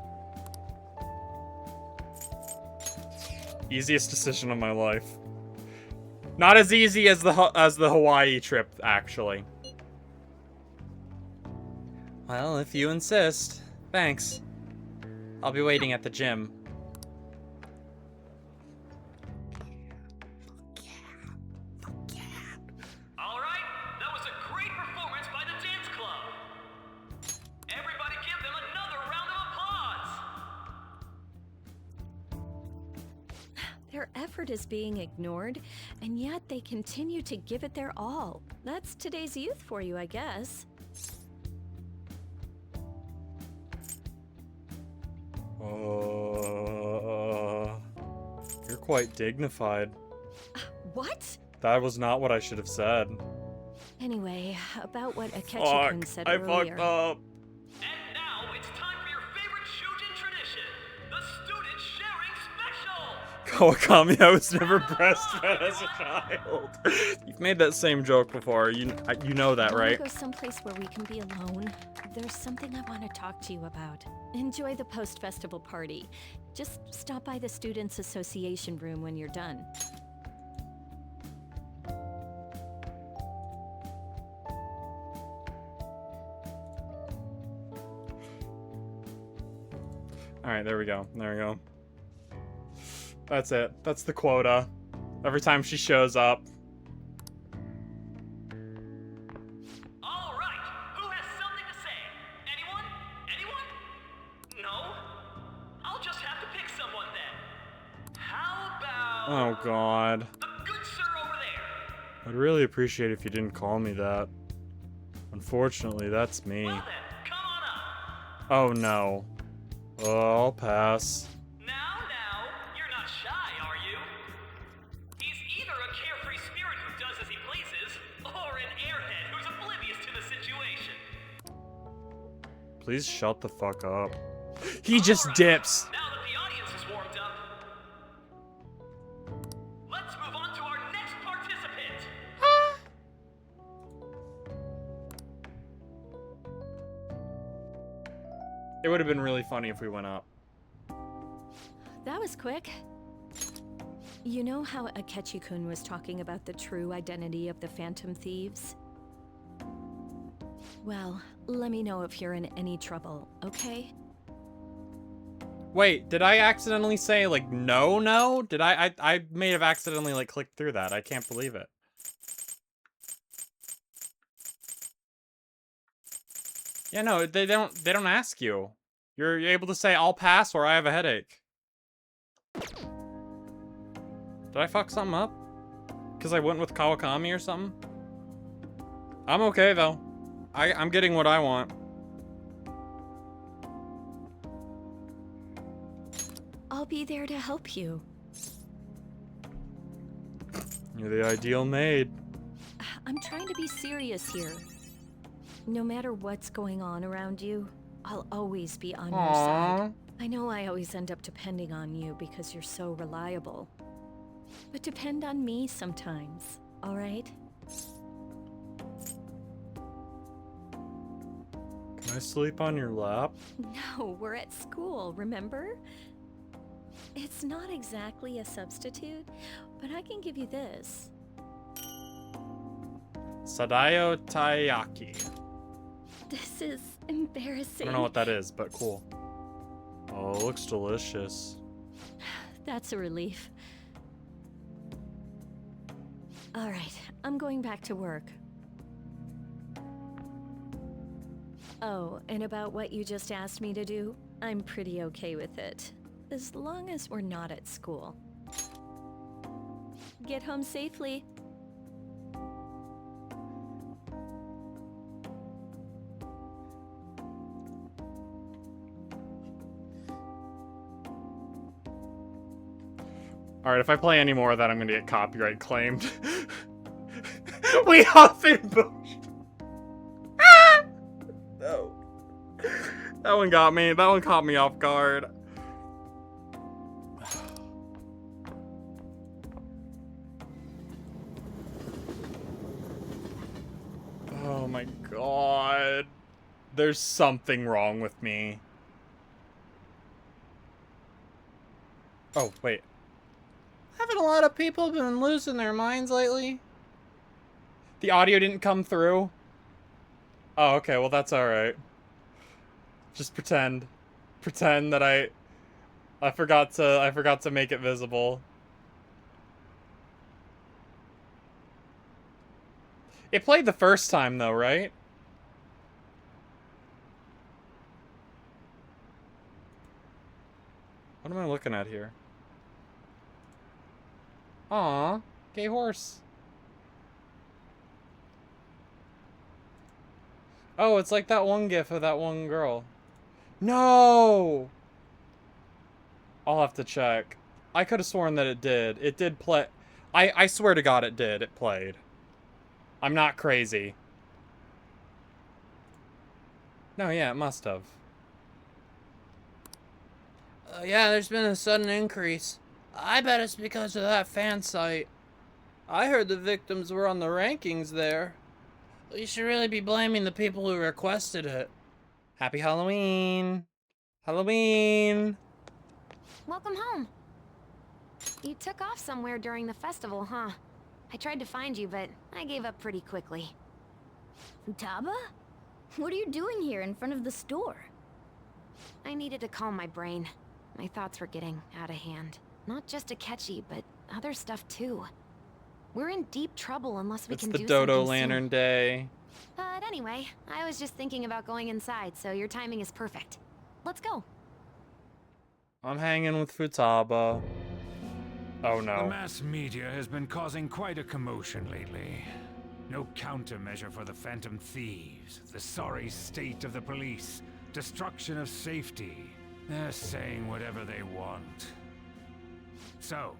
Easiest decision of my life. Not as easy as the Hawaii trip, actually. Well, if you insist. Thanks. I'll be waiting at the gym. Alright, that was a great performance by the dance club. Everybody give them another round of applause. Their effort is being ignored, and yet they continue to give it their all. That's today's youth for you, I guess. You're quite dignified. What? That was not what I should have said. Anyway, about what Akechi-kun said earlier. I fucked up. And now it's time for your favorite Shujin tradition, the student sharing special. Kawakami, I was never breastfed as a child. You've made that same joke before. You know that, right? I want to go someplace where we can be alone. There's something I want to talk to you about. Enjoy the post-festival party. Just stop by the Students' Association room when you're done. Alright, there we go. There we go. That's it. That's the quota. Every time she shows up. Alright, who has something to say? Anyone? Anyone? No? I'll just have to pick someone then. How about... Oh, God. the good sir over there? I'd really appreciate if you didn't call me that. Unfortunately, that's me. Well then, come on up. Oh, no. Oh, I'll pass. Now, you're not shy, are you? He's either a carefree spirit who does as he pleases, or an airhead who's oblivious to the situation. Please shut the fuck up. He just dips. Now that the audience is warmed up, let's move on to our next participant. It would have been really funny if we went up. That was quick. You know how Akechi-kun was talking about the true identity of the Phantom Thieves? Well, let me know if you're in any trouble, okay? Wait, did I accidentally say, like, no? Did I may have accidentally, like, clicked through that. I can't believe it. Yeah, no, they don't ask you. You're able to say, I'll pass or I have a headache. Did I fuck something up? Because I went with Kawakami or something? I'm okay, though. I'm getting what I want. I'll be there to help you. You're the ideal maid. I'm trying to be serious here. No matter what's going on around you, I'll always be on your side. I know I always end up depending on you because you're so reliable. But depend on me sometimes, all right? Can I sleep on your lap? No, we're at school, remember? It's not exactly a substitute, but I can give you this. Sadayo Taiyaki. This is embarrassing. I don't know what that is, but cool. Oh, it looks delicious. That's a relief. All right, I'm going back to work. Oh, and about what you just asked me to do, I'm pretty okay with it. As long as we're not at school. Get home safely. Alright, if I play any more of that, I'm gonna get copyright claimed. We huff and bush. No. That one got me. That one caught me off guard. Oh my god. There's something wrong with me. Oh, wait. Haven't a lot of people been losing their minds lately? The audio didn't come through? Oh, okay, well that's alright. Just pretend. Pretend that I forgot to make it visible. It played the first time though, right? What am I looking at here? Aw, gay horse. Oh, it's like that one gif of that one girl. No! I'll have to check. I could have sworn that it did. It did play. I swear to God it did. It played. I'm not crazy. No, yeah, it must have. Yeah, there's been a sudden increase. I bet it's because of that fan site. I heard the victims were on the rankings there. You should really be blaming the people who requested it. Happy Halloween! Halloween! Welcome home. You took off somewhere during the festival, huh? I tried to find you, but I gave up pretty quickly. Futaba? What are you doing here in front of the store? I needed to calm my brain. My thoughts were getting out of hand. Not just Akechi, but other stuff too. We're in deep trouble unless we can do something soon. It's the Dodo Lantern Day. But anyway, I was just thinking about going inside, so your timing is perfect. Let's go. I'm hanging with Futaba. Oh no. The mass media has been causing quite a commotion lately. No countermeasure for the Phantom Thieves, the sorry state of the police, destruction of safety. They're saying whatever they want. So,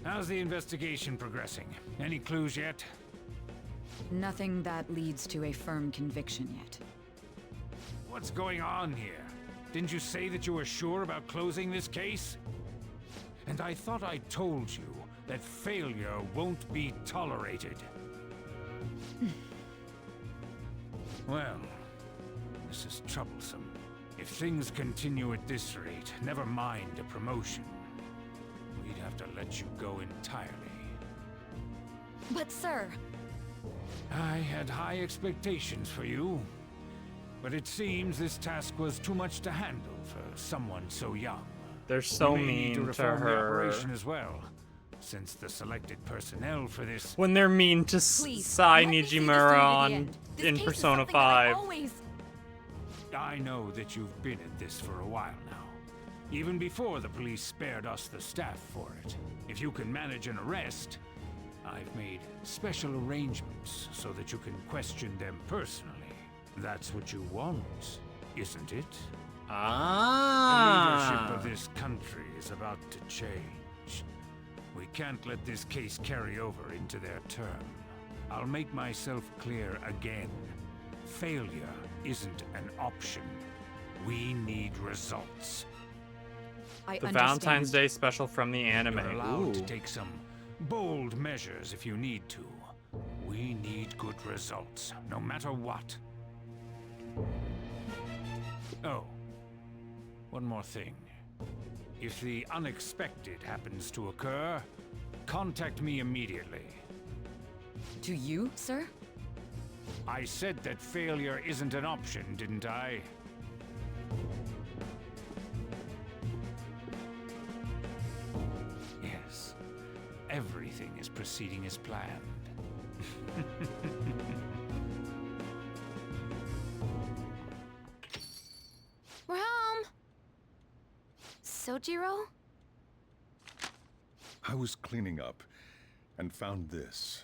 how's the investigation progressing? Any clues yet? Nothing that leads to a firm conviction yet. What's going on here? Didn't you say that you were sure about closing this case? And I thought I told you that failure won't be tolerated. Well, this is troublesome. If things continue at this rate, never mind a promotion. We'd have to let you go entirely. But sir... I had high expectations for you. But it seems this task was too much to handle for someone so young. They're so We may need mean to to reform the her. operation as well, since the selected personnel for this... When they're mean to Sai Nijimura on in Persona 5. I know that you've been at this for a while now. Even before the police spared us the staff for it. If you can manage an arrest, I've made special arrangements so that you can question them personally. That's what you want, isn't it? Ah. The leadership of this country is about to change. We can't let this case carry over into their term. I'll make myself clear again. Failure isn't an option. We need results. The Valentine's Day special from the anime. You're allowed to Ooh. take some bold measures if you need to. We need good results, no matter what. Oh, one more thing. If the unexpected happens to occur, contact me immediately. To you, sir? I said that failure isn't an option, didn't I? Yes. Everything is proceeding as planned. We're home. Sojiro? I was cleaning up and found this.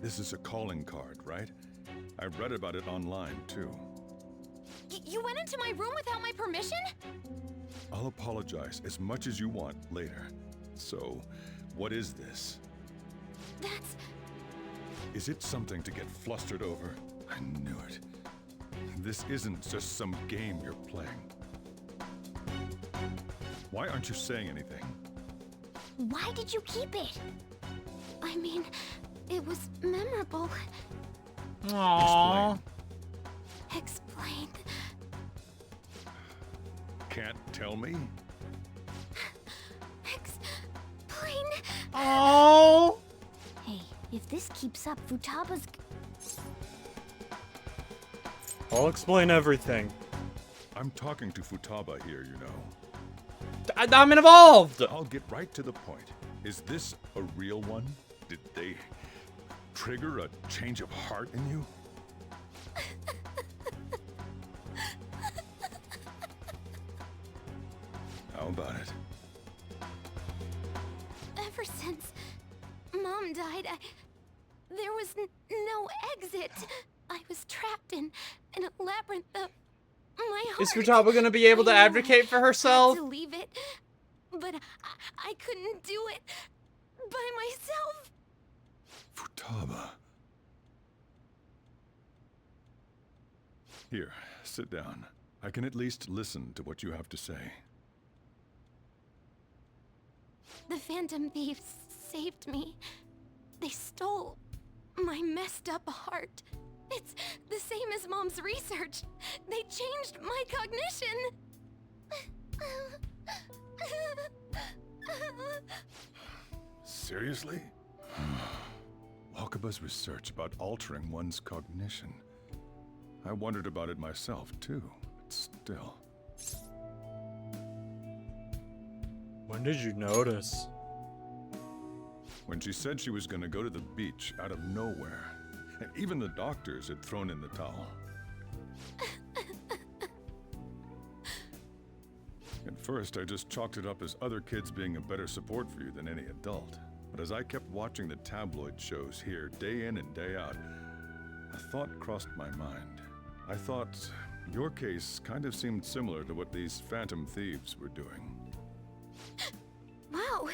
This is a calling card, right? I read about it online, too. You went into my room without my permission? I'll apologize as much as you want later. So, what is this? That's... Is it something to get flustered over? I knew it. This isn't just some game you're playing. Why aren't you saying anything? Why did you keep it? I mean, it was memorable. Aww. Explain. Can't tell me? Explain. Oh. Hey, if this keeps up, Futaba's... I'll explain everything. I'm talking to Futaba here, you know. I'm involved! I'll get right to the point. Is this a real one? Did they trigger a change of heart in you? How about it? Ever since Mom died, there was no exit. I was trapped in a labyrinth of my heart. Is Futaba gonna be able to advocate for herself? I had to leave it, but I couldn't do it by myself. Futaba. Here, sit down. I can at least listen to what you have to say. The Phantom Thieves saved me. They stole my messed up heart. It's the same as Mom's research. They changed my cognition. Seriously? Wakaba's research about altering one's cognition. I wondered about it myself, too, but still. When did you notice? When she said she was gonna go to the beach out of nowhere. And even the doctors had thrown in the towel. At first, I just chalked it up as other kids being a better support for you than any adult. But as I kept watching the tabloid shows here, day in and day out, a thought crossed my mind. I thought your case kind of seemed similar to what these Phantom Thieves were doing. Wow.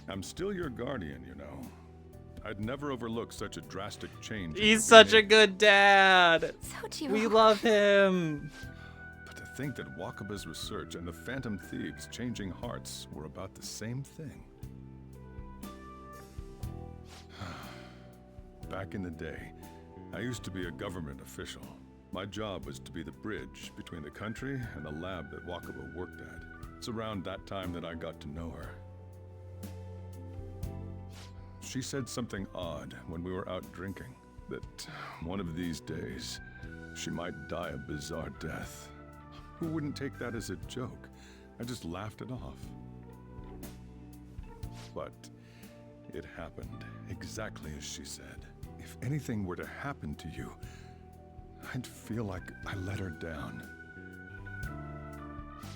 I'm still your guardian, you know. I'd never overlook such a drastic change. He's such a good dad. Sojiro. We love him. But to think that Wakaba's research and the Phantom Thieves changing hearts were about the same thing. Back in the day, I used to be a government official. My job was to be the bridge between the country and the lab that Wakaba worked at. It's around that time that I got to know her. She said something odd when we were out drinking, that one of these days, she might die a bizarre death. Who wouldn't take that as a joke? I just laughed it off. But it happened exactly as she said. If anything were to happen to you, I'd feel like I let her down.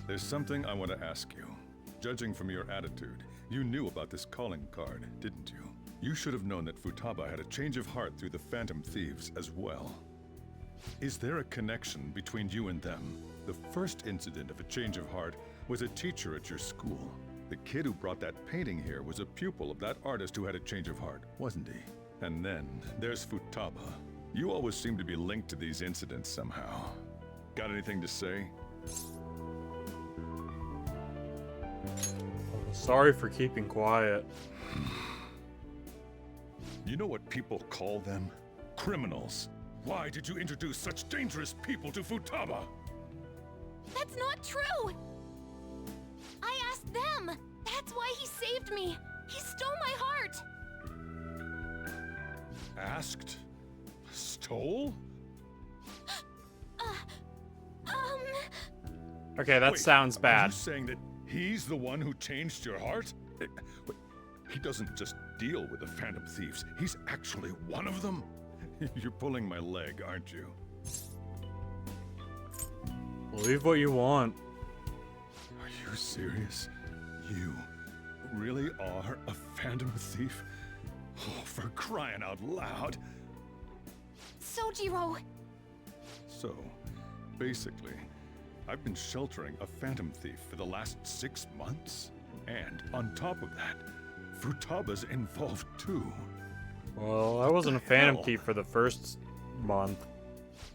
There's something I want to ask you. Judging from your attitude, you knew about this calling card, didn't you? You should have known that Futaba had a change of heart through the Phantom Thieves as well. Is there a connection between you and them? The first incident of a change of heart was a teacher at your school. The kid who brought that painting here was a pupil of that artist who had a change of heart, wasn't he? And then there's Futaba. You always seem to be linked to these incidents somehow. Got anything to say? Sorry for keeping quiet. You know what people call them? Criminals. Why did you introduce such dangerous people to Futaba? That's not true! I asked them! That's why he saved me! He stole my heart! Asked? Stole? Okay, that sounds Are bad. you saying that he's the one who changed your heart? He doesn't just deal with the Phantom Thieves. He's actually one of them? You're pulling my leg, aren't you? Believe what you want. Are you serious? You really are a Phantom Thief? Oh, for crying out loud! Sojiro! So, basically, I've been sheltering a Phantom Thief for the last 6 months. And on top of that, Futaba's involved too. Well, I wasn't a Phantom Thief for the first month.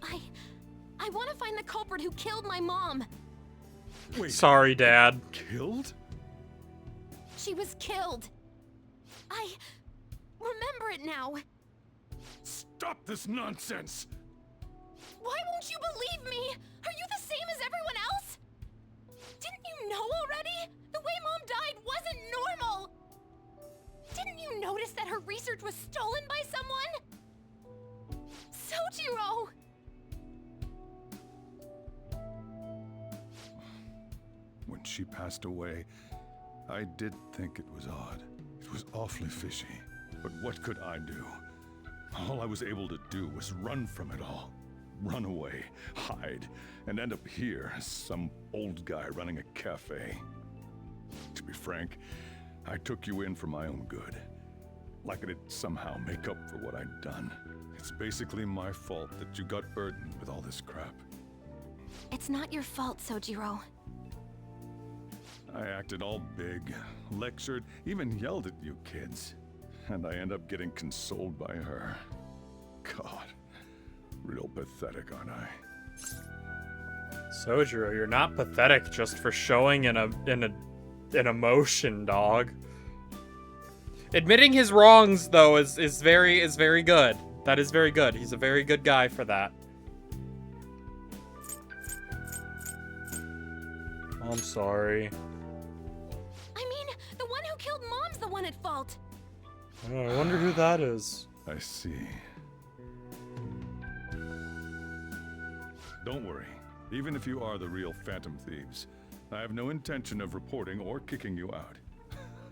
I want to find the culprit who killed my mom! Wait. Sorry, Dad. Killed? She was killed! I remember it now! Stop this nonsense! Why won't you believe me? Are you the same as everyone else? Didn't you know already? The way Mom died wasn't normal! Didn't you notice that her research was stolen by someone? Sojiro! When she passed away, I did think it was odd. It was awfully fishy. But what could I do? All I was able to do was run from it all. Run away, hide, and end up here as some old guy running a cafe. To be frank, I took you in for my own good. Like it'd somehow make up for what I'd done. It's basically my fault that you got burdened with all this crap. It's not your fault, Sojiro. I acted all big, lectured, even yelled at you kids. And I end up getting consoled by her. God, real pathetic, aren't I? Sojiro, you're not pathetic just for showing an emotion, dog. Admitting his wrongs though is very good. That is very good. He's a very good guy for that. I'm sorry. I mean, the one who killed Mom's the one at fault. Oh, I wonder who that is. I see. Don't worry. Even if you are the real Phantom Thieves, I have no intention of reporting or kicking you out.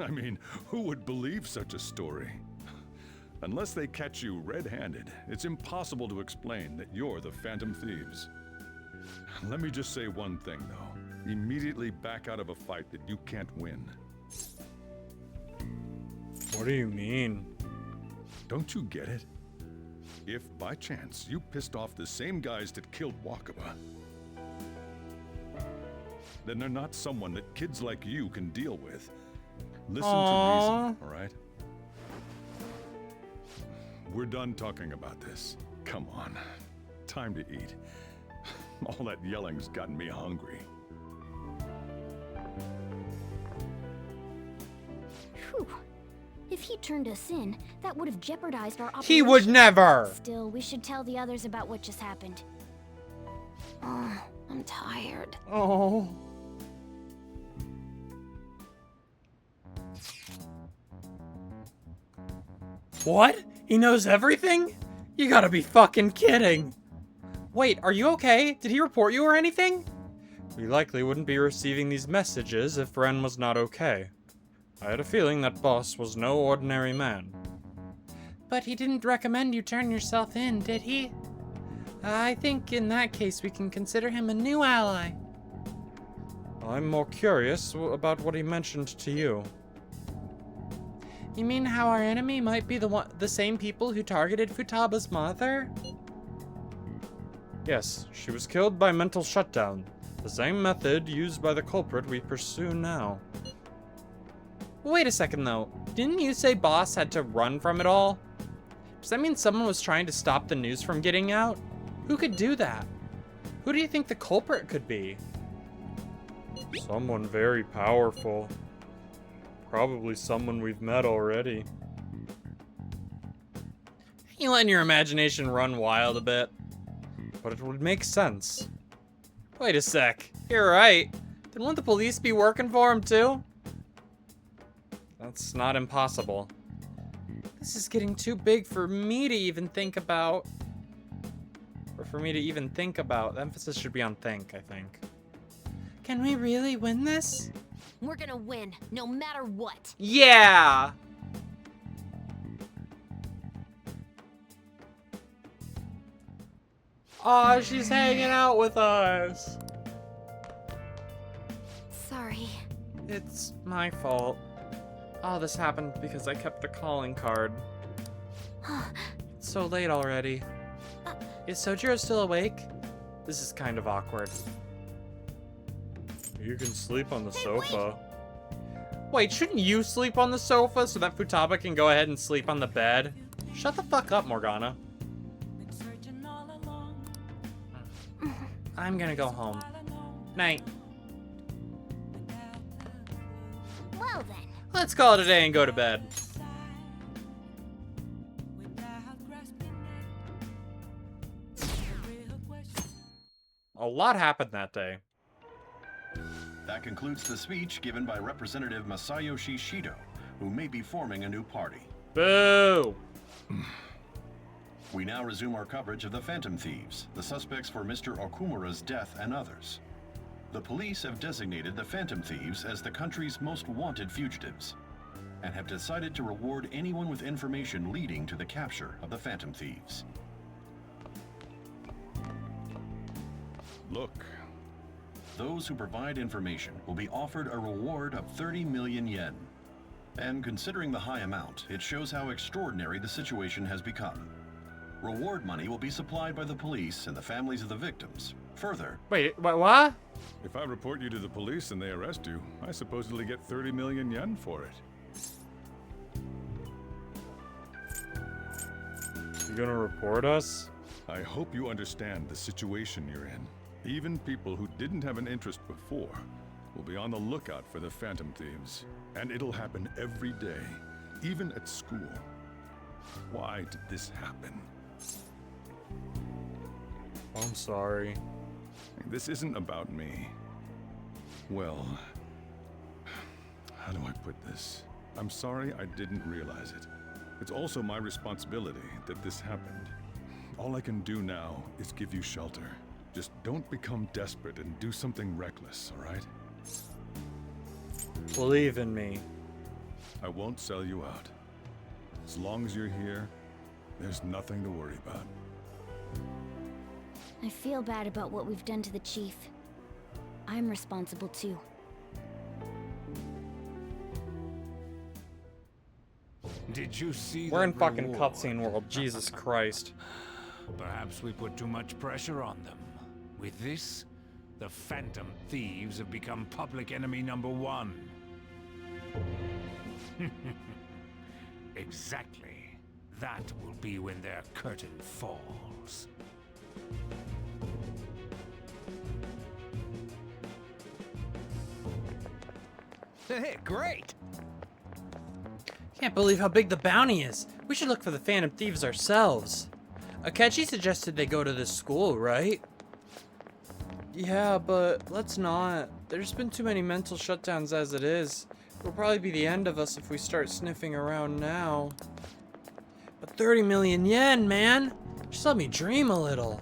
I mean, who would believe such a story? Unless they catch you red-handed, it's impossible to explain that you're the Phantom Thieves. Let me just say one thing, though. Immediately back out of a fight that you can't win. What do you mean? Don't you get it? If, by chance, you pissed off the same guys that killed Wakaba, then they're not someone that kids like you can deal with. Listen to reason, all right? We're done talking about this. Come on. Time to eat. All that yelling's gotten me hungry. Phew. If he turned us in, that would have jeopardized our operation. He would never! Still, we should tell the others about what just happened. Oh, I'm tired. Oh. What? He knows everything? You gotta be fucking kidding. Wait, are you okay? Did he report you or anything? We likely wouldn't be receiving these messages if Ren was not okay. I had a feeling that boss was no ordinary man. But he didn't recommend you turn yourself in, did he? I think in that case we can consider him a new ally. I'm more curious about what he mentioned to you. You mean how our enemy might be the same people who targeted Futaba's mother? Yes, she was killed by mental shutdown. The same method used by the culprit we pursue now. Wait a second though, didn't you say boss had to run from it all? Does that mean someone was trying to stop the news from getting out? Who could do that? Who do you think the culprit could be? Someone very powerful. Probably someone we've met already. You letting your imagination run wild a bit. But it would make sense. Wait a sec. You're right. Then wouldn't the police be working for him too? That's not impossible. This is getting too big for me to even think about. Or for me to even think about. The emphasis should be on think, I think. Can we really win this? We're gonna win, no matter what. Yeah! Aw, she's hanging out with us. Sorry. It's my fault. All this happened because I kept the calling card. It's so late already. Is Sojiro still awake? This is kind of awkward. You can sleep on the sofa. Wait, shouldn't you sleep on the sofa so that Futaba can go ahead and sleep on the bed? Shut the fuck up, Morgana. I'm gonna go home. Night. Well then. Let's call it a day and go to bed. A lot happened that day. That concludes the speech given by Representative Masayoshi Shido, who may be forming a new party. Boo! We now resume our coverage of the Phantom Thieves, the suspects for Mr. Okumura's death and others. The police have designated the Phantom Thieves as the country's most wanted fugitives, and have decided to reward anyone with information leading to the capture of the Phantom Thieves. Look. Those who provide information will be offered a reward of 30 million yen. And considering the high amount, it shows how extraordinary the situation has become. Reward money will be supplied by the police and the families of the victims. Further... Wait, what? If I report you to the police and they arrest you, I supposedly get 30 million yen for it. You gonna report us? I hope you understand the situation you're in. Even people who didn't have an interest before will be on the lookout for the Phantom Thieves. And it'll happen every day, even at school. Why did this happen? I'm sorry. This isn't about me. Well, how do I put this? I'm sorry I didn't realize it. It's also my responsibility that this happened. All I can do now is give you shelter. Just don't become desperate and do something reckless, all right? Believe in me. I won't sell you out. As long as you're here, there's nothing to worry about. I feel bad about what we've done to the chief. I'm responsible too. Did you see We're in that fucking reward? cutscene world, Jesus Christ. Perhaps we put too much pressure on them. With this, the Phantom Thieves have become public enemy #1. Exactly. That will be when their curtain falls. Hey, great! Can't believe how big the bounty is. We should look for the Phantom Thieves ourselves. Akechi suggested they go to this school, right? Yeah, but let's not. There's been too many mental shutdowns as it is. It'll probably be the end of us if we start sniffing around now. But 30 million yen, man! Just let me dream a little.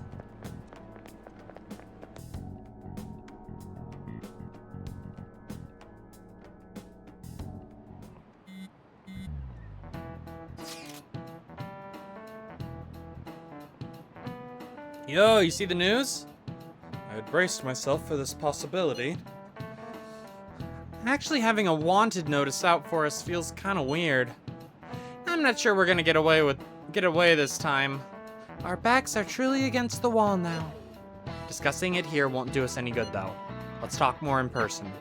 Yo, you see the news? I had braced myself for this possibility. Actually having a wanted notice out for us feels kind of weird. I'm not sure we're gonna get away this time. Our backs are truly against the wall now. Discussing it here won't do us any good though. Let's talk more in person.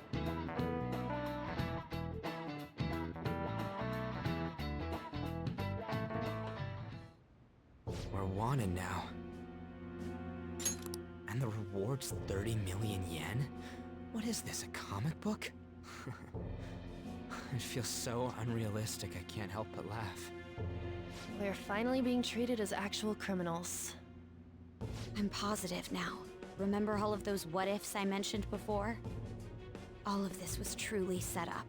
We're wanted now. And the reward's 30 million yen? What is this, a comic book? It feels so unrealistic I can't help but laugh. We're finally being treated as actual criminals. I'm positive now. Remember all of those what-ifs I mentioned before? All of this was truly set up.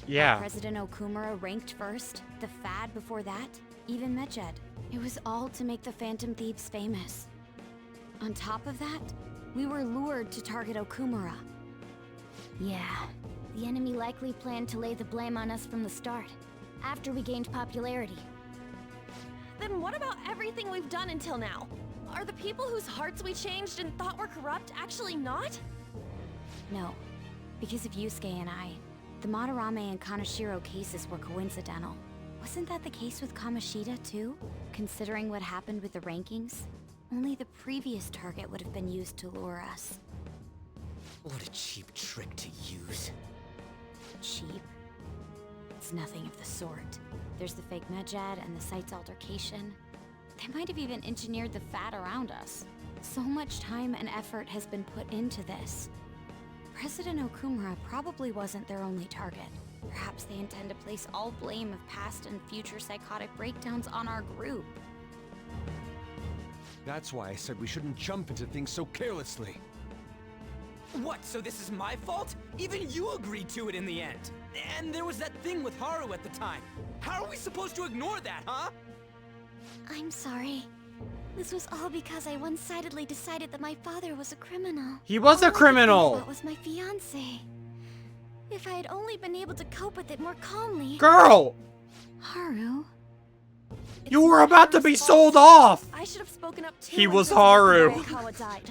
Yeah. President Okumura ranked first, the Fad before that, even Medjed. It was all to make the Phantom Thieves famous. On top of that, we were lured to target Okumura. Yeah, the enemy likely planned to lay the blame on us from the start, after we gained popularity. Then what about everything we've done until now? Are the people whose hearts we changed and thought were corrupt actually not? No, because of Yusuke and I, the Madarame and Kaneshiro cases were coincidental. Wasn't that the case with Kamoshida too? Considering what happened with the rankings, only the previous target would have been used to lure us. What a cheap trick to use. Cheap? It's nothing of the sort. There's the fake Medjed and the site's altercation. They might have even engineered the Fad around us. So much time and effort has been put into this. President Okumura probably wasn't their only target. Perhaps they intend to place all blame of past and future psychotic breakdowns on our group. That's why I said we shouldn't jump into things so carelessly. What, so this is my fault? Even you agreed to it in the end. And there was that thing with Haru at the time. How are we supposed to ignore that, huh? I'm sorry. This was all because I one-sidedly decided that my father was a criminal. He was a criminal! That was my fiancé. If I had only been able to cope with it more calmly... Girl! Haru? You were about to be sold off! I should have spoken up too. He was Haru. Died.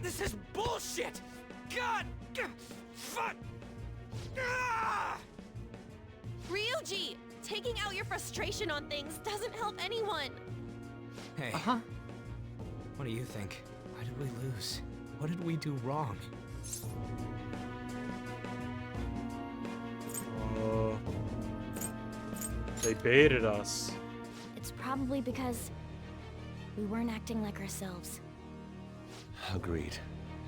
This is bullshit! God! Fuck! Ryuji! Taking out your frustration on things doesn't help anyone! Hey. What do you think? Why did we lose? What did we do wrong? They baited us. It's probably because we weren't acting like ourselves. Agreed.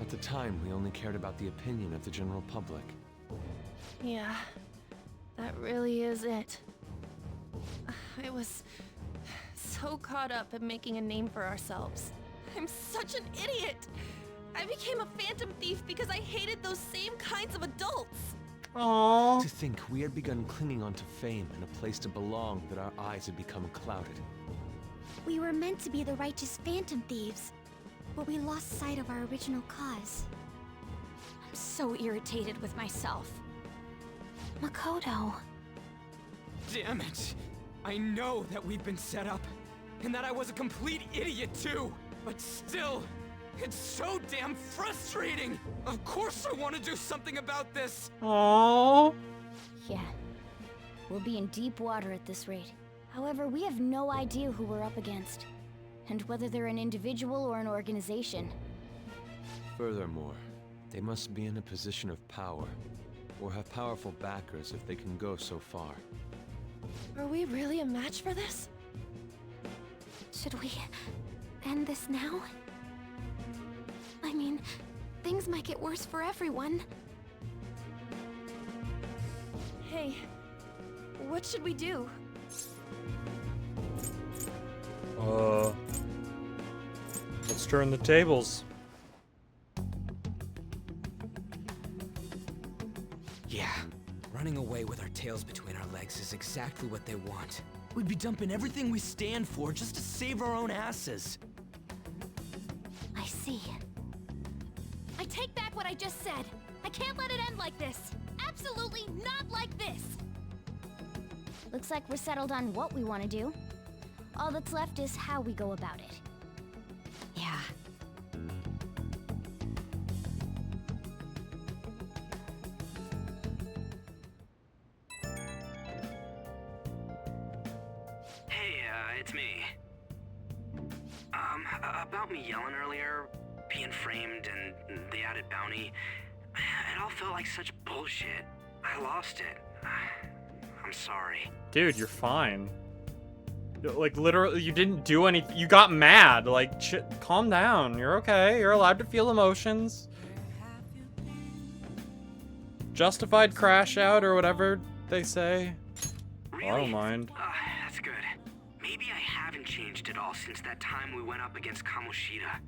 At the time, we only cared about the opinion of the general public. Yeah, that really is it. I was so caught up in making a name for ourselves. I'm such an idiot! I became a phantom thief because I hated those same kinds of adults! Aww. To think we had begun clinging onto fame and a place to belong, that our eyes had become clouded. We were meant to be the righteous phantom thieves, but we lost sight of our original cause. I'm so irritated with myself. Makoto. Damn it! I know that we've been set up, and that I was a complete idiot too! But still, it's so damn frustrating! Of course I want to do something about this! Aww. Yeah. We'll be in deep water at this rate. However, we have no idea who we're up against, and whether they're an individual or an organization. Furthermore, they must be in a position of power, or have powerful backers if they can go so far. Are we really a match for this? Should we end this now? I mean, things might get worse for everyone. Hey, what should we do? Let's turn the tables. Yeah, running away with our tails between our legs is exactly what they want. We'd be dumping everything we stand for just to save our own asses. I see. I take back what I just said. I can't let it end like this. Absolutely not like this. Looks like we're settled on what we want to do. All that's left is how we go about it. Yeah. Hey, it's me. About me yelling earlier, being framed, and the added bounty, it all felt like such bullshit. I lost it. I'm sorry. Dude, you're fine. Like, literally, you didn't do anything. You got mad. Like, calm down. You're okay. You're allowed to feel emotions. Justified crash out or whatever they say. Really? I don't mind. That's good. Maybe I haven't changed at all since that time we went up against Kamoshida.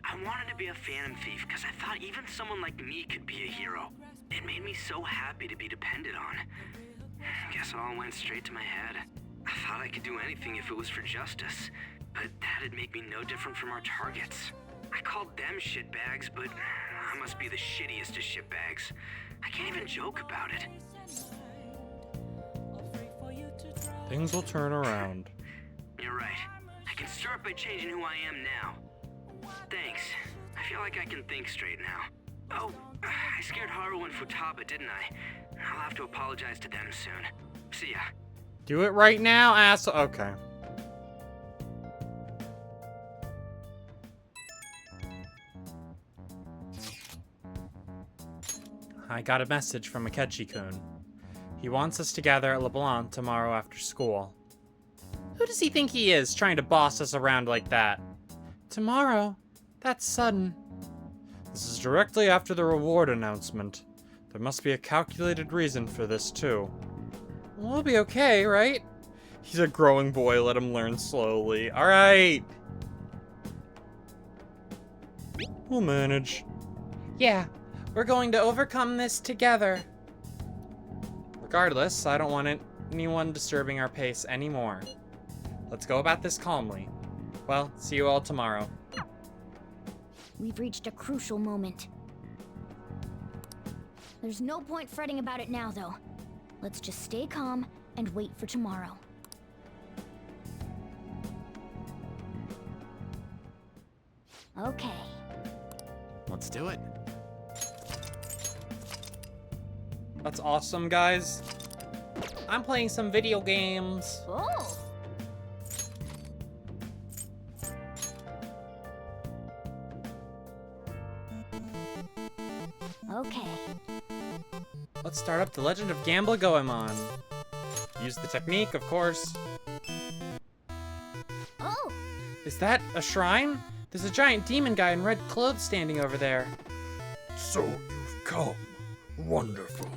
I wanted to be a Phantom Thief because I thought even someone like me could be a hero. It made me so happy to be depended on. Guess it all went straight to my head. I thought I could do anything if it was for justice, but that'd make me no different from our targets. I called them shitbags, but I must be the shittiest of shitbags. I can't even joke about it. Things will turn around. You're right. I can start by changing who I am now. Thanks. I feel like I can think straight now. Oh, I scared Haru and Futaba, didn't I? I'll have to apologize to them soon. See ya. Do it right now, ass. Okay. I got a message from Akechi-kun. He wants us to gather at LeBlanc tomorrow after school. Who does he think he is, trying to boss us around like that? Tomorrow? That's sudden. This is directly after the reward announcement. There must be a calculated reason for this, too. We'll be okay, right? He's a growing boy, let him learn slowly. Alright! We'll manage. Yeah, we're going to overcome this together. Regardless, I don't want anyone disturbing our pace anymore. Let's go about this calmly. Well, see you all tomorrow. We've reached a crucial moment. There's no point fretting about it now, though. Let's just stay calm and wait for tomorrow. Okay. Let's do it. That's awesome, guys. I'm playing some video games. Oh! Okay. Let's start up the Legend of Gambler Goemon. Use the technique, of course. Oh! Is that a shrine? There's a giant demon guy in red clothes standing over there. So you've come. Wonderful.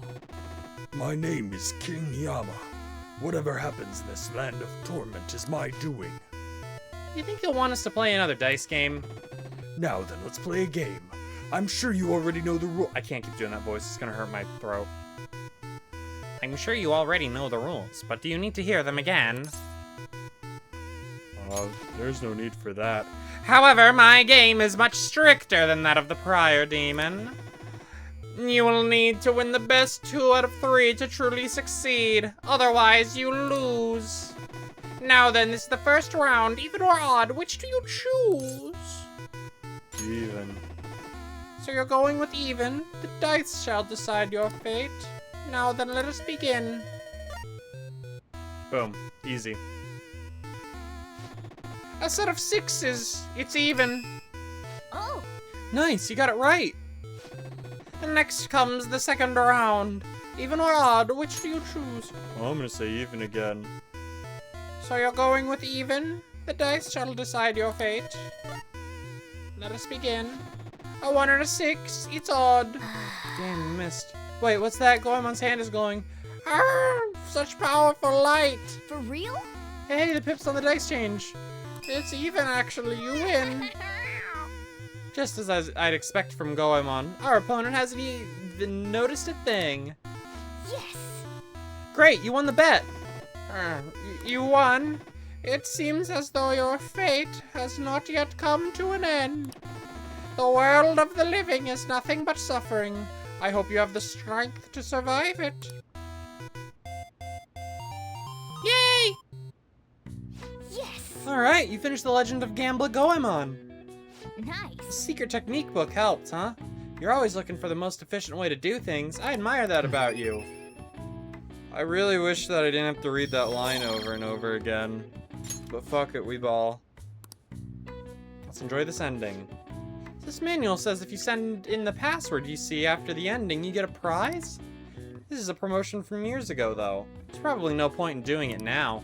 My name is King Yama. Whatever happens in this land of torment is my doing. You think you'll want us to play another dice game? Now then, let's play a game. I'm sure you already know the rules. I can't keep doing that voice, it's gonna hurt my throat. I'm sure you already know the rules, but do you need to hear them again? There's no need for that. However, my game is much stricter than that of the prior demon. You will need to win the best 2 out of 3 to truly succeed. Otherwise, you lose. Now then, this is the first round. Even or odd, which do you choose? Even. So you're going with even. The dice shall decide your fate. Now then, let us begin. Boom. Easy. A set of 6s. It's even. Oh! Nice, you got it right. And next comes the second round. Even or odd, which do you choose? I'm gonna say even again. So you're going with even? The dice shall decide your fate. Let us begin. A 1 and a 6, it's odd. Damn, missed. Wait, what's that? Goemon's hand is glowing. Arr, such powerful light. For real? Hey, the pips on the dice change. It's even, actually. You win. Just as I'd expect from Goemon, our opponent hasn't even noticed a thing. Yes! Great, you won the bet. You won. It seems as though your fate has not yet come to an end. The world of the living is nothing but suffering. I hope you have the strength to survive it. Yay! Yes! Alright, you finished the Legend of Gambler Goemon. Nice. The secret technique book helped, huh? You're always looking for the most efficient way to do things. I admire that about you. I really wish that I didn't have to read that line over and over again. But fuck it, we ball. Let's enjoy this ending. This manual says if you send in the password you see after the ending, you get a prize? This is a promotion from years ago, though. There's probably no point in doing it now.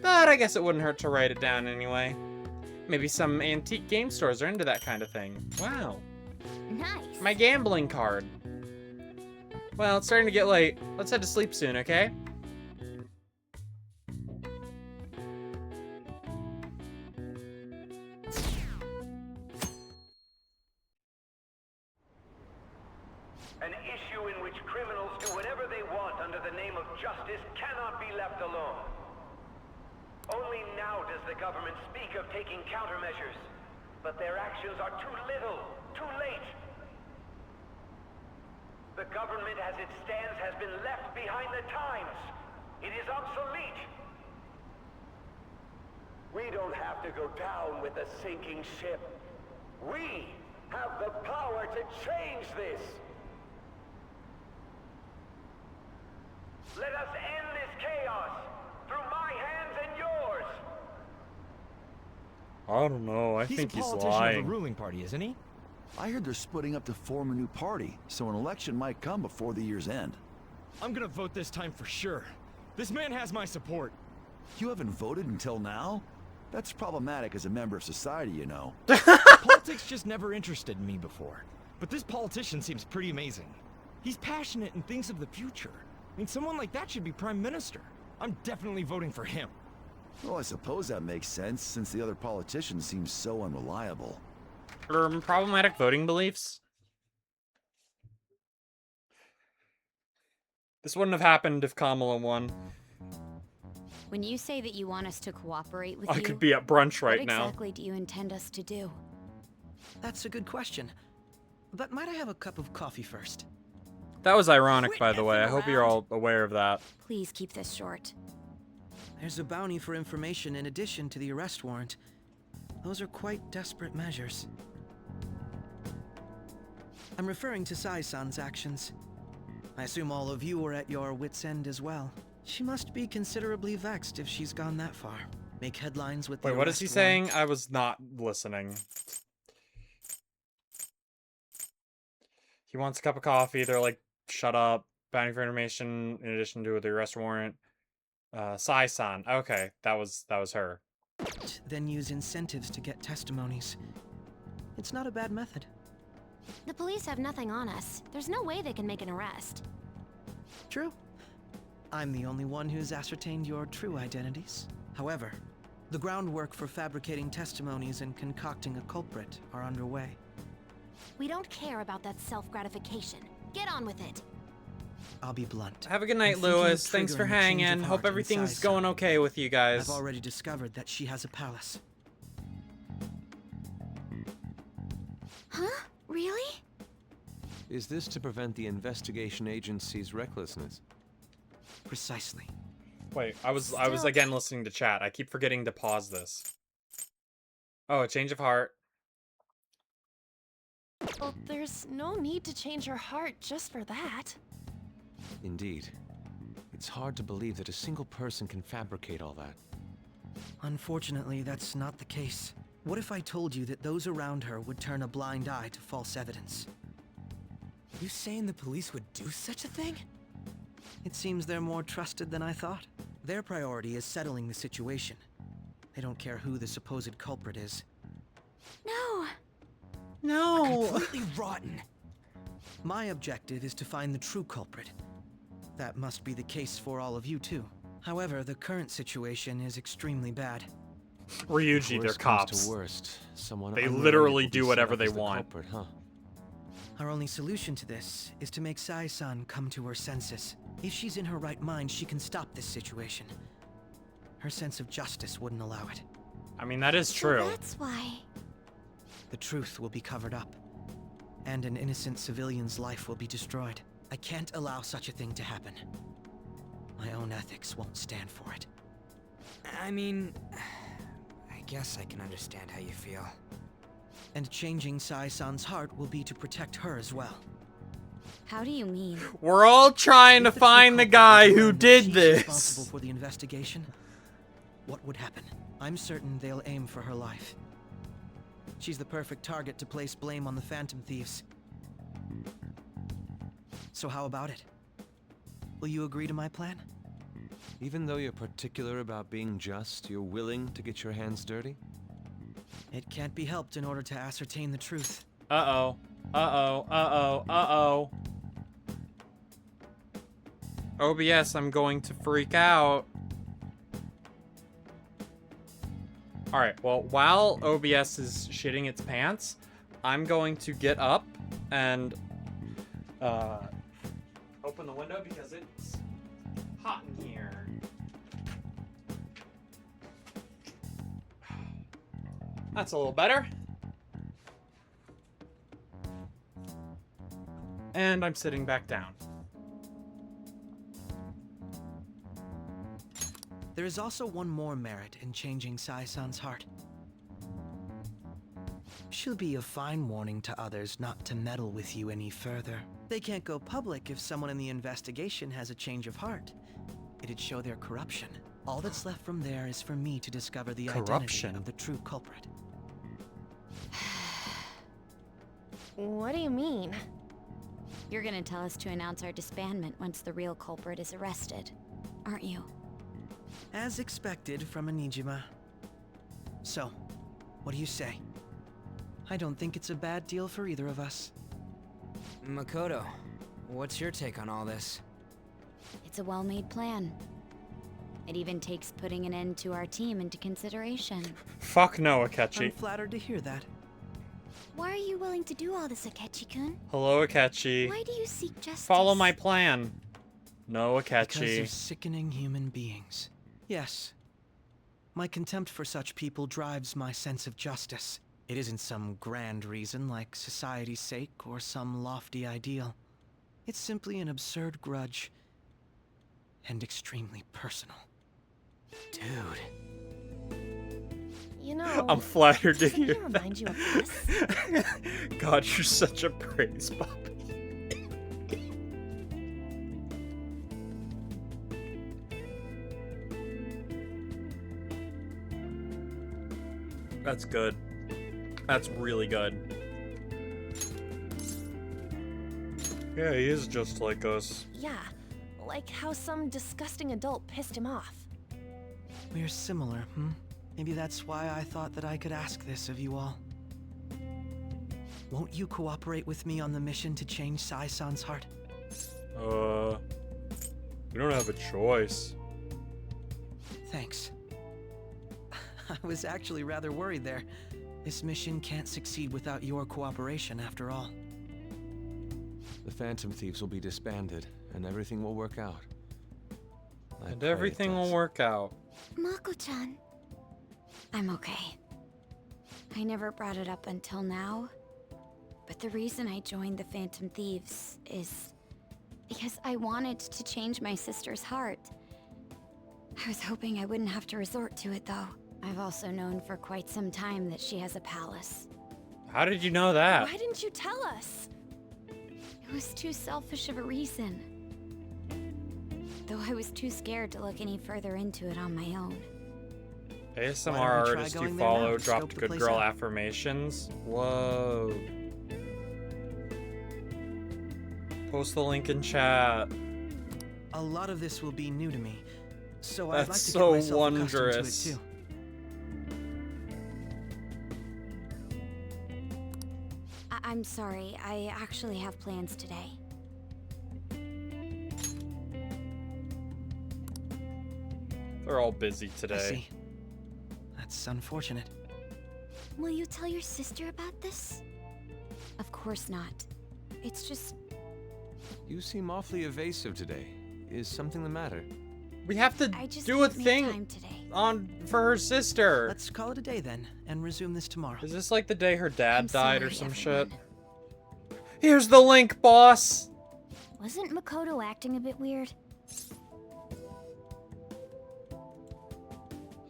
But I guess it wouldn't hurt to write it down anyway. Maybe some antique game stores are into that kind of thing. Wow. Nice. My gambling card. Well, it's starting to get late. Let's head to sleep soon, okay? An issue in which criminals do whatever they want under the name of justice cannot be left alone. Only now does the government speak of taking countermeasures, but their actions are too little, too late. The government as it stands has been left behind the times. It is obsolete. We don't have to go down with a sinking ship. We have the power to change this. Let us end this chaos through my hands and yours. I don't know. I think he's politician lying. of the ruling party, isn't he? I heard they're splitting up to form a new party, so an election might come before the year's end. I'm gonna vote this time for sure. This man has my support. You haven't voted until now? That's problematic as a member of society, you know. Politics just never interested me before. But this politician seems pretty amazing. He's passionate and thinks of the future. I mean, someone like that should be prime minister. I'm definitely voting for him. Well, I suppose that makes sense, since the other politicians seem so unreliable. Problematic voting beliefs? This wouldn't have happened if Kamala won. When you say that you want us to cooperate with I you, could be at brunch right what now. exactly do you intend us to do? That's a good question. But might I have a cup of coffee first? That was ironic, by the way. I hope you're all aware of that. Please keep this short. There's a bounty for information in addition to the arrest warrant. Those are quite desperate measures. I'm referring to Sai-san's actions. I assume all of you are at your wits' end as well. She must be considerably vexed if she's gone that far. Make headlines with the Wait, what is arrest he warrant. saying? I was not listening. He wants a cup of coffee. They're like, shut up. Bounty for information in addition to the arrest warrant. Sai-san. Okay, that was her. Then use incentives to get testimonies. It's not a bad method. The police have nothing on us. There's no way they can make an arrest. True. I'm the only one who's ascertained your true identities. However, the groundwork for fabricating testimonies and concocting a culprit are underway. We don't care about that self-gratification. Get on with it. I'll be blunt. Have a good night, I'm thinking of Lewis. Thanks for triggering a change of hanging. heart Hope in everything's Sai-san. going okay with you guys. I've already discovered that she has a palace. Huh? Really? Is this to prevent the investigation agency's recklessness? Precisely. Wait, I was again listening to chat. I keep forgetting to pause this. Oh, a change of heart. Well, there's no need to change her heart just for that. Indeed. It's hard to believe that a single person can fabricate all that. Unfortunately, that's not the case. What if I told you that those around her would turn a blind eye to false evidence? You saying the police would do such a thing? It seems they're more trusted than I thought. Their priority is settling the situation. They don't care who the supposed culprit is. No. No. Completely rotten. My objective is to find the true culprit. That must be the case for all of you too. However, the current situation is extremely bad. Ryuji, they're cops. To worst, someone They unrelated literally will be do set whatever up they as the want. culprit, huh? Our only solution to this is to make Sai-san come to her senses. If she's in her right mind, she can stop this situation. Her sense of justice wouldn't allow it. I mean, that is true. So that's why. The truth will be covered up, and an innocent civilian's life will be destroyed. I can't allow such a thing to happen. My own ethics won't stand for it. I mean, I guess I can understand how you feel. And changing Sai-san's heart will be to protect her as well. How do you mean? We're all trying to find the guy who did She's this. responsible for the investigation. What would happen? I'm certain they'll aim for her life. She's the perfect target to place blame on the Phantom Thieves. So how about it? Will you agree to my plan? Even though you're particular about being just, you're willing to get your hands dirty? It can't be helped in order to ascertain the truth. Uh-oh. Uh-oh. Uh-oh. Uh-oh. OBS, I'm going to freak out. Alright, well, while OBS is shitting its pants, I'm going to get up and Open the window because it's hot in here. That's a little better. And I'm sitting back down. There is also one more merit in changing Sai-san's heart. She'll be a fine warning to others not to meddle with you any further. They can't go public if someone in the investigation has a change of heart. It'd show their corruption. All that's left from there is for me to discover the identity of the true culprit. What do you mean? You're gonna tell us to announce our disbandment once the real culprit is arrested, aren't you? As expected from Anijima. So, what do you say? I don't think it's a bad deal for either of us. Makoto, what's your take on all this? It's a well-made plan. It even takes putting an end to our team into consideration. Fuck no, Akechi. I'm flattered to hear that. Why are you willing to do all this, Akechi-kun? Hello, Akechi. Why do you seek justice? Follow my plan. No, Akechi. Because they're sickening human beings. Yes. My contempt for such people drives my sense of justice. It isn't some grand reason like society's sake or some lofty ideal. It's simply an absurd grudge. And extremely personal. Dude. You know, I'm flattered to doesn't hear he remind you of us? God, you're such a praise puppy. That's good. That's really good. Yeah, he is just like us. Yeah, like how some disgusting adult pissed him off. We're similar, Maybe that's why I thought that I could ask this of you all. Won't you cooperate with me on the mission to change Sai-san's heart? We don't have a choice. Thanks. I was actually rather worried there. This mission can't succeed without your cooperation, after all. The Phantom Thieves will be disbanded, and everything will work out. And everything will work out. Mako-chan. I'm okay. I never brought it up until now, but the reason I joined the Phantom Thieves is because I wanted to change my sister's heart. I was hoping I wouldn't have to resort to it, though. I've also known for quite some time that she has a palace. How did you know that? Why didn't you tell us? It was too selfish of a reason. Though I was too scared to look any further into it on my own. ASMR artist you follow dropped good girl affirmations. Whoa. Post the link in chat. A lot of this will be new to me, so I'd like That's to so get myself wondrous. accustomed to it too. I'm sorry, I actually have plans today. They're all busy I today. see. That's unfortunate. Will you tell your sister about this? Of course not. It's just... You seem awfully evasive today. Is something the matter? We have to do a thing for her sister. Let's call it a day then, and resume this tomorrow. Is this like the day her dad died or some shit? Here's the link, boss! Wasn't Makoto acting a bit weird?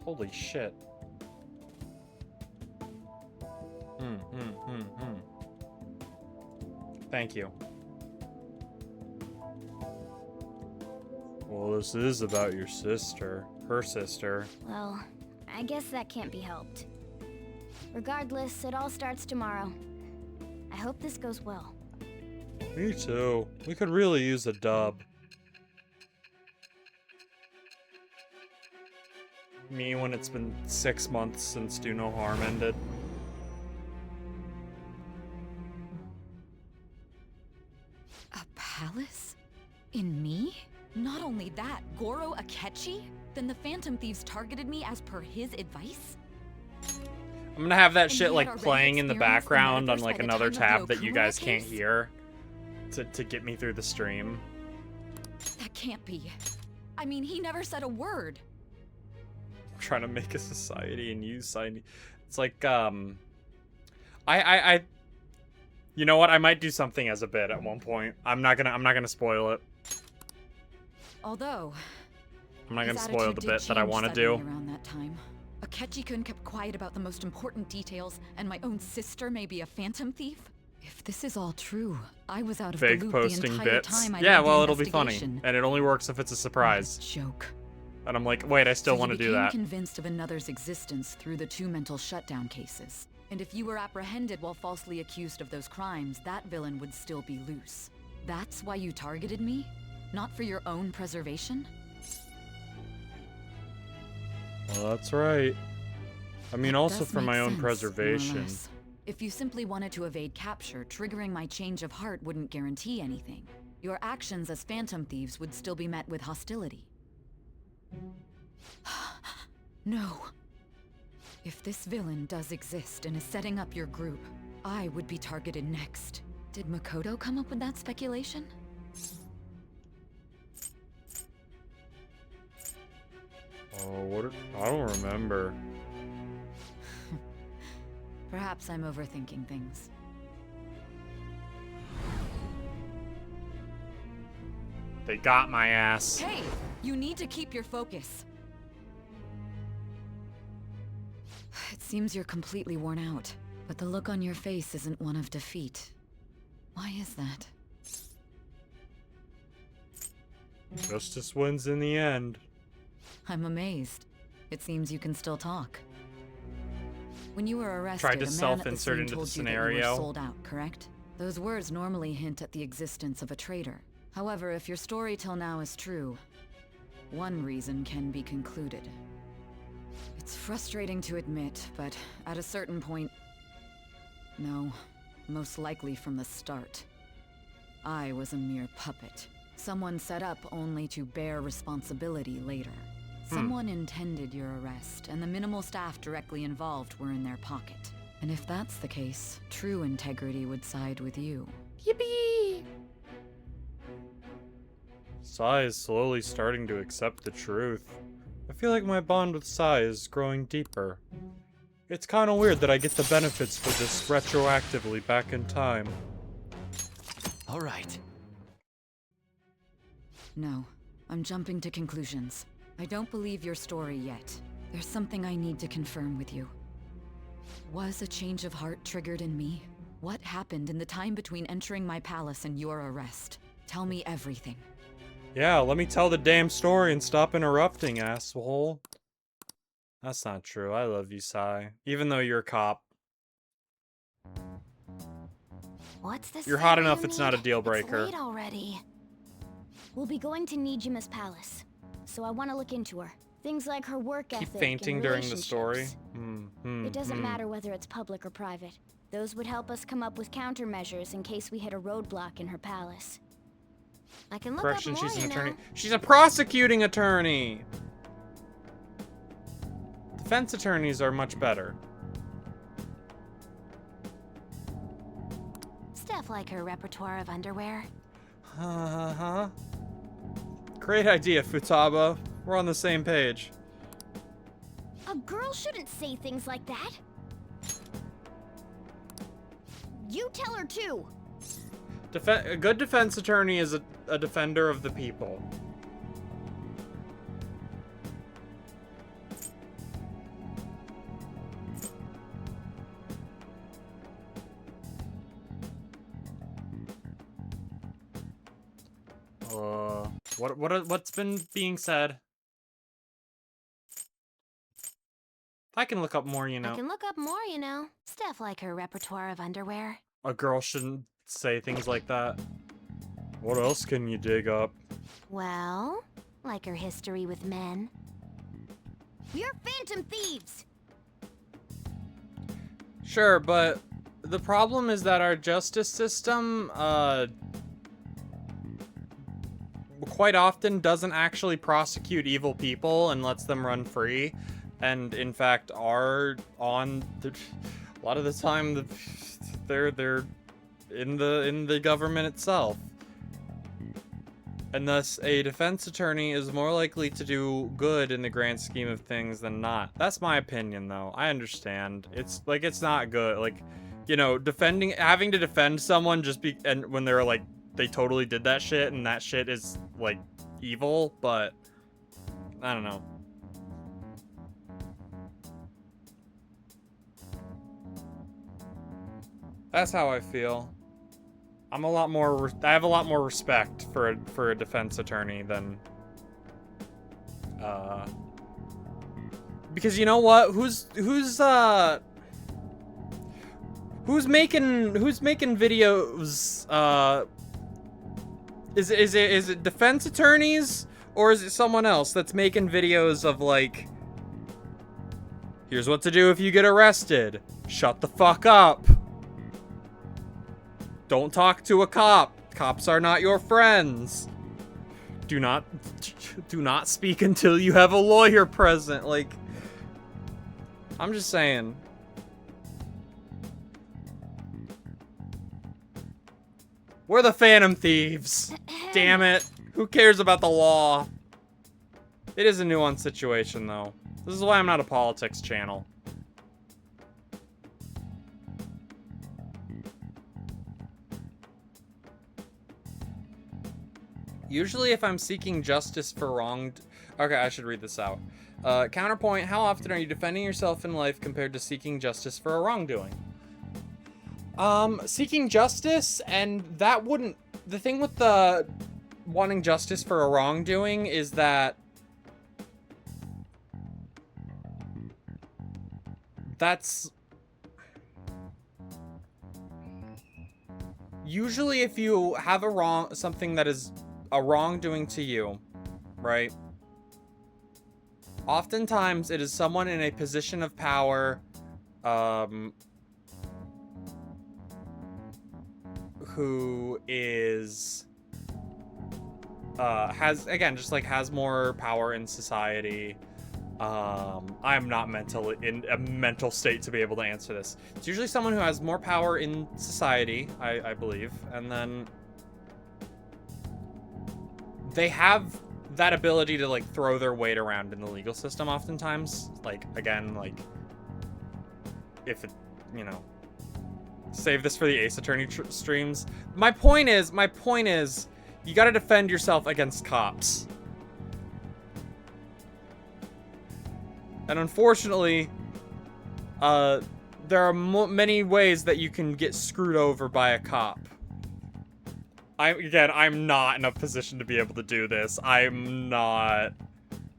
Holy shit. Thank you. Well, this is about your sister. Her sister. Well, I guess that can't be helped. Regardless, it all starts tomorrow. I hope this goes well. Me too. We could really use a dub. Me when it's been 6 months since Do No Harm ended. A palace? In me? Not only that, Goro Akechi? Then the Phantom Thieves targeted me as per his advice? I'm gonna have that And shit he like had already playing in the experienced the background on metaverse like by the another time of the tab that you Okuma guys can't case? hear. to get me through the stream. That can't be. I mean, he never said a word. I'm trying to make a society and use sign. It's like you know what? I might do something as a bit at one point. I'm not gonna spoil it. Although I'm not gonna his spoil the attitude bit did that I change want to suddenly do. around that time. Akechi-kun kept quiet about the most important details, and my own sister may be a phantom thief? If this is all true, I was out of the Fake loop posting the entire bits. time I Yeah, did the well, it'll be funny, investigation. and it only works if it's a surprise. Joke. And I'm like, wait, I still So want to you do that. became convinced of another's existence through the 2 mental shutdown cases. And if you were apprehended while falsely accused of those crimes, that villain would still be loose. That's why you targeted me? Not for your own preservation? Well, that's right. I mean, also Does for make my own sense, more or preservation. less. If you simply wanted to evade capture, triggering my change of heart wouldn't guarantee anything. Your actions as phantom thieves would still be met with hostility. No. If this villain does exist and is setting up your group, I would be targeted next. Did Makoto come up with that speculation? Oh, I don't remember. Perhaps I'm overthinking things. They got my ass. Hey! You need to keep your focus. It seems you're completely worn out, but the look on your face isn't one of defeat. Why is that? Justice wins in the end. I'm amazed. It seems you can still talk. When you were arrested, Tried to a man at the self-insert scene into the told you that you scenario. were sold out, correct? Those words normally hint at the existence of a traitor. However, if your story till now is true, one reason can be concluded. It's frustrating to admit, but at a certain point... No, most likely from the start. I was a mere puppet. Someone set up only to bear responsibility later. Someone intended your arrest, and the minimal staff directly involved were in their pocket. And if that's the case, true integrity would side with you. Yippee! Sai is slowly starting to accept the truth. I feel like my bond with Sai is growing deeper. It's kinda weird that I get the benefits for this retroactively back in time. All right. No, I'm jumping to conclusions. I don't believe your story yet. There's something I need to confirm with you. Was a change of heart triggered in me? What happened in the time between entering my palace and your arrest? Tell me everything. Yeah, let me tell the damn story and stop interrupting, asshole. That's not true. I love you, Sai. Even though you're a cop. What's this? You're hot favor enough, you it's not a need? deal It's breaker. late already. We'll be going to Nijima's palace, so I want to look into her. Things like her work ethic Keep fainting and during the story. relationships. It doesn't matter whether it's public or private. Those would help us come up with countermeasures in case we hit a roadblock in her palace. I can look Correction, up more, she's an you attorney. know. She's a prosecuting attorney! Defense attorneys are much better. Stuff like her repertoire of underwear. Uh-huh. Great idea, Futaba. We're on the same page. A girl shouldn't say things like that. You tell her too. A good defense attorney is a defender of the people. What's been being said? I can look up more, you know. I can look up more, you know. Stuff like her repertoire of underwear. A girl shouldn't say things like that. What else can you dig up? Well, like her history with men. We're phantom thieves. Sure, but the problem is that our justice system, quite often doesn't actually prosecute evil people and lets them run free. And in fact, a lot of the time, they're in the government itself. And thus, a defense attorney is more likely to do good in the grand scheme of things than not. That's my opinion, though. I understand. It's, like, it's not good. Like, you know, having to defend someone and when they're, like, they totally did that shit, and that shit is, like, evil, but, I don't know. That's how I feel. I have a lot more respect for a defense attorney than because you know what? Who's making videos? Is it defense attorneys, or is it someone else that's making videos of, like, here's what to do if you get arrested. Shut the fuck up. Don't talk to a cop. Cops are not your friends. Do not speak until you have a lawyer present. Like, I'm just saying. We're the Phantom Thieves. Damn it. Who cares about the law? It is a nuanced situation, though. This is why I'm not a politics channel. Usually if I'm seeking justice for wronged... Okay, I should read this out. Counterpoint, how often are you defending yourself in life compared to seeking justice for a wrongdoing? Seeking justice, and that wouldn't... The thing with the wanting justice for a wrongdoing is that... That's... Usually if you have something that is a wrongdoing to you, right? Oftentimes it is someone in a position of power, who is, has more power in society. I'm not in a mental state to be able to answer this. It's usually someone who has more power in society, I believe, and then they have that ability to, like, throw their weight around in the legal system oftentimes. Like, again, like, if it, you know, save this for the Ace Attorney streams. My point is, you gotta defend yourself against cops. And unfortunately, there are many ways that you can get screwed over by a cop. I'm not in a position to be able to do this. I'm not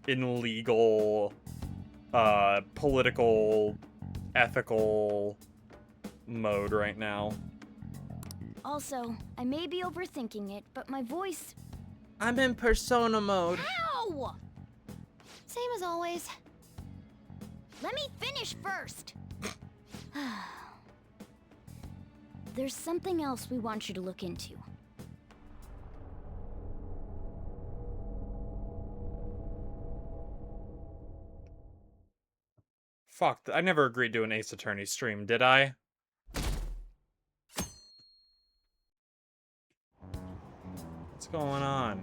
in legal, political, ethical mode right now. Also, I may be overthinking it, but my voice... I'm in persona mode. Ow! Same as always. Let me finish first. There's something else we want you to look into. Fuck, I never agreed to an Ace Attorney stream, did I? What's going on?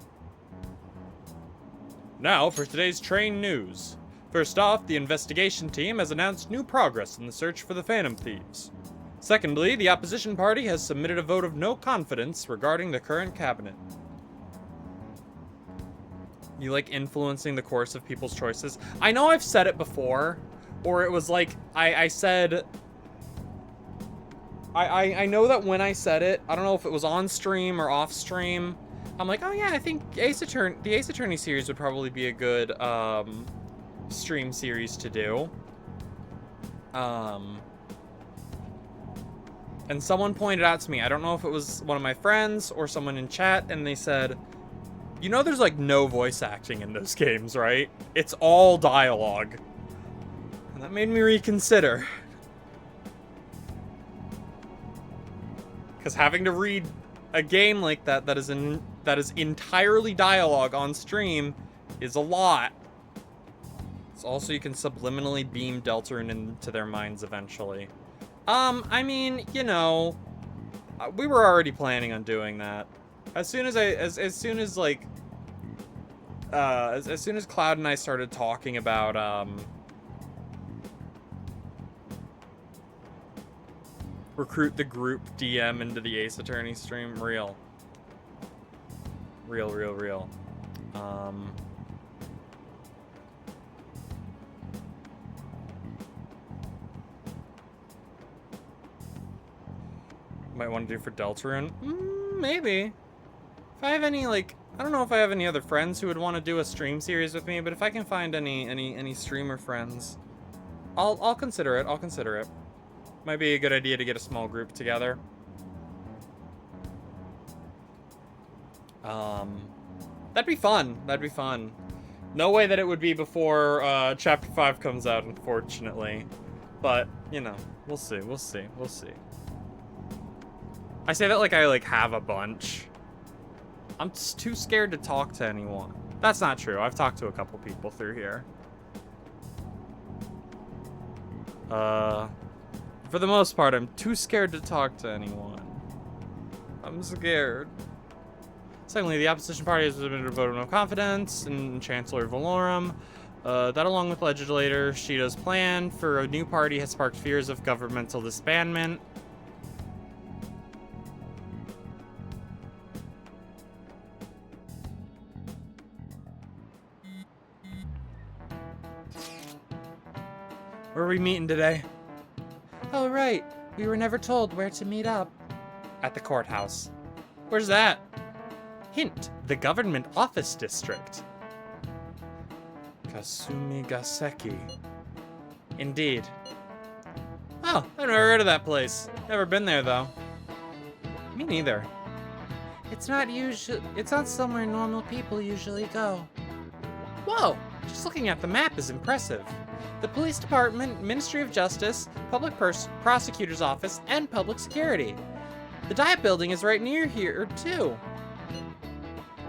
Now for today's train news. First off, the investigation team has announced new progress in the search for the Phantom Thieves. Secondly, the opposition party has submitted a vote of no confidence regarding the current cabinet. You like influencing the course of people's choices? I know I've said it before, or it was like, I said... I know that when I said it, I don't know if it was on stream or off stream, I'm like, oh yeah, I think the Ace Attorney series would probably be a good, stream series to do. And someone pointed out to me, I don't know if it was one of my friends or someone in chat, and they said, you know there's like no voice acting in those games, right? It's all dialogue. And that made me reconsider. Because having to read a game like that is entirely dialogue on stream is a lot. It's also, you can subliminally beam Deltarune into their minds eventually. I mean, you know, We were already planning on doing that. As soon as as soon as Cloud and I started talking about recruit the group DM into the Ace Attorney stream, real. Might want to do for Deltarune? Maybe. If I have any, like, I don't know if I have any other friends who would want to do a stream series with me, but if I can find any streamer friends, I'll consider it. I'll consider it. Might be a good idea to get a small group together. That'd be fun. That'd be fun. No way that it would be before Chapter 5 comes out, unfortunately. But, you know, we'll see. We'll see. We'll see. I say that like I have a bunch. I'm just too scared to talk to anyone. That's not true. I've talked to a couple people through here. For the most part, I'm too scared to talk to anyone. I'm scared. Secondly, the opposition party has been a vote of no confidence in Chancellor Valorum. That, along with legislator Shido's plan for a new party, has sparked fears of governmental disbandment. Where are we meeting today? Oh, right. We were never told where to meet up. At the courthouse. Where's that? Hint, the government office district. Kasumigaseki. Indeed. Oh, I've never heard of that place. Never been there, though. Me neither. It's not somewhere normal people usually go. Whoa! Just looking at the map is impressive. The police department, Ministry of Justice, Public Prosecutor's Office, and Public Security. The Diet Building is right near here, too.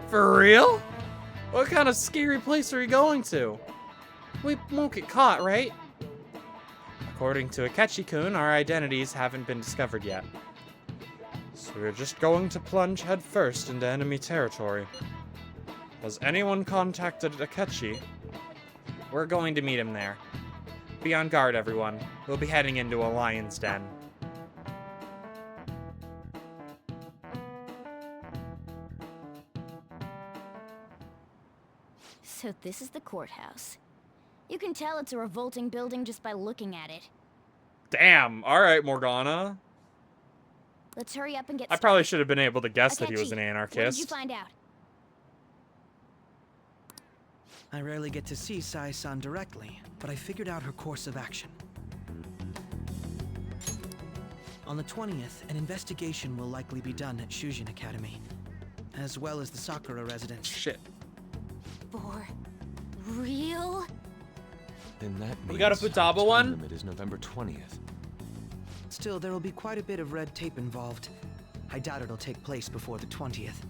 For real? What kind of scary place are we going to? We won't get caught, right? According to Akechi-kun, our identities haven't been discovered yet. So we're just going to plunge headfirst into enemy territory. Has anyone contacted Akechi? We're going to meet him there. Be on guard, everyone. We'll be heading into a lion's den. So this is the courthouse. You can tell it's a revolting building just by looking at it. Damn. All right, Morgana. Let's hurry up and get I probably should have been able to guess that he was an Akechi, anarchist. what did you find out? I rarely get to see Sai-san directly, but I figured out her course of action. On the 20th, an investigation will likely be done at Shujin Academy, as well as the Sakura residence. Shit. For real? Then that means We got a Futaba time one? limit is November 20th. Still, there will be quite a bit of red tape involved. I doubt it'll take place before the 20th.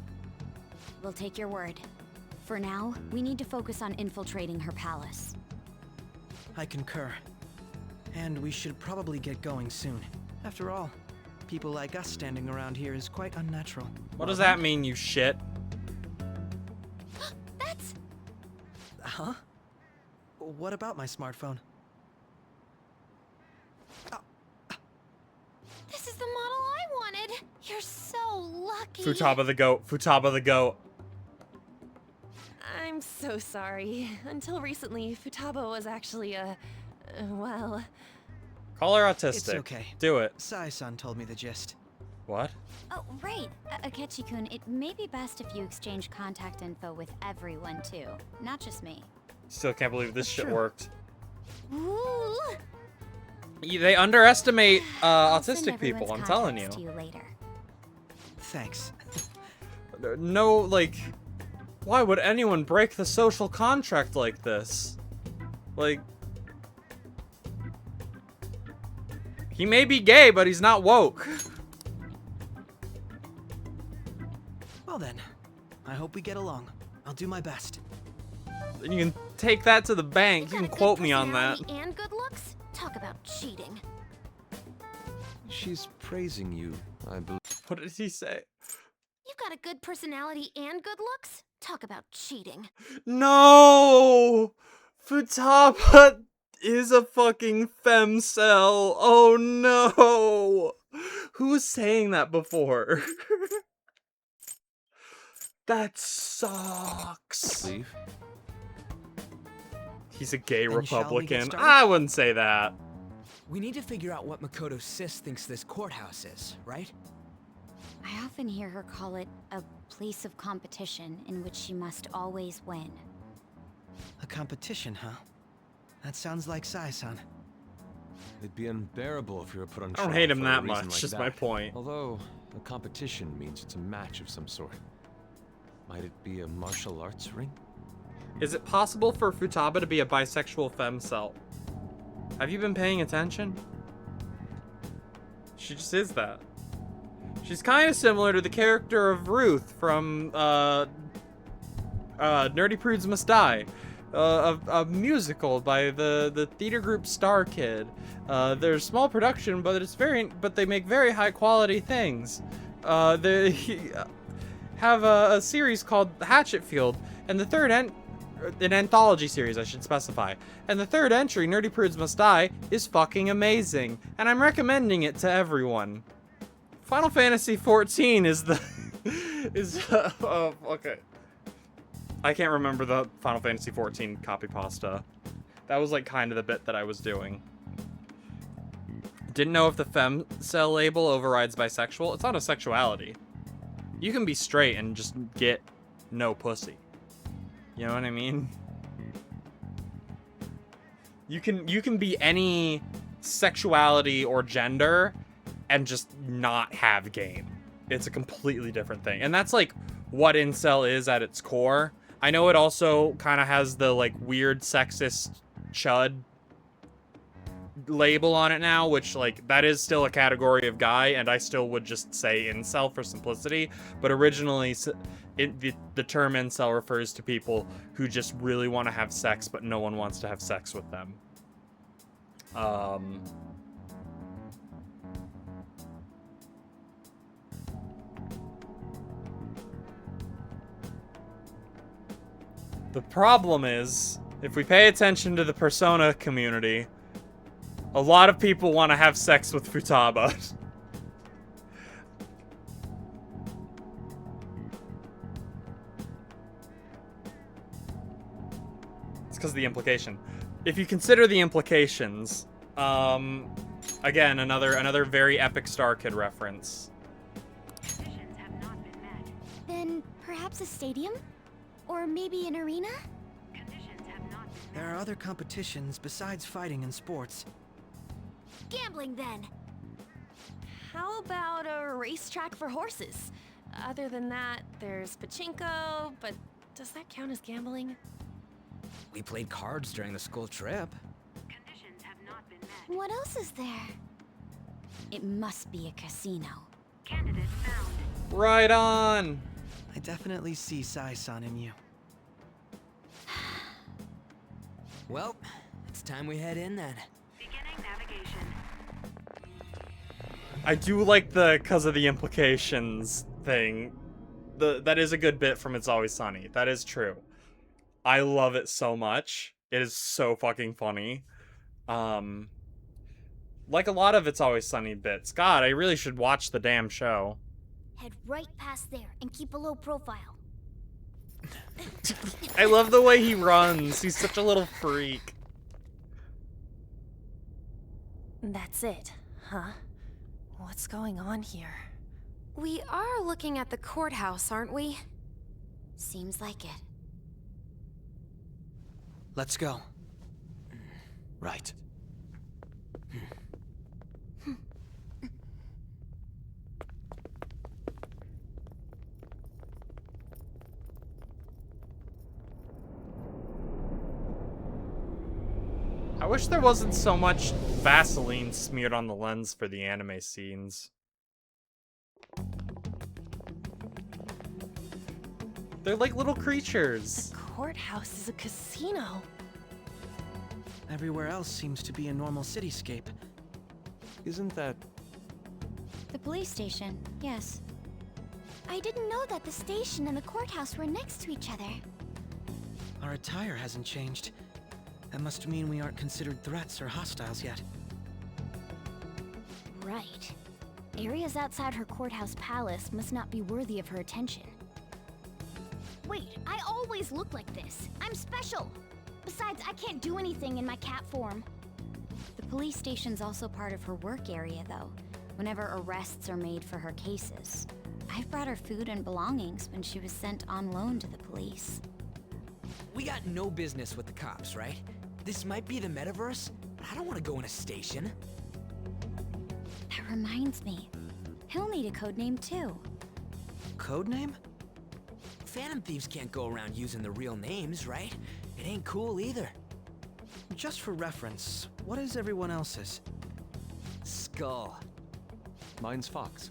We'll take your word. For now, we need to focus on infiltrating her palace. I concur. And we should probably get going soon. After all, people like us standing around here is quite unnatural. What does that mean, you shit? That's... Huh? What about my smartphone? This is the model I wanted. You're so lucky. Futaba the goat. Futaba the goat. I'm so sorry. Until recently, Futaba was actually well... Call her autistic. It's okay. Do it. Sai-san told me the gist. What? Oh, right. Akechi-kun, it may be best if you exchange contact info with everyone, too. Not just me. Still can't believe this shit true. worked. Ooh. They underestimate I'll send autistic people, I'm everyone's telling you. contacts to you later. Thanks. No, like, why would anyone break the social contract like this? Like, he may be gay, but he's not woke. Well then, I hope we get along. I'll do my best. You can take that to the bank. You can quote me on that. And good looks? Talk about cheating. She's praising you, I believe. What did he say? You've got a good personality and good looks? Talk about cheating. No! Futaba is a fucking femcel. Oh no! Who was saying that before? That sucks. Leave. He's a gay Then shall we get Republican. started? I wouldn't say that. We need to figure out what Makoto Sis thinks this courthouse is, right? I often hear her call it a place of competition in which she must always win. A competition, huh? That sounds like Sai-san. It'd be unbearable if you were put on I don't trial hate him for a that reason much, like just that. my point. Although, a competition means it's a match of some sort. Might it be a martial arts ring? Is it possible for Futaba to be a bisexual femcel? Have you been paying attention? She just is that. She's kind of similar to the character of Ruth from Nerdy Prudes Must Die, a musical by the theater group Star Kid. They're small production, but they make very high quality things. They have a series called Hatchetfield, and the third an anthology series, I should specify. And the third entry, Nerdy Prudes Must Die, is fucking amazing, and I'm recommending it to everyone. Final Fantasy 14 is the okay. I can't remember the Final Fantasy 14 copy pasta. That was like kind of the bit that I was doing. Didn't know if the femcel label overrides bisexual. It's not a sexuality. You can be straight and just get no pussy. You know what I mean? You can be any sexuality or gender and just not have game. It's a completely different thing. And that's like what incel is at its core. I know it also kind of has the like weird sexist chud label on it now, which like that is still a category of guy, and I still would just say incel for simplicity. But originally, the term incel refers to people who just really want to have sex, but no one wants to have sex with them. The problem is, if we pay attention to the Persona community, a lot of people want to have sex with Futaba. It's because of the implication. If you consider the implications, again, another very epic Star Kid reference. Then perhaps a stadium? Or maybe an arena? There are other competitions besides fighting and sports. Gambling, then. How about a racetrack for horses? Other than that, there's pachinko, but does that count as gambling? We played cards during the school trip. What else is there? It must be a casino. Right on! I definitely see Sai-san in you. Well, it's time we head in then. I do like the "cause of the implications" thing. That is a good bit from It's Always Sunny. That is true. I love it so much. It is so fucking funny. Like a lot of It's Always Sunny bits. God, I really should watch the damn show. Head right past there and keep a low profile. I love the way he runs. He's such a little freak. That's it, huh? What's going on here? We are looking at the courthouse, aren't we? Seems like it. Let's go. Right. I wish there wasn't so much Vaseline smeared on the lens for the anime scenes. They're like little creatures. The courthouse is a casino. Everywhere else seems to be a normal cityscape. Isn't that police station, yes. I didn't know that the station and the courthouse were next to each other. Our attire hasn't changed. That must mean we aren't considered threats or hostiles yet. Right. Areas outside her courthouse palace must not be worthy of her attention. Wait, I always look like this. I'm special. Besides, I can't do anything in my cat form. The police station's also part of her work area, though, whenever arrests are made for her cases. I've brought her food and belongings when she was sent on loan to the police. We got no business with the cops, right? This might be the metaverse, but I don't want to go in a station. That reminds me. He'll need a codename, too. Codename? Phantom thieves can't go around using the real names, right? It ain't cool either. Just for reference, what is everyone else's? Skull. Mine's Fox.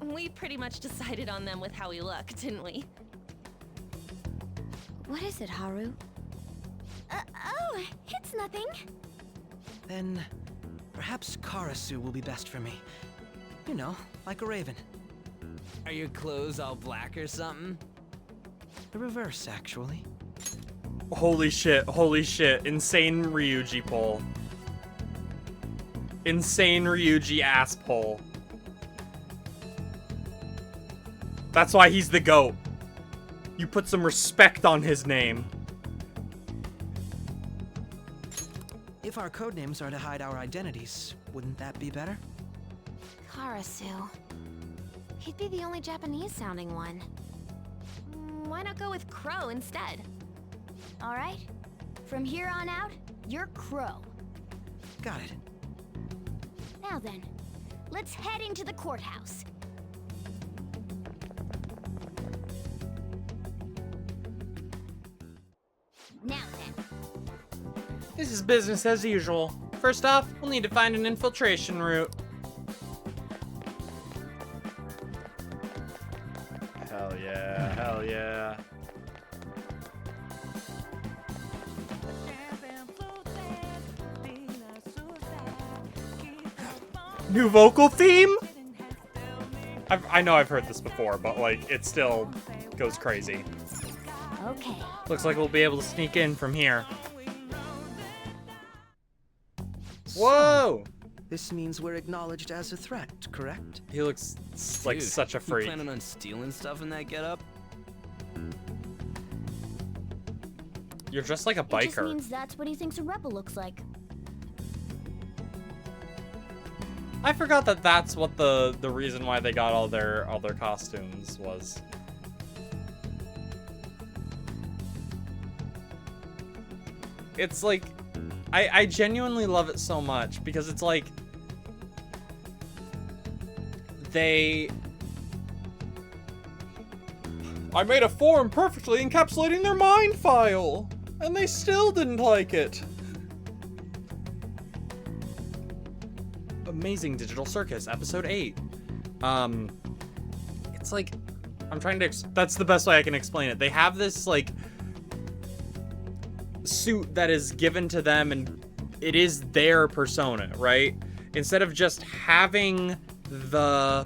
We pretty much decided on them with how we look, didn't we? What is it, Haru? Oh, it's nothing. Then, perhaps Karasu will be best for me. You know, like a raven. Are your clothes all black or something? The reverse, actually. Holy shit, holy shit. Insane Ryuji poll. Insane Ryuji ass poll. That's why he's the GOAT. You put some respect on his name. If our codenames are to hide our identities, wouldn't that be better? Karasu. He'd be the only Japanese-sounding one. Why not go with Crow instead? All right. From here on out, you're Crow. Got it. Now then, let's head into the courthouse. Now then. This is business as usual. First off, we'll need to find an infiltration route. Hell yeah, hell yeah. New vocal theme? I know I've heard this before, but like, it still goes crazy. Okay. Looks like we'll be able to sneak in from here. Whoa! This means we're acknowledged as a threat, correct? He looks like Dude, such a freak. You planning on stealing stuff in that getup? You're just like a It just biker. means that's what he thinks a rebel looks like. I forgot that that's what the reason why they got all their costumes was. It's like, I genuinely love it so much because it's like I made a form perfectly encapsulating their mind file, and they still didn't like it. Amazing Digital Circus, episode 8. It's like, I'm trying to, that's the best way I can explain it. They have this, like, suit that is given to them, and it is their persona, right? Instead of just having the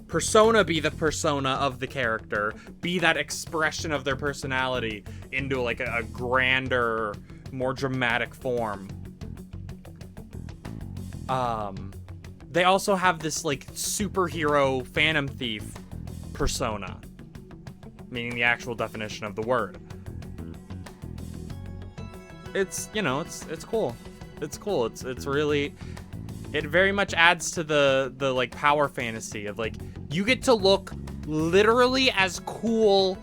persona be the persona of the character, be that expression of their personality into, like, a grander, more dramatic form. They also have this, like, superhero Phantom Thief persona, meaning the actual definition of the word. It's, you know, it's cool. It's cool. It's really, it very much adds to the like power fantasy of like, you get to look literally as cool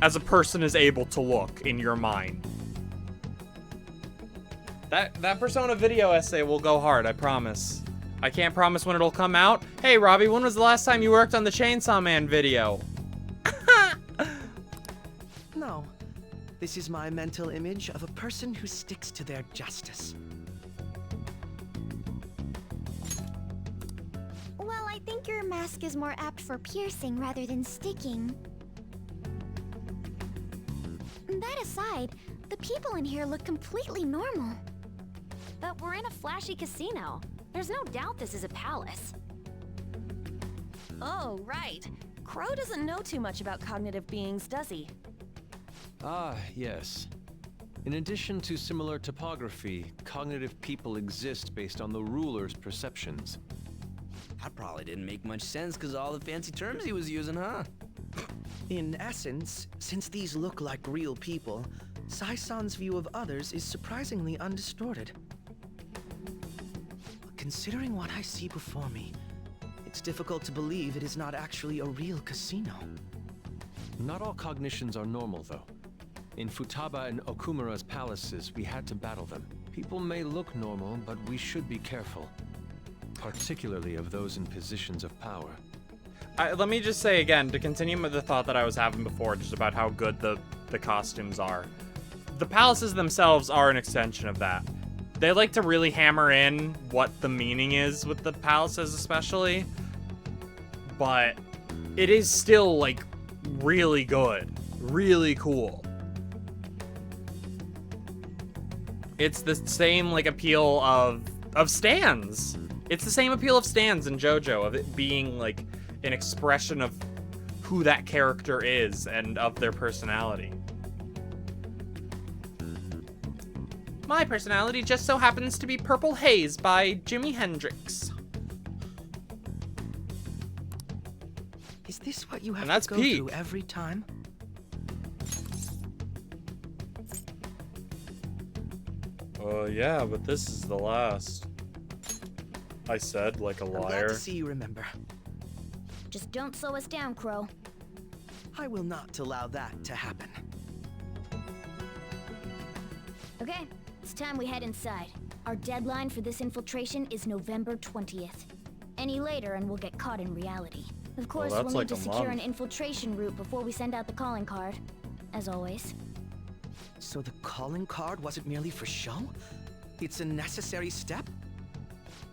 as a person is able to look in your mind. That Persona video essay will go hard, I promise. I can't promise when it'll come out. Hey, Robbie, when was the last time you worked on the Chainsaw Man video? No. This is my mental image of a person who sticks to their justice. Well, I think your mask is more apt for piercing rather than sticking. That aside, the people in here look completely normal. But we're in a flashy casino. There's no doubt this is a palace. Oh, right. Crow doesn't know too much about cognitive beings, does he? Ah, yes. In addition to similar topography, cognitive people exist based on the ruler's perceptions. That probably didn't make much sense because all the fancy terms he was using, huh? In essence, since these look like real people, Sai-san's view of others is surprisingly undistorted. Considering what I see before me, it's difficult to believe it is not actually a real casino. Not all cognitions are normal, though. In Futaba and Okumura's palaces, we had to battle them. People may look normal, but we should be careful. Particularly of those in positions of power. Let me just say again, to continue with the thought that I was having before, just about how good the costumes are. The palaces themselves are an extension of that. They like to really hammer in what the meaning is with the palaces especially. But it is still, like, really good. Really cool. It's the same, like, appeal of stands. It's the same appeal of stands in JoJo, of it being, like, an expression of who that character is and of their personality. My personality just so happens to be Purple Haze by Jimi Hendrix. Is this what you have And that's to go peak. through every time? Yeah, but this is the last. I said, like a I'm glad liar. to see you remember. Just don't slow us down, Crow. I will not allow that to happen. Okay, it's time we head inside. Our deadline for this infiltration is November 20th. Any later and we'll get caught in reality. Of course, that's we'll like need to a secure month. an infiltration route before we send out the calling card. As always. So the calling card wasn't merely for show? It's a necessary step?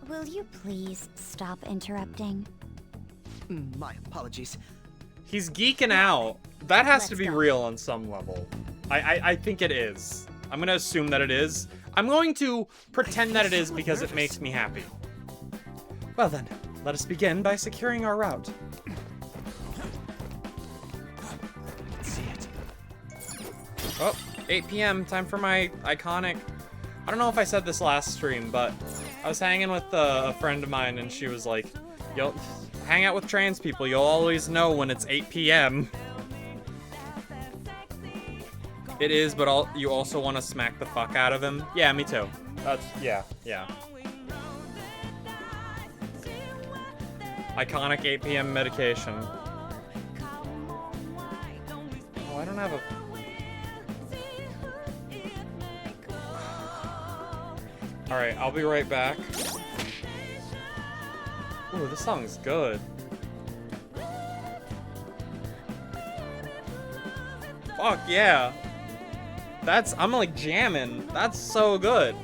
Will you please stop interrupting? My apologies. He's geeking out. That has to Let's be go. real on some level. I think it is. I'm gonna assume that it is. I'm going to pretend that it is because it makes me happy. Well then, let us begin by securing our route. See it. Oh, 8 p.m. Time for my iconic... I don't know if I said this last stream, but I was hanging with a friend of mine and she was like, "You'll hang out with trans people. You'll always know when it's 8 p.m. It is, but you also want to smack the fuck out of him. Yeah, me too. That's, yeah. Iconic 8 p.m. medication. Oh, I don't have a... Alright, I'll be right back. Ooh, this song's good. Fuck yeah. I'm like jamming. That's so good.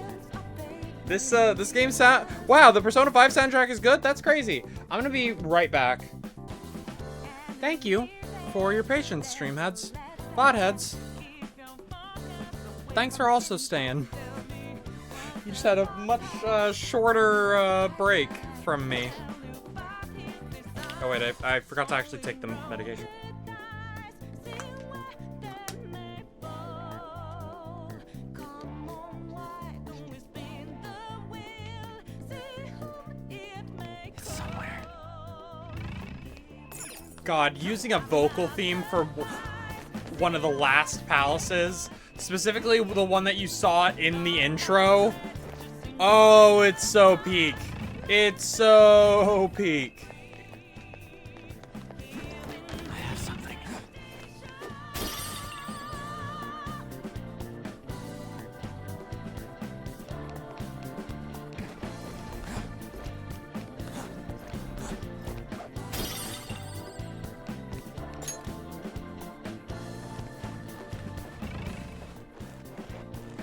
This game sound... Wow, the Persona 5 soundtrack is good? That's crazy. I'm gonna be right back. Thank you for your patience, streamheads. Botheads. Thanks for also staying. You just had a much shorter break from me. Oh wait, I forgot to actually take the medication. It's somewhere. God, using a vocal theme for one of the last palaces, specifically the one that you saw in the intro. Oh, it's so peak. It's so peak. I have something.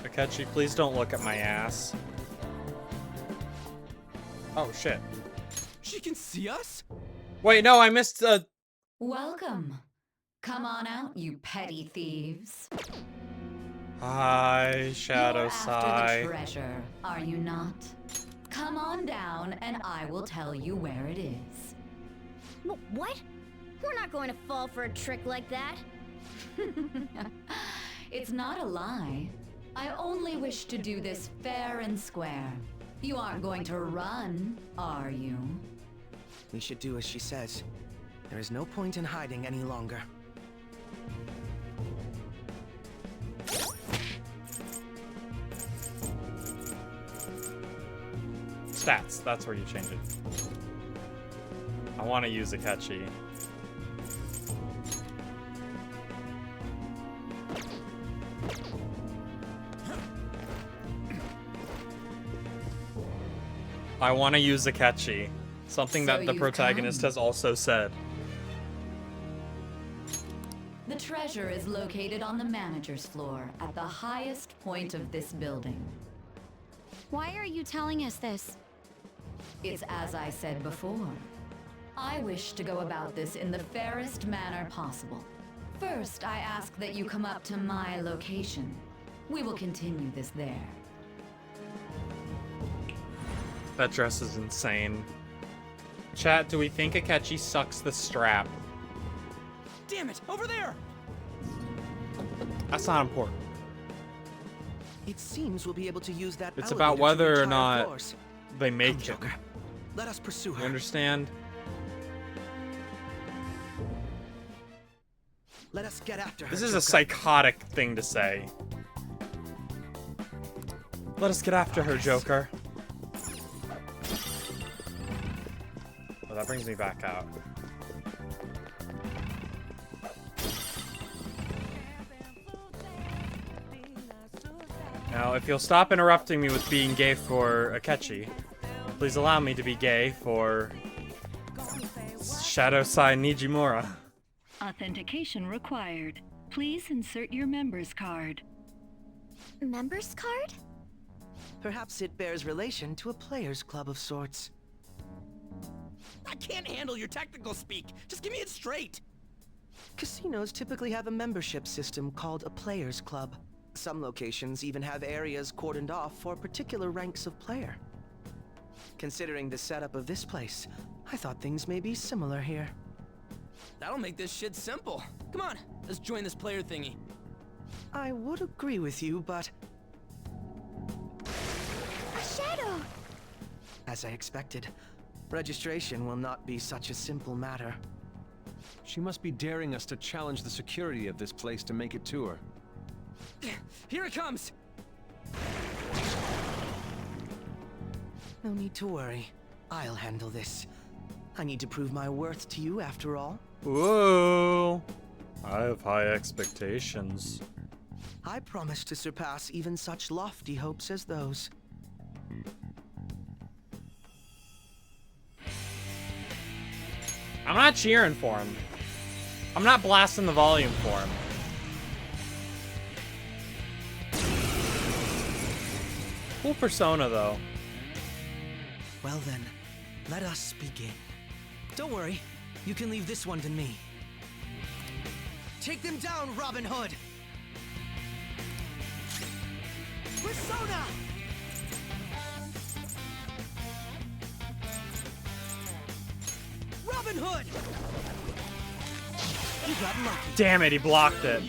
Akechi, please don't look at my ass. Oh, shit. She can see us? Wait, no, I missed Welcome. Come on out, you petty thieves. Hi, Shadow You're after Sai. the treasure, are you not? Come on down and I will tell you where it is. What? We're not going to fall for a trick like that. It's not a lie. I only wish to do this fair and square. You aren't going to run, are you? We should do as she says. There is no point in hiding any longer. Stats, that's where you change it. I want to use Akechi. I want to use Akechi. Something that the protagonist has also said. The treasure is located on the manager's floor at the highest point of this building. Why are you telling us this? It's as I said before. I wish to go about this in the fairest manner possible. First, I ask that you come up to my location. We will continue this there. That dress is insane. Chat, do we think Akechi sucks the strap? Damn it! Over there! That's not important. It seems we'll be able to use that. It's about whether or not floors. they make it. Let us pursue her. You understand? Let us get after her. This is Joker. a psychotic thing to say. Let us get after her, Joker. Well, that brings me back out. Now, if you'll stop interrupting me with being gay for Akechi, please allow me to be gay for Shadow Sign Nijimura. Authentication required. Please insert your member's card. Member's card? Perhaps it bears relation to a players' club of sorts. I can't handle your technical speak. Just give me it straight. Casinos typically have a membership system called a players' club. Some locations even have areas cordoned off for particular ranks of player. Considering the setup of this place, I thought things may be similar here. That'll make this shit simple. Come on, let's join this player thingy. I would agree with you, but... A shadow! As I expected, registration will not be such a simple matter. She must be daring us to challenge the security of this place to make it to her. Here it comes! No need to worry. I'll handle this. I need to prove my worth to you after all. Whoa! I have high expectations. I promise to surpass even such lofty hopes as those. I'm not cheering for him. I'm not blasting the volume for him. Cool persona, though. Well then, let us begin. Don't worry, you can leave this one to me. Take them down, Robin Hood! Persona! Robin Hood! You got lucky. Damn it, he blocked it.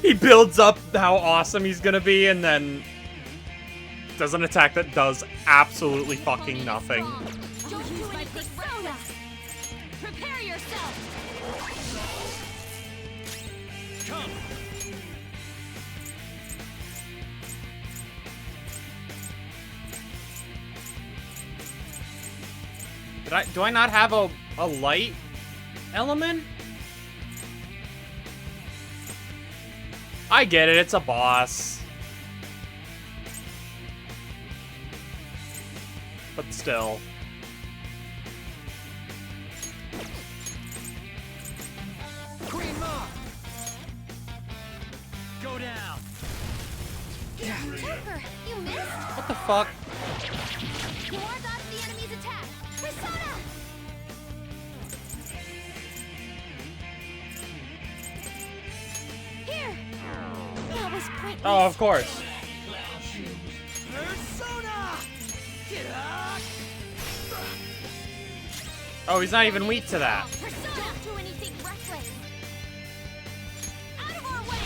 He builds up how awesome he's gonna be and then does an attack that does absolutely fucking nothing. Don't use my persona! Prepare yourself! Come! Do I not have a light element? I get it, it's a boss. But still. Queen Ma! Go down! Joker, you missed! What the fuck? You are dodge the enemy's attack! Persona! Here! That was pointless. Oh, of course. Persona! Oh, he's not even weak to that. Don't do anything reckless. Out of our way.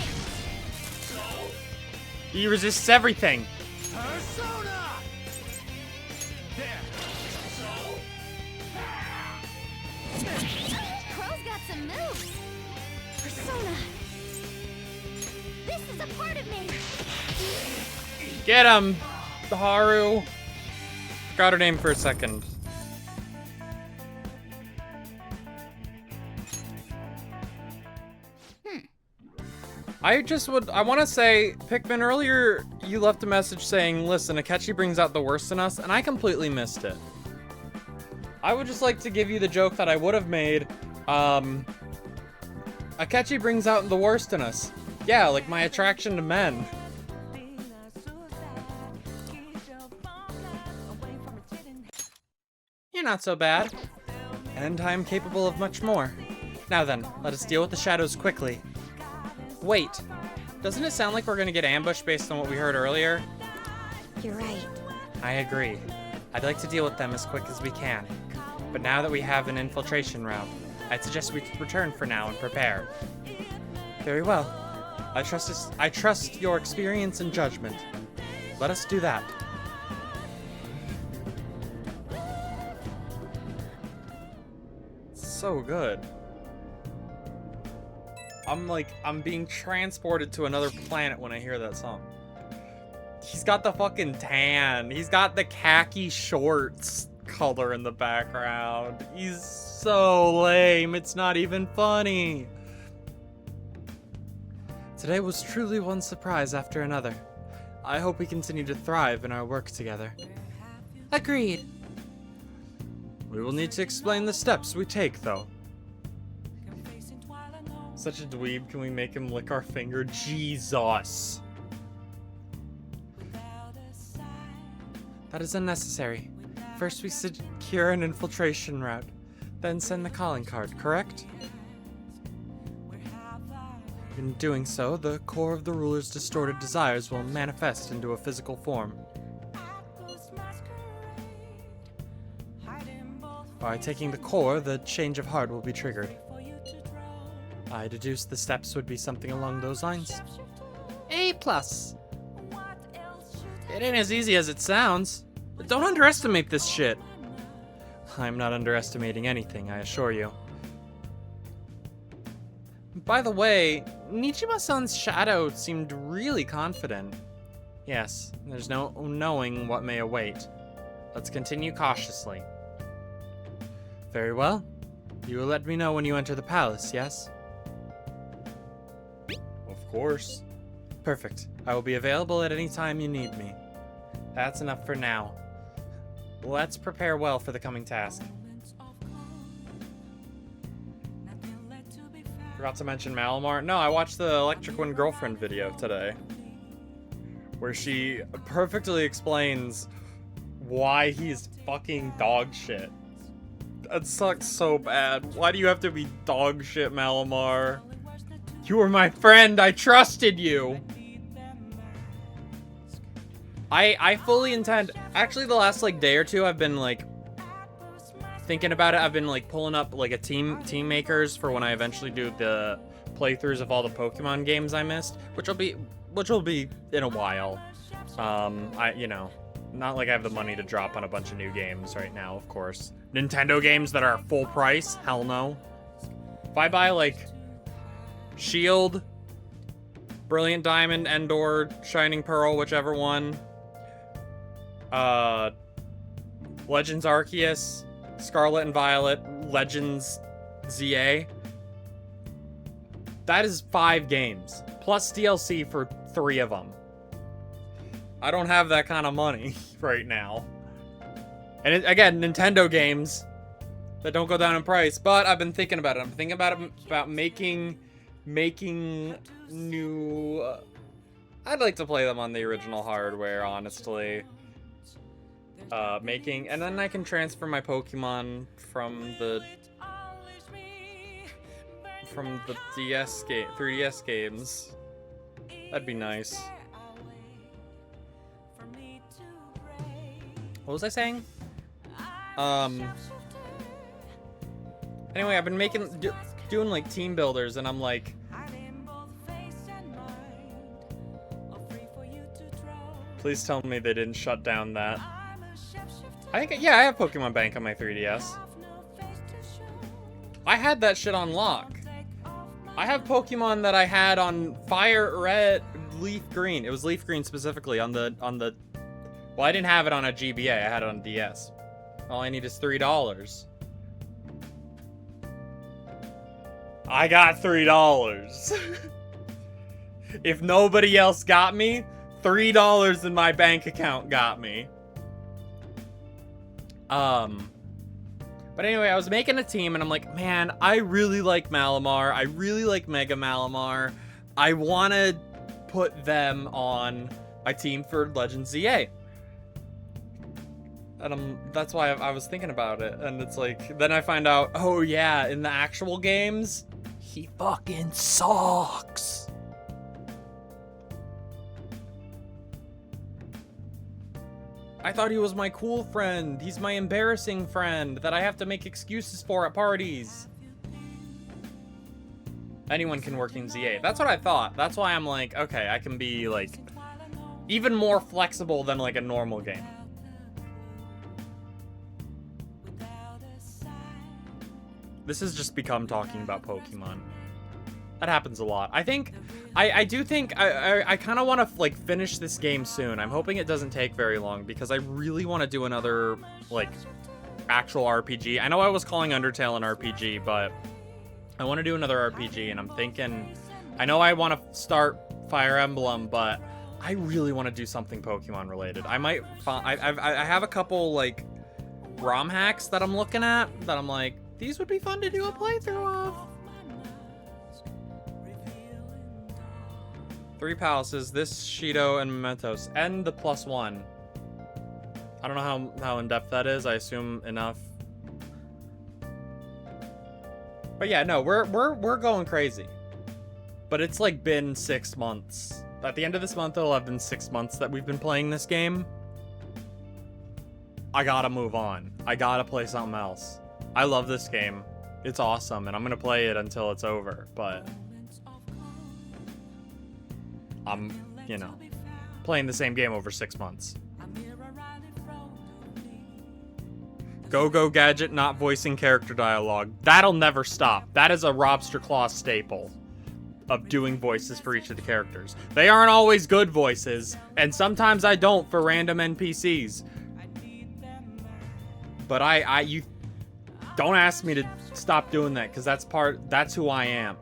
He resists everything. Persona! There. Crow's got some moves. Persona. This is a part of me. Get him, Haru. Forgot her name for a second. I want to say, Pikmin, earlier you left a message saying, listen, Akechi brings out the worst in us, and I completely missed it. I would just like to give you the joke that I would have made. Akechi brings out the worst in us. Yeah, like my attraction to men. You're not so bad. And I am capable of much more. Now then, let us deal with the shadows quickly. Wait, doesn't it sound like we're gonna get ambushed based on what we heard earlier? You're right. I agree. I'd like to deal with them as quick as we can. But now that we have an infiltration route, I'd suggest we return for now and prepare. Very well. I trust your experience and judgment. Let us do that. So good. I'm being transported to another planet when I hear that song. He's got the fucking tan. He's got the khaki shorts color in the background. He's so lame. It's not even funny. Today was truly one surprise after another. I hope we continue to thrive in our work together. Agreed. We will need to explain the steps we take, though. Such a dweeb, can we make him lick our finger? Jesus. That is unnecessary. First we secure an infiltration route, then send the calling card, correct? In doing so, the core of the ruler's distorted desires will manifest into a physical form. By taking the core, the change of heart will be triggered. I deduce the steps would be something along those lines. A+. It ain't as easy as it sounds. But don't underestimate this shit. I'm not underestimating anything, I assure you. By the way, Nijima-san's shadow seemed really confident. Yes, there's no knowing what may await. Let's continue cautiously. Very well. You will let me know when you enter the palace, yes? Of course. Perfect. I will be available at any time you need me. That's enough for now. Let's prepare well for the coming task. Forgot to mention Malamar. No, I watched the Electric Wind Girlfriend video today, where she perfectly explains why he's fucking dog shit. That sucks so bad. Why do you have to be dog shit, Malamar? You were my friend. I trusted you. I fully intend. Actually, the last day or two, I've been thinking about it. I've been pulling up a team makers for when I eventually do the playthroughs of all the Pokemon games I missed, which will be in a while. Not like I have the money to drop on a bunch of new games right now, of course. Nintendo games that are full price? Hell no. If I buy Shield, Brilliant Diamond, Endor, Shining Pearl, whichever one, Legends Arceus, Scarlet and Violet, Legends ZA, that is 5 games, plus DLC for 3 of them. I don't have that kind of money right now. And again, Nintendo games that don't go down in price, but I've been thinking about it. I'm thinking about making new... I'd like to play them on the original hardware, honestly. And then I can transfer my Pokemon from the DS game, 3DS games. That'd be nice. What was I saying? Anyway, I've been doing like team builders, and I'm like, please tell me they didn't shut down that. I think, yeah, I have Pokemon Bank on my 3DS. I had that shit on lock. I have Pokemon that I had on Fire Red, Leaf Green. It was Leaf Green specifically on the. Well, I didn't have it on a GBA. I had it on DS. All I need is $3. I got $3. If nobody else got me, $3 in my bank account got me. But anyway, I was making a team, and I'm like, man, I really like Malamar. I really like Mega Malamar. I want to put them on my team for Legends ZA. And that's why I was thinking about it. And it's like, then I find out, oh yeah, in the actual games, he fucking sucks. I thought he was my cool friend. He's my embarrassing friend that I have to make excuses for at parties. Anyone can work in ZA. That's what I thought. That's why I'm like, okay, I can be like even more flexible than like a normal game. This has just become talking about Pokemon. That happens a lot. I think, I do think, I kind of want to, like, finish this game soon. I'm hoping it doesn't take very long, because I really want to do another, like, actual RPG. I know I was calling Undertale an RPG, but I want to do another RPG, and I'm thinking, I know I want to start Fire Emblem, but I really want to do something Pokemon related. I might, I have a couple, like, ROM hacks that I'm looking at, that I'm like, these would be fun to do a playthrough of. 3 palaces, this, Shido, and Mementos, and the +1. I don't know how in-depth that is. I assume enough. But yeah, no, we're going crazy. But it's like been 6 months. At the end of this month, it'll have been 6 months that we've been playing this game. I gotta move on. I gotta play something else. I love this game. It's awesome, and I'm gonna play it until it's over, but I'm, you know, playing the same game over 6 months. Go Gadget not voicing character dialogue. That'll never stop. That is a Robbster Claw staple of doing voices for each of the characters. They aren't always good voices, and sometimes I don't for random NPCs. But you don't ask me to stop doing that, because that's who I am.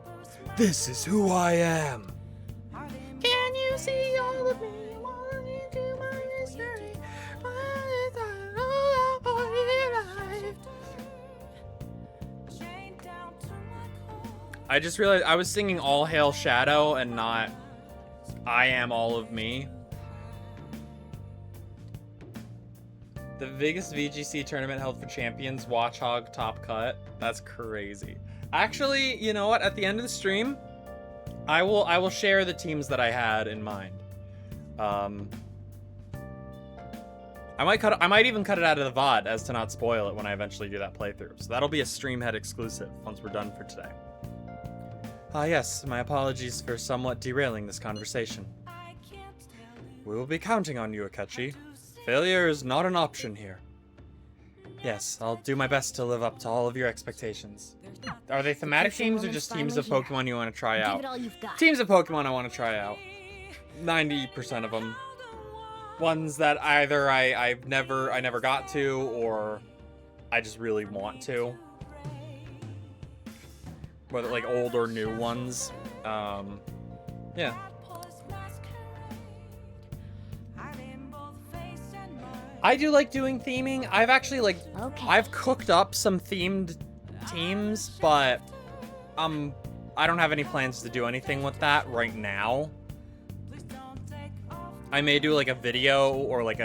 This is who I am. Can you see all of me? Into my mystery. I just realized I was singing All Hail Shadow and not I Am All of Me. The biggest VGC tournament held for champions, Watchhog top cut. That's crazy. Actually, you know what? At the end of the stream, I will share the teams that I had in mind. I might even cut it out of the VOD as to not spoil it when I eventually do that playthrough. So that'll be a Streamhead exclusive once we're done for today. Yes, my apologies for somewhat derailing this conversation. We will be counting on you, Akechi. Failure is not an option here. Yes, I'll do my best to live up to all of your expectations. Are they thematic teams or just teams of Pokemon you want to try out? Teams of Pokemon I want to try out. 90% of them. Ones that either I never got to, or I just really want to. Whether like old or new ones. Yeah. I do like doing theming. I've actually I've cooked up some themed teams, but I don't have any plans to do anything with that right now. I may do like a video or like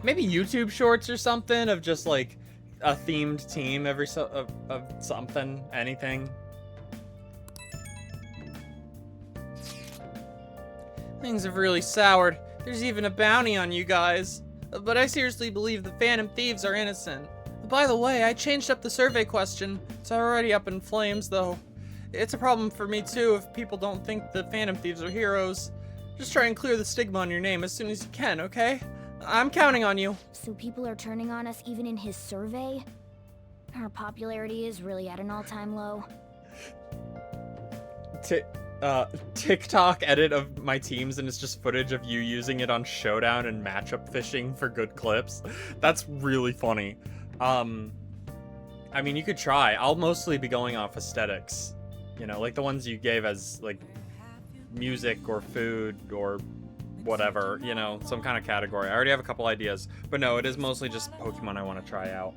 maybe YouTube shorts or something of just like a themed team of something, anything. Things have really soured. There's even a bounty on you guys. But I seriously believe the Phantom Thieves are innocent. By the way, I changed up the survey question. It's already up in flames, though. It's a problem for me, too, if people don't think the Phantom Thieves are heroes. Just try and clear the stigma on your name as soon as you can, okay? I'm counting on you. So people are turning on us even in his survey? Our popularity is really at an all-time low. TikTok edit of my teams, and it's just footage of you using it on Showdown and matchup fishing for good clips. That's really funny. I mean, you could try. I'll mostly be going off aesthetics. You know, like the ones you gave as, like, music or food or whatever, you know, some kind of category. I already have a couple ideas, but no, it is mostly just Pokemon I want to try out.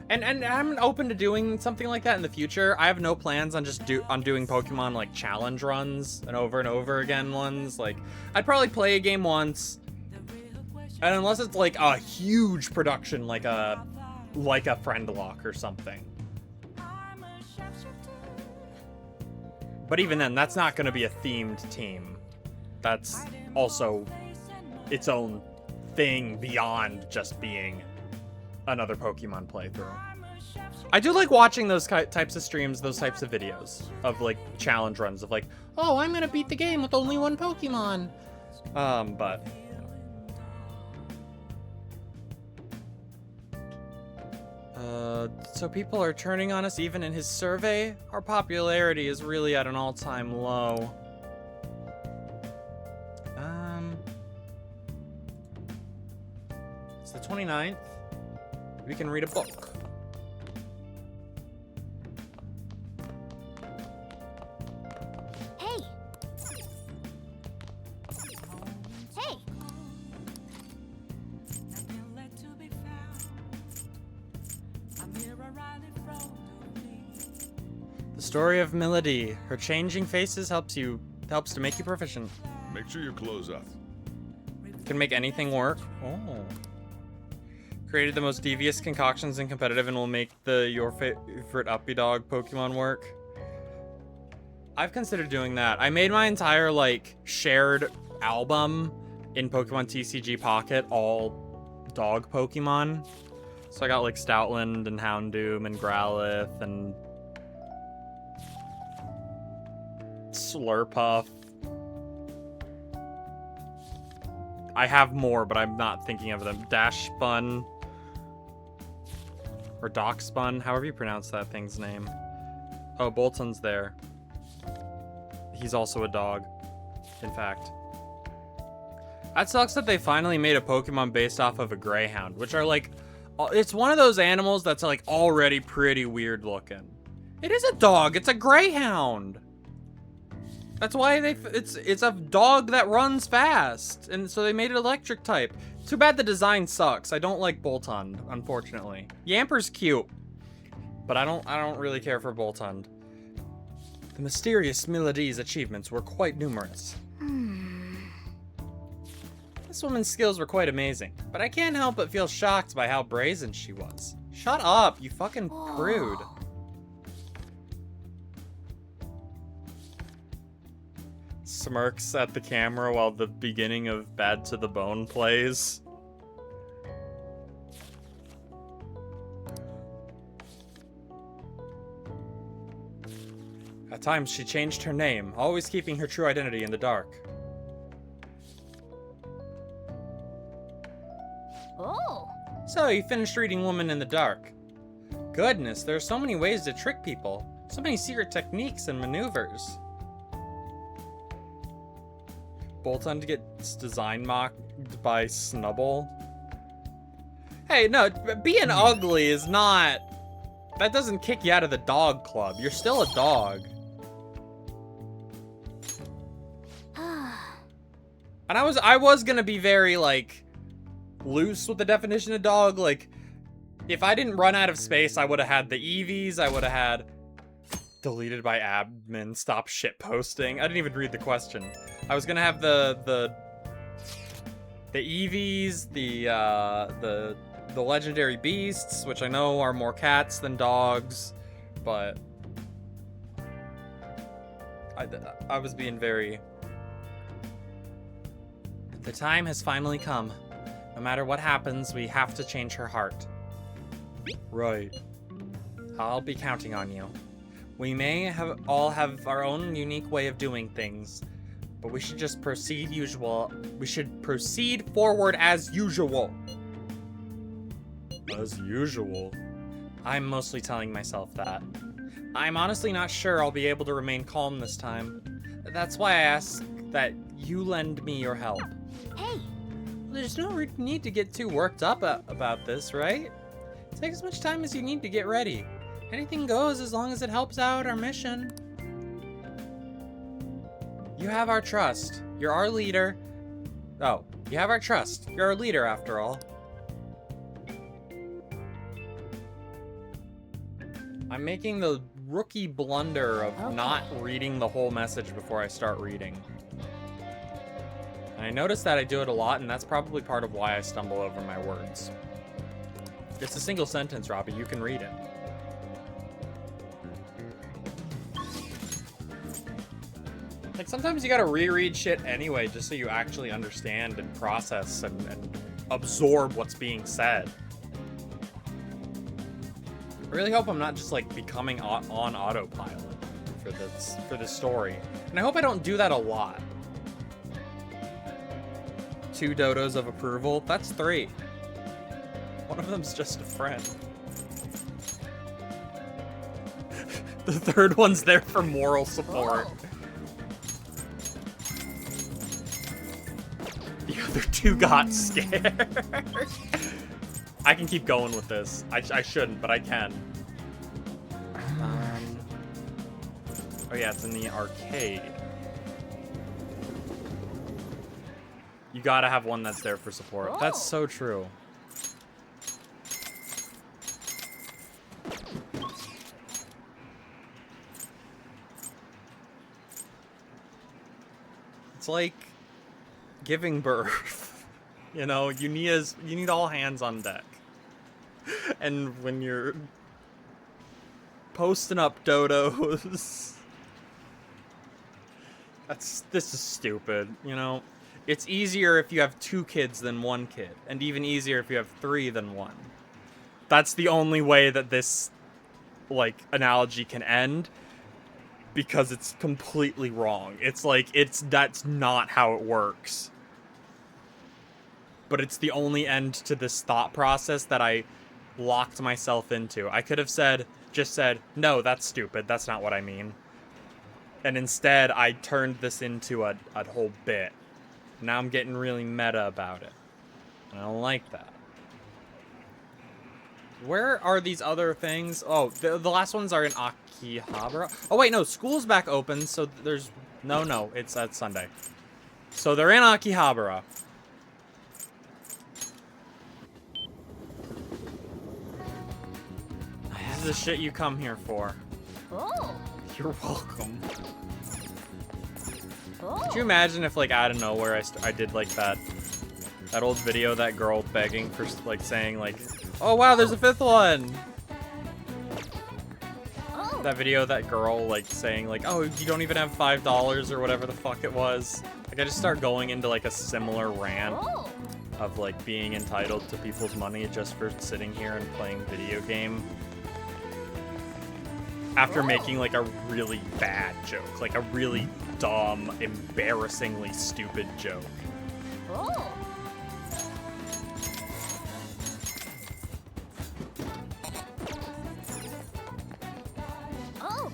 And I'm open to doing something like that in the future. I have no plans on doing Pokemon like challenge runs and over again ones. Like, I'd probably play a game once, and unless it's like a huge production, like a Friend Lock or something. But even then, that's not going to be a themed team. That's also its own thing beyond just being another Pokemon playthrough. I do like watching those types of streams, those types of videos of like challenge runs of like, oh, I'm gonna beat the game with only one Pokemon. But so people are turning on us even in his survey? Our popularity is really at an all-time low. It's the 29th. We can read a book. Hey! Hey! The story of Melody. Her changing faces helps to make you proficient. Make sure your clothes up. Can make anything work. Oh. Created the most devious concoctions in competitive and will make your favorite uppy dog Pokemon work. I've considered doing that. I made my entire like shared album in Pokemon TCG Pocket all dog Pokemon. So I got like Stoutland and Houndoom and Growlithe and Slurpuff. I have more, but I'm not thinking of them. Dashspun. Or Dockspun, however you pronounce that thing's name. Oh, Bolton's there. He's also a dog, in fact. That sucks that they finally made a Pokemon based off of a Greyhound, which are like, it's one of those animals that's like already pretty weird looking. It is a dog, it's a Greyhound. That's why it's a dog that runs fast, and so they made it electric type. Too bad the design sucks. I don't like Boltund, unfortunately. Yamper's cute, but I don't really care for Boltund. The mysterious Melody's achievements were quite numerous. This woman's skills were quite amazing, but I can't help but feel shocked by how brazen she was. Shut up, you fucking prude. Smirks at the camera while the beginning of Bad to the Bone plays. At times she changed her name, always keeping her true identity in the dark. Oh! So, you finished reading Woman in the Dark. Goodness, there are so many ways to trick people. So many secret techniques and maneuvers. Boltund gets design mocked by Snubble. Hey, no, being ugly is not... That doesn't kick you out of the dog club. You're still a dog. And I was gonna be very, like, loose with the definition of dog. Like, if I didn't run out of space, I would have had the Eevees. I would have had... Deleted by admin, stop shitposting. I didn't even read the question. I was gonna have the Eevees, the legendary beasts, which I know are more cats than dogs, but I was being very... The time has finally come. No matter what happens, we have to change her heart. Right. I'll be counting on you. We may all have our own unique way of doing things, but we should just proceed usual. We should proceed forward as usual. As usual? I'm mostly telling myself that. I'm honestly not sure I'll be able to remain calm this time. That's why I ask that you lend me your help. Hey! There's no need to get too worked up about this, right? Take as much time as you need to get ready. Anything goes as long as it helps out our mission. You have our trust. You're our leader. Oh, you have our trust. You're our leader, after all. I'm making the rookie blunder of not reading the whole message before I start reading. And I notice that I do it a lot, and that's probably part of why I stumble over my words. It's a single sentence, Robbie. You can read it. Like, sometimes you gotta reread shit anyway, just so you actually understand and process and absorb what's being said. I really hope I'm not just, like, becoming on autopilot for this story. And I hope I don't do that a lot. 2 dodos of approval? That's 3. One of them's just a friend. The 3rd one's there for moral support. The other 2 got scared. I can keep going with this. I shouldn't, but I can. Oh yeah, it's in the arcade. You gotta have one that's there for support. Whoa. That's so true. It's like giving birth. You know, you need all hands on deck. And when you're posting up dodos, this is stupid, you know? It's easier if you have 2 kids than 1 kid, and even easier if you have 3 than 1. That's the only way that this, like, analogy can end, because it's completely wrong. It's like, that's not how it works. But it's the only end to this thought process that I locked myself into. I could have just said, no, that's stupid, that's not what I mean. And instead, I turned this into a whole bit. Now I'm getting really meta about it. I don't like that. Where are these other things? Oh, the last ones are in Akihabara. Oh wait, no, school's back open, so there's... No, it's Sunday. So they're in Akihabara. This is the shit you come here for. Oh. You're welcome. Oh. Could you imagine if, like, out of nowhere, I did, like, that old video, that girl begging for, like, saying, like, oh, wow, there's a 5th one! Oh. That video, that girl, like, saying, like, oh, you don't even have $5 or whatever the fuck it was. Like, I just start going into, like, a similar rant of, like, being entitled to people's money just for sitting here and playing video game. After making, like, a really bad joke. Like, a really dumb, embarrassingly stupid joke. Oh. Oh.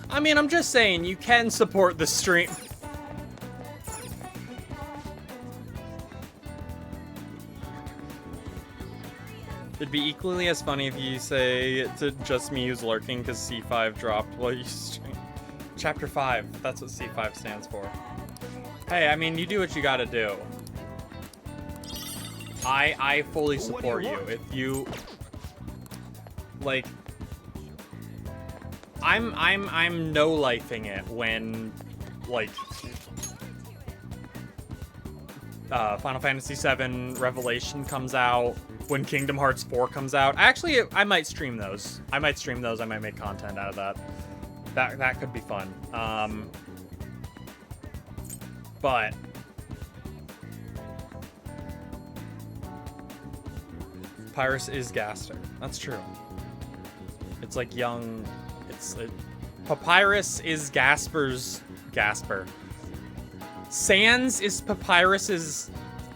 I mean, I'm just saying, you can support the stream. It'd be equally as funny if you say to just me who's lurking because C5 dropped while you stream. Chapter 5, that's what C5 stands for. Hey, I mean, you do what you gotta do. I fully support you. If you... Like... I'm no-lifing it when, like... Final Fantasy VII Revelation comes out, when Kingdom Hearts 4 comes out. Actually, I might stream those. I might make content out of that. That could be fun. But Papyrus is Gaster. That's true. It's like young. Papyrus is Gasper. Sans is Papyrus's.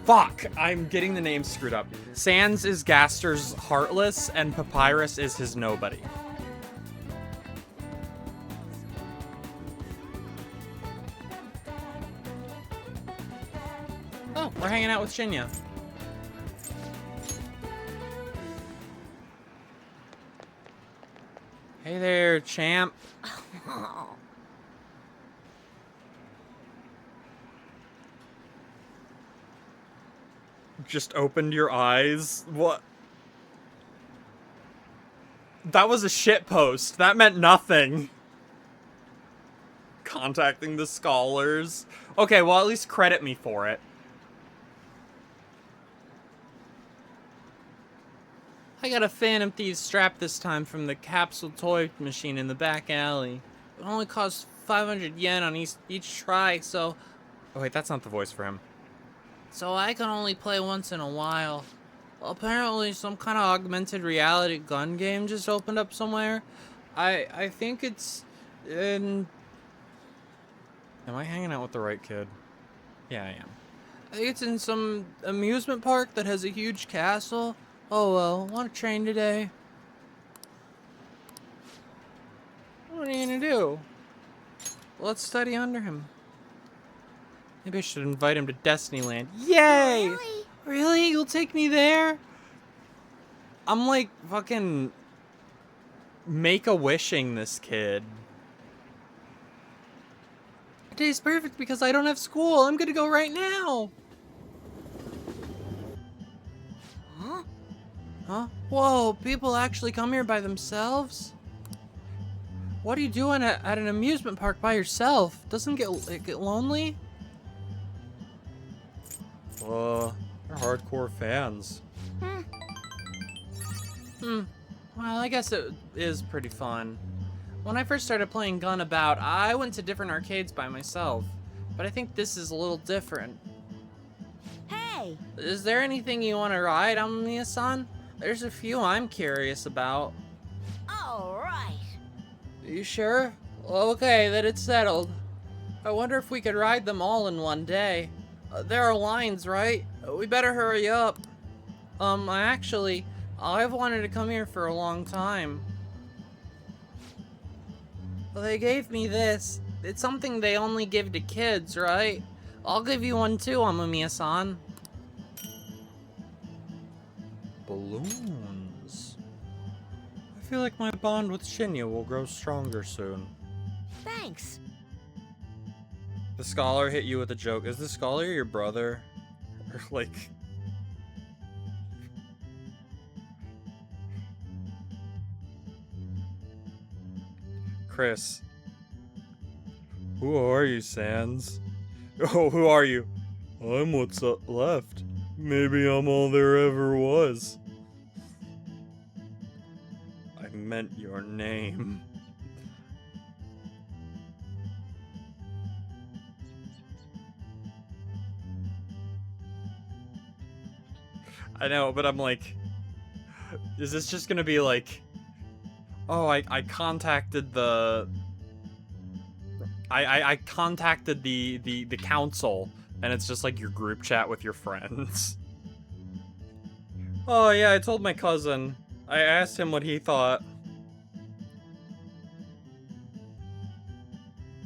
Fuck! I'm getting the names screwed up. Sans is Gaster's Heartless, and Papyrus is his Nobody. Oh, we're hanging out with Shinya. Hey there, champ. Just opened your eyes? What? That was a shit post. That meant nothing. Contacting the scholars. Okay, well, at least credit me for it. I got a Phantom Thief strap this time from the capsule toy machine in the back alley. It only costs 500 yen on each try, so... Oh wait, that's not the voice for him. So I can only play once in a while. Well, apparently some kind of augmented reality gun game just opened up somewhere. I think it's in... Am I hanging out with the right kid? Yeah, I am. I think it's in some amusement park that has a huge castle. Oh well, want to train today? What are you gonna do? Let's study under him. Maybe I should invite him to Destinyland. Yay! Really? Really? You'll take me there? I'm like fucking make-a-wishing this kid. Today's perfect because I don't have school. I'm gonna go right now. Huh? Huh? Whoa, people actually come here by themselves? What are you doing at an amusement park by yourself? Doesn't it get lonely? They're hardcore fans. Well, I guess it is pretty fun. When I first started playing Gun About, I went to different arcades by myself. But I think this is a little different. Hey! Is there anything you want to ride, Amamiya-san? There's a few I'm curious about. Alright! You sure? Okay, then it's settled. I wonder if we could ride them all in one day. There are lines, right? We better hurry up. I've wanted to come here for a long time. Well, they gave me this. It's something they only give to kids, right? I'll give you one too, Amamiya-san. Balloons. I feel like my bond with Shinya will grow stronger soon. Thanks. The scholar hit you with a joke. Is the scholar your brother? Or like... Chris. Who are you, Sans? Oh, who are you? I'm what's left. Maybe I'm all there ever was. I meant your name. I know, but I'm like, is this just gonna be like, oh, I contacted the, I contacted the council, and it's just like your group chat with your friends. Oh yeah, I told my cousin. I asked him what he thought.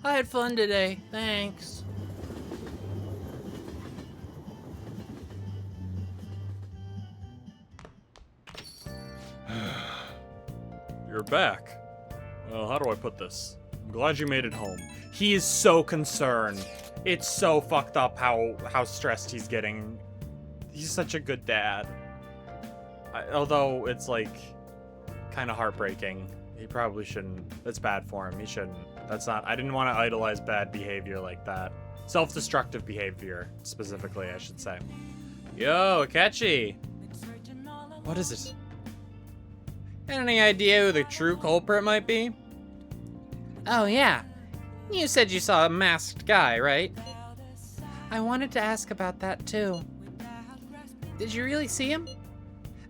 I had fun today, thanks. You're back. Well, how do I put this? I'm glad you made it home. He is so concerned. It's so fucked up how stressed he's getting. He's such a good dad. Although it's like kind of heartbreaking. He probably shouldn't. That's bad for him. He shouldn't. That's not. I didn't want to idolize bad behavior like that. Self-destructive behavior, specifically, I should say. Yo, Akechi. What is it? Any idea who the true culprit might be? Oh, yeah. You said you saw a masked guy, right? I wanted to ask about that, too. Did you really see him?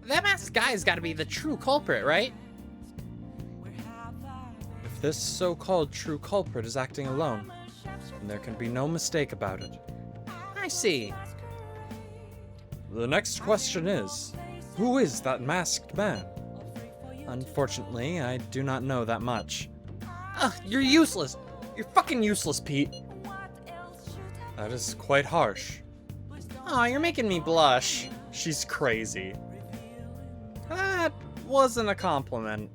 That masked guy's gotta be the true culprit, right? If this so-called true culprit is acting alone, then there can be no mistake about it. I see. The next question is, who is that masked man? Unfortunately, I do not know that much. Ugh, you're useless. You're fucking useless, Pete. That is quite harsh. Aw, you're making me blush. She's crazy. That wasn't a compliment.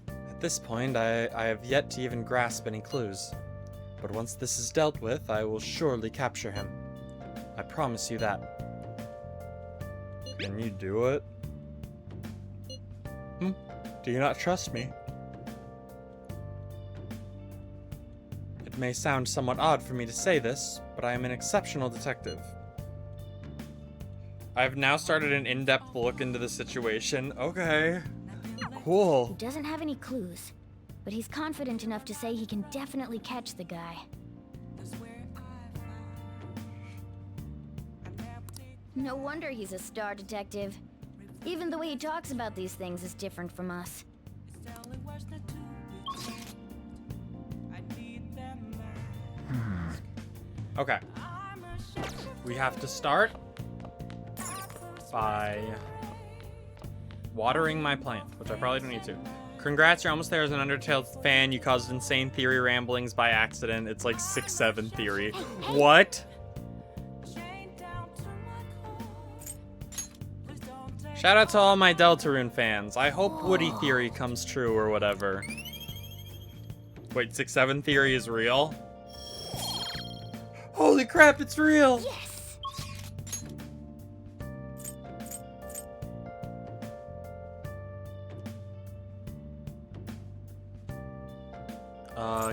At this point, I have yet to even grasp any clues. But once this is dealt with, I will surely capture him. I promise you that. Can you do it? Do you not trust me? It may sound somewhat odd for me to say this, but I am an exceptional detective. I've now started an in-depth look into the situation. Okay. Cool. He doesn't have any clues, but he's confident enough to say he can definitely catch the guy. No wonder he's a star detective. Even the way he talks about these things is different from us. Okay. We have to start by watering my plant, which I probably don't need to. Congrats, you're almost there as an Undertale fan. You caused insane theory ramblings by accident. It's like 6-7 theory. What? Shout out to all my Deltarune fans. I hope Woody theory comes true or whatever. Wait, 6-7 theory is real? Holy crap, it's real! Yes!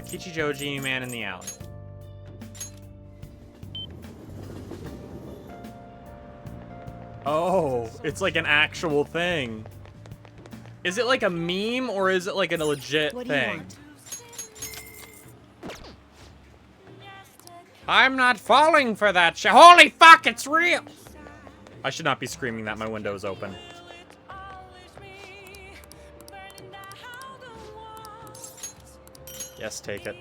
Kichijoji, man in the alley. Oh, it's like an actual thing. Is it like a meme or is it like a legit thing? I'm not falling for that shit. Holy fuck, it's real! I should not be screaming that, my window is open. Yes, take it.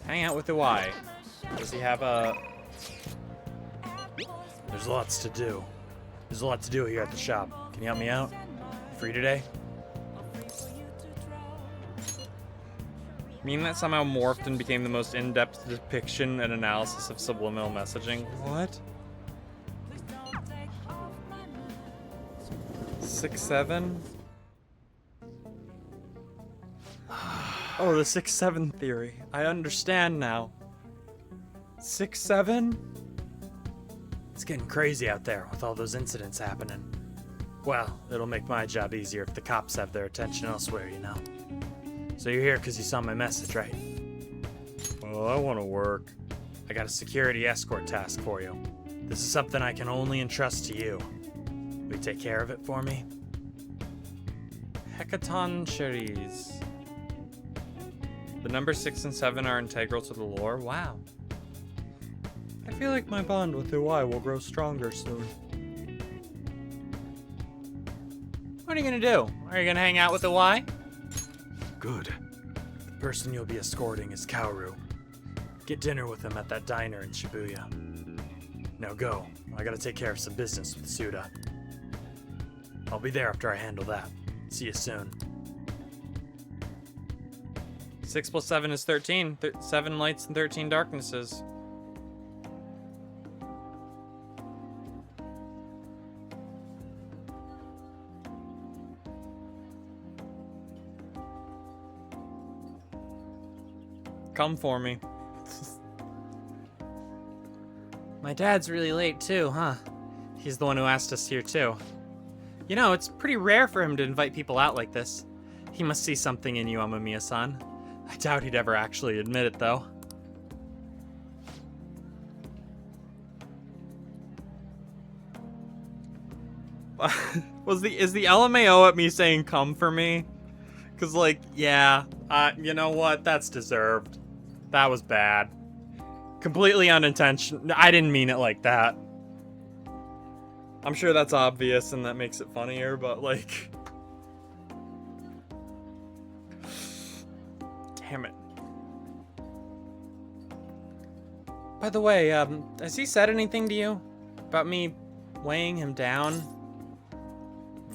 Hang out with the Y. Does he have a... There's lots to do. There's a lot to do here at the shop. Can you help me out? Free today? Mean that somehow morphed and became the most in-depth depiction and analysis of subliminal messaging? What? 6-7? Oh, the 6-7 theory. I understand now. 6-7? It's getting crazy out there with all those incidents happening. Well, it'll make my job easier if the cops have their attention elsewhere, you know. So you're here because you saw my message, right? Well, I want to work. I got a security escort task for you. This is something I can only entrust to you. Will you take care of it for me? Hecaton cherries. The numbers 6 and 7 are integral to the lore. Wow. I feel like my bond with Uai will grow stronger soon. What are you gonna do? Are you gonna hang out with Uai? Good. The person you'll be escorting is Kaoru. Get dinner with him at that diner in Shibuya. Now go. I gotta take care of some business with Suda. I'll be there after I handle that. See you soon. 6 plus 7 is 13. 7 lights and 13 darknesses. Come for me. My dad's really late too, huh? He's the one who asked us here too. You know, it's pretty rare for him to invite people out like this. He must see something in you, Amamiya-san. I doubt he'd ever actually admit it, though. Is the LMAO at me saying come for me? Cause like, yeah, you know what? That's deserved. That was bad. Completely unintentional. I didn't mean it like that. I'm sure that's obvious and that makes it funnier, but like... Damn it. By the way, has he said anything to you? About me weighing him down?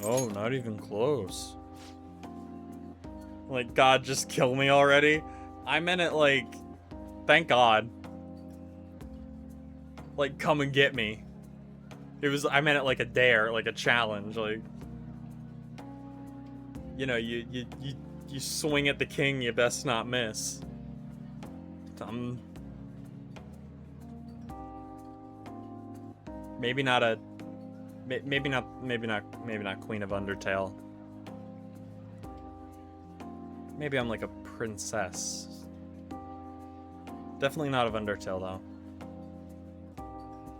Oh, not even close. Like, God, just kill me already? I meant it like, thank God. Like, come and get me. I meant it like a dare, like a challenge, like... You know, you swing at the king, you best not miss. Maybe not Queen of Undertale. Maybe I'm like a princess. Definitely not of Undertale, though.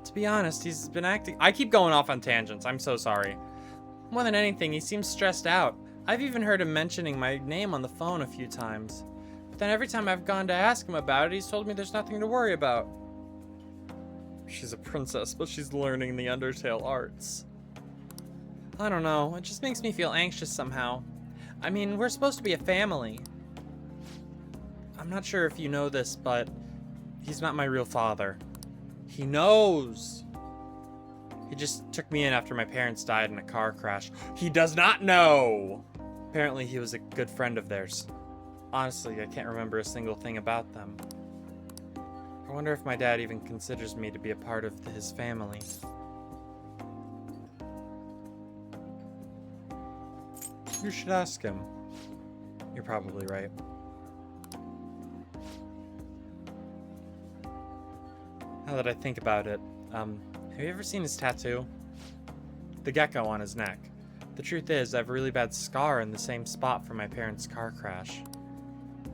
To be honest, he's been acting... I keep going off on tangents. I'm so sorry. More than anything, he seems stressed out. I've even heard him mentioning my name on the phone a few times. But then every time I've gone to ask him about it, he's told me there's nothing to worry about. She's a princess, but she's learning the Undertale arts. I don't know. It just makes me feel anxious somehow. I mean, we're supposed to be a family. I'm not sure if you know this, but he's not my real father. He knows. He just took me in after my parents died in a car crash. He does not know. Apparently, he was a good friend of theirs. Honestly, I can't remember a single thing about them. I wonder if my dad even considers me to be a part of his family. You should ask him. You're probably right. Now that I think about it, have you ever seen his tattoo? The gecko on his neck. The truth is, I have a really bad scar in the same spot from my parents' car crash.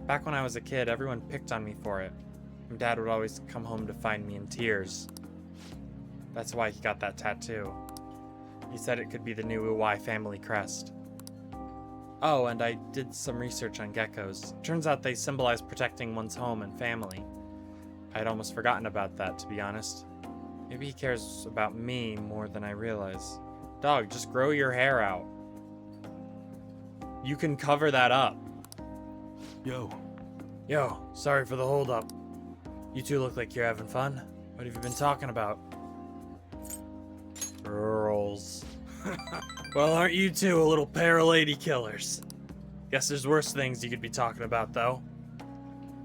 Back when I was a kid, everyone picked on me for it. My dad would always come home to find me in tears. That's why he got that tattoo. He said it could be the new Uwai family crest. Oh, and I did some research on geckos. Turns out they symbolize protecting one's home and family. I'd almost forgotten about that, to be honest. Maybe he cares about me more than I realize. Dog, just grow your hair out. You can cover that up. Yo, sorry for the holdup. You two look like you're having fun. What have you been talking about? Girls. Well, aren't you two a little pair of lady killers? Guess there's worse things you could be talking about, though.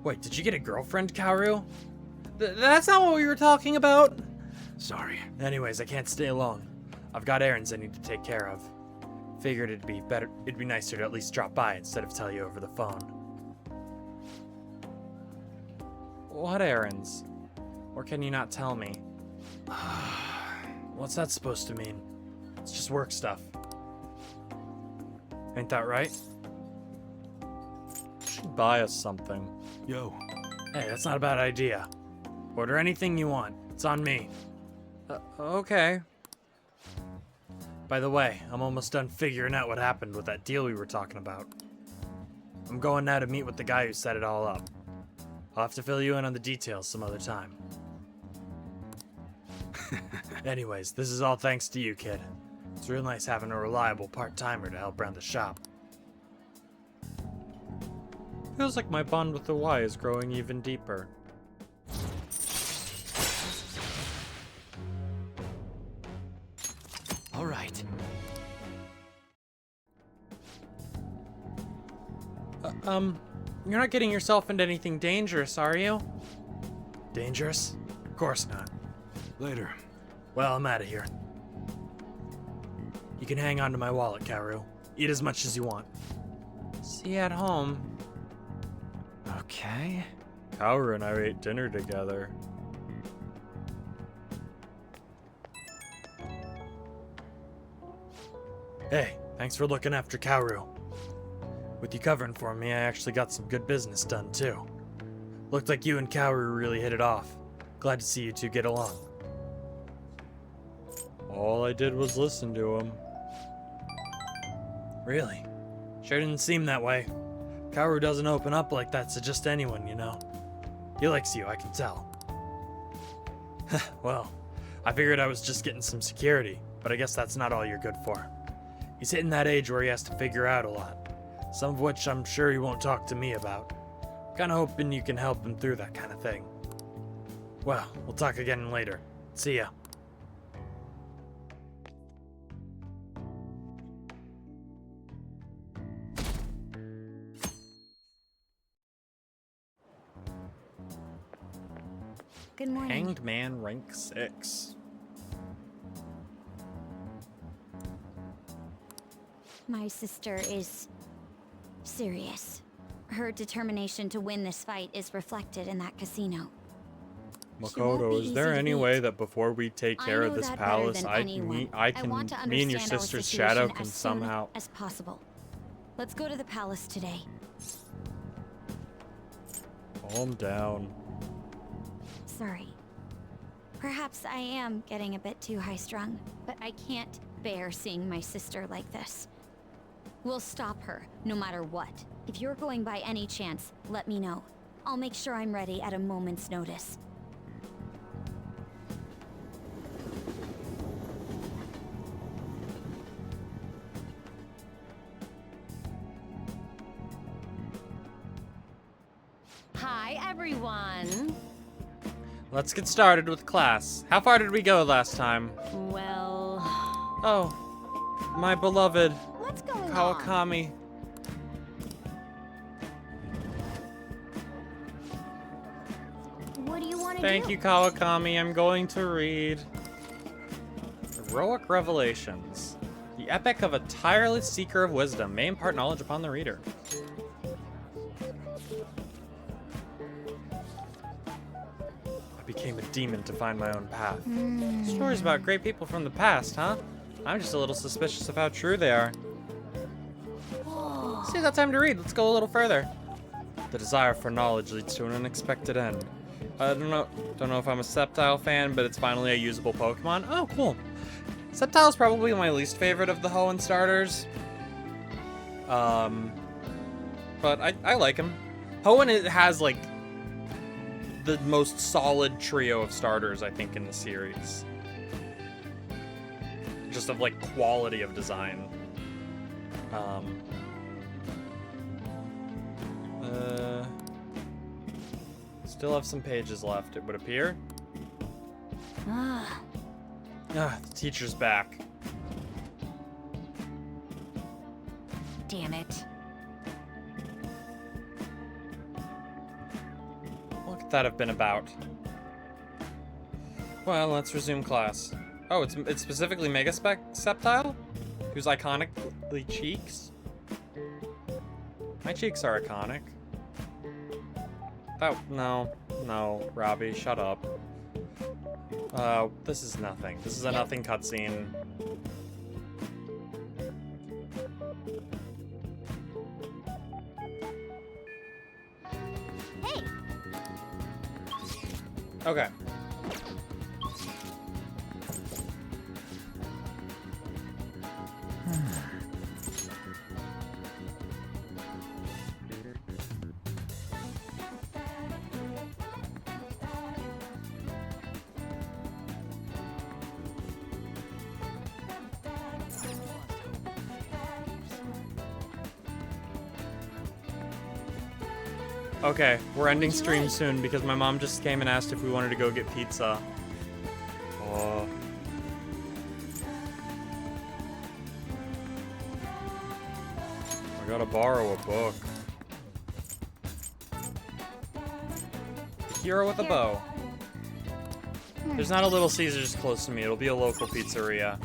Wait, did you get a girlfriend, Kaoru? That's not what we were talking about. Sorry. Anyways, I can't stay long. I've got errands I need to take care of. Figured it'd be nicer to at least drop by instead of tell you over the phone. What errands? Or can you not tell me? What's that supposed to mean? It's just work stuff. Ain't that right? You should buy us something. Yo. Hey, that's not a bad idea. Order anything you want. It's on me. Okay. By the way, I'm almost done figuring out what happened with that deal we were talking about. I'm going now to meet with the guy who set it all up. I'll have to fill you in on the details some other time. Anyways, this is all thanks to you, kid. It's real nice having a reliable part-timer to help around the shop. Feels like my bond with the Y is growing even deeper. All right. You're not getting yourself into anything dangerous, are you? Dangerous? Of course not. Later. Well, I'm out of here. You can hang on to my wallet, Kaoru. Eat as much as you want. See you at home. Okay. Kaoru and I ate dinner together. Hey, thanks for looking after Kaoru. With you covering for me, I actually got some good business done, too. Looked like you and Kaoru really hit it off. Glad to see you two get along. All I did was listen to him. Really? Sure didn't seem that way. Kaoru doesn't open up like that to just anyone, you know. He likes you, I can tell. Well, I figured I was just getting some security, but I guess that's not all you're good for. He's hitting that age where he has to figure out a lot, some of which I'm sure he won't talk to me about. Kinda hoping you can help him through that kind of thing. Well, we'll talk again later. See ya. Good morning. Hanged Man rank 6. My sister is serious. Her determination to win this fight is reflected in that casino. Makoto, is there any way that before we take care of this palace, me and your sister's shadow can somehow... as possible. Let's go to the palace today. Calm down. Sorry. Perhaps I am getting a bit too high-strung, but I can't bear seeing my sister like this. We'll stop her, no matter what. If you're going by any chance, let me know. I'll make sure I'm ready at a moment's notice. Hi, everyone. Let's get started with class. How far did we go last time? Well... Oh, my beloved What's going Kawakami. What do you want to do? Thank you, Kawakami. I'm going to read Heroic Revelations. The epic of a tireless seeker of wisdom may impart knowledge upon the reader. I became a demon to find my own path. Stories about great people from the past, huh? I'm just a little suspicious of how true they are. See, that's time to read. Let's go a little further. The desire for knowledge leads to an unexpected end. I don't know if I'm a Sceptile fan, but it's finally a usable Pokemon. Oh, cool. Sceptile's probably my least favorite of the Hoenn starters. But I like him. Hoenn has like the most solid trio of starters, I think, in the series. Just of like quality of design. Still have some pages left, it would appear. The teacher's back. Damn it. What could that have been about? Well, let's resume class. Oh, it's specifically Mega Sceptile? Whose iconically cheeks? My cheeks are iconic. No, Robbie, shut up. This is nothing. This is a nothing cutscene. Hey. Okay. Okay, we're ending stream soon because my mom just came and asked if we wanted to go get pizza. Oh. I gotta borrow a book. The Hero with a Bow. There's not a Little Caesars close to me. It'll be a local pizzeria.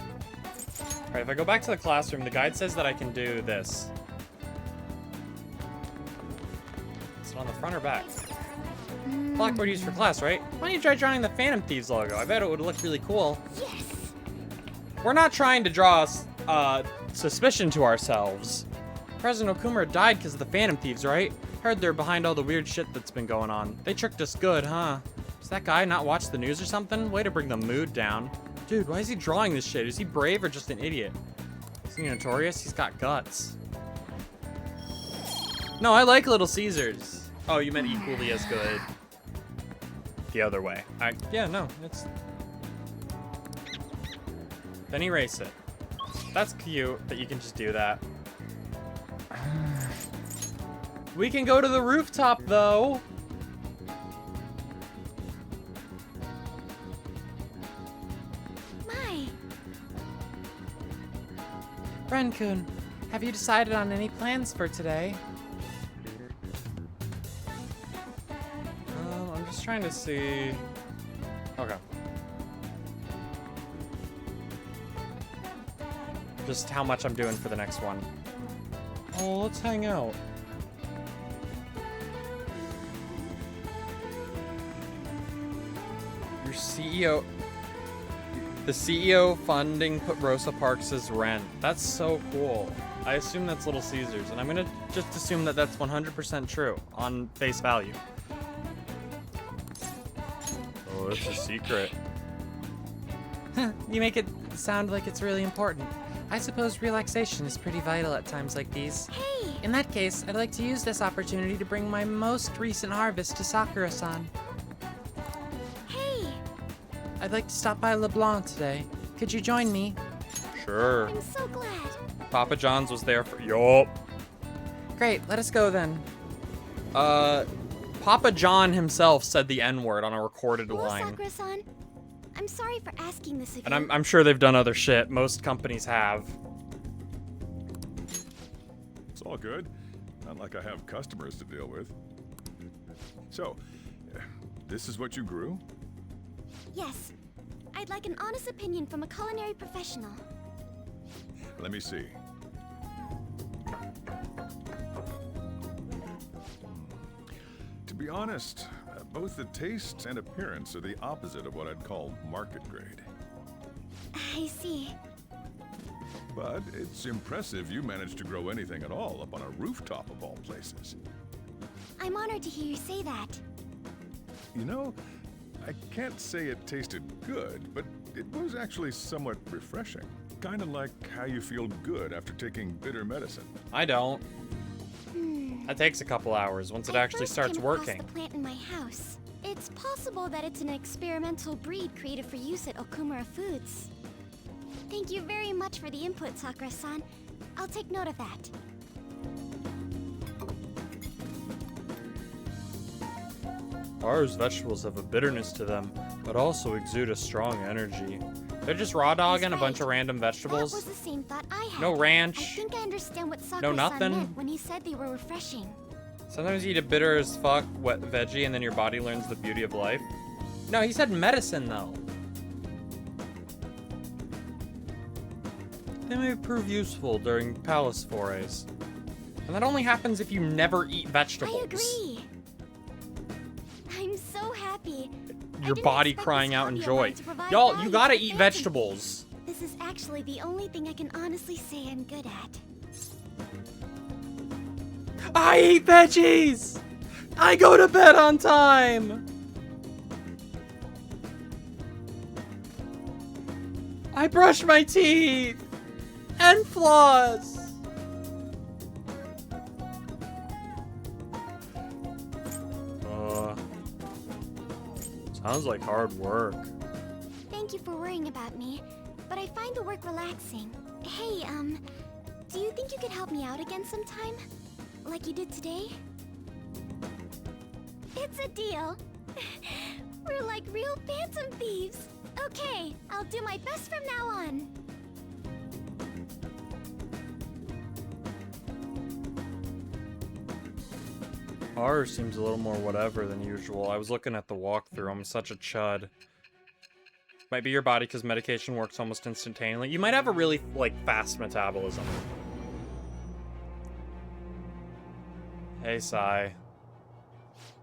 Alright, if I go back to the classroom, the guide says that I can do this. On the front or back? Blackboard used for class, right? Why don't you try drawing the Phantom Thieves logo? I bet it would look really cool. Yes. We're not trying to draw suspicion to ourselves. President Okumura died because of the Phantom Thieves, right? Heard they're behind all the weird shit that's been going on. They tricked us good, huh? Does that guy not watch the news or something? Way to bring the mood down. Dude, why is he drawing this shit? Is he brave or just an idiot? Is he notorious? He's got guts. No, I like Little Caesars. Oh, you meant equally as good. the other way. Yeah, no, it's... Then erase it. That's cute that you can just do that. We can go to the rooftop, though. My. Ren-kun, have you decided on any plans for today? I'm just trying to see... Okay. Just how much I'm doing for the next one. Oh, let's hang out. Your CEO... The CEO funding put Rosa Parks' rent. That's so cool. I assume that's Little Caesars, and I'm gonna just assume that that's 100% true on face value. Oh, it's a secret. You make it sound like it's really important. I suppose relaxation is pretty vital at times like these. Hey! In that case, I'd like to use this opportunity to bring my most recent harvest to Sakura-san. Hey! I'd like to stop by LeBlanc today. Could you join me? Sure. I'm so glad. Papa John's was there for... Yup. Great, let us go then. Papa John himself said the N-word on a recorded line. Sakura-san. I'm sorry for asking this again. And I'm sure they've done other shit. Most companies have. It's all good. Not like I have customers to deal with. So, this is what you grew? Yes. I'd like an honest opinion from a culinary professional. Let me see. To be honest, both the taste and appearance are the opposite of what I'd call market grade. I see. But it's impressive you managed to grow anything at all up on a rooftop of all places. I'm honored to hear you say that. You know, I can't say it tasted good, but it was actually somewhat refreshing. Kind of like how you feel good after taking bitter medicine. I don't. That takes a couple hours once it actually starts working. I first came across the plant in my house. It's possible that it's an experimental breed created for use at Okumura Foods. Thank you very much for the input, Sakura-san. I'll take note of that. Ours vegetables have a bitterness to them, but also exude a strong energy. They're just raw dog and a bunch of random vegetables. That was the same thought I had. No ranch. I think I understand what No Sakura-san nothing. meant when he said they were refreshing. Sometimes you eat a bitter as fuck wet veggie and then your body learns the beauty of life. No, he said medicine though. They may prove useful during palace forays. And that only happens if you never eat vegetables. I agree. I'm so happy. Your body crying out in joy. Y'all, you gotta eat vegetables. This is actually the only thing I can honestly say I'm good at. I eat veggies! I go to bed on time! I brush my teeth! And floss! Sounds like hard work. Thank you for worrying about me, but I find the work relaxing. Hey, do you think you could help me out again sometime? Like you did today? It's a deal. We're like real phantom thieves. Okay, I'll do my best from now on. Ours seems a little more whatever than usual. I was looking at the walkthrough. I'm such a chud. Might be your body because medication works almost instantaneously. You might have a really, like, fast metabolism. Hey, Sai.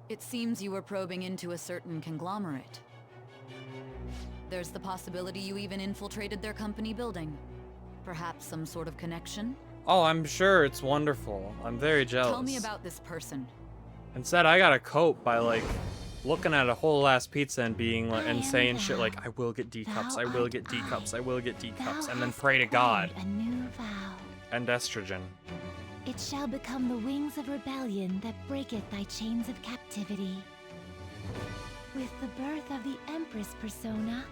It seems you were probing into a certain conglomerate. There's the possibility you even infiltrated their company building. Perhaps some sort of connection? Oh, I'm sure it's wonderful. I'm very jealous. Tell me about this person. Instead, I gotta cope by, like, looking at a whole ass pizza and being like, and saying shit like, I will get D cups, I will get D cups, I will get D cups, and then pray to God. A new vow. And estrogen. It shall become the wings of rebellion that breaketh thy chains of captivity. With the birth of the Empress persona,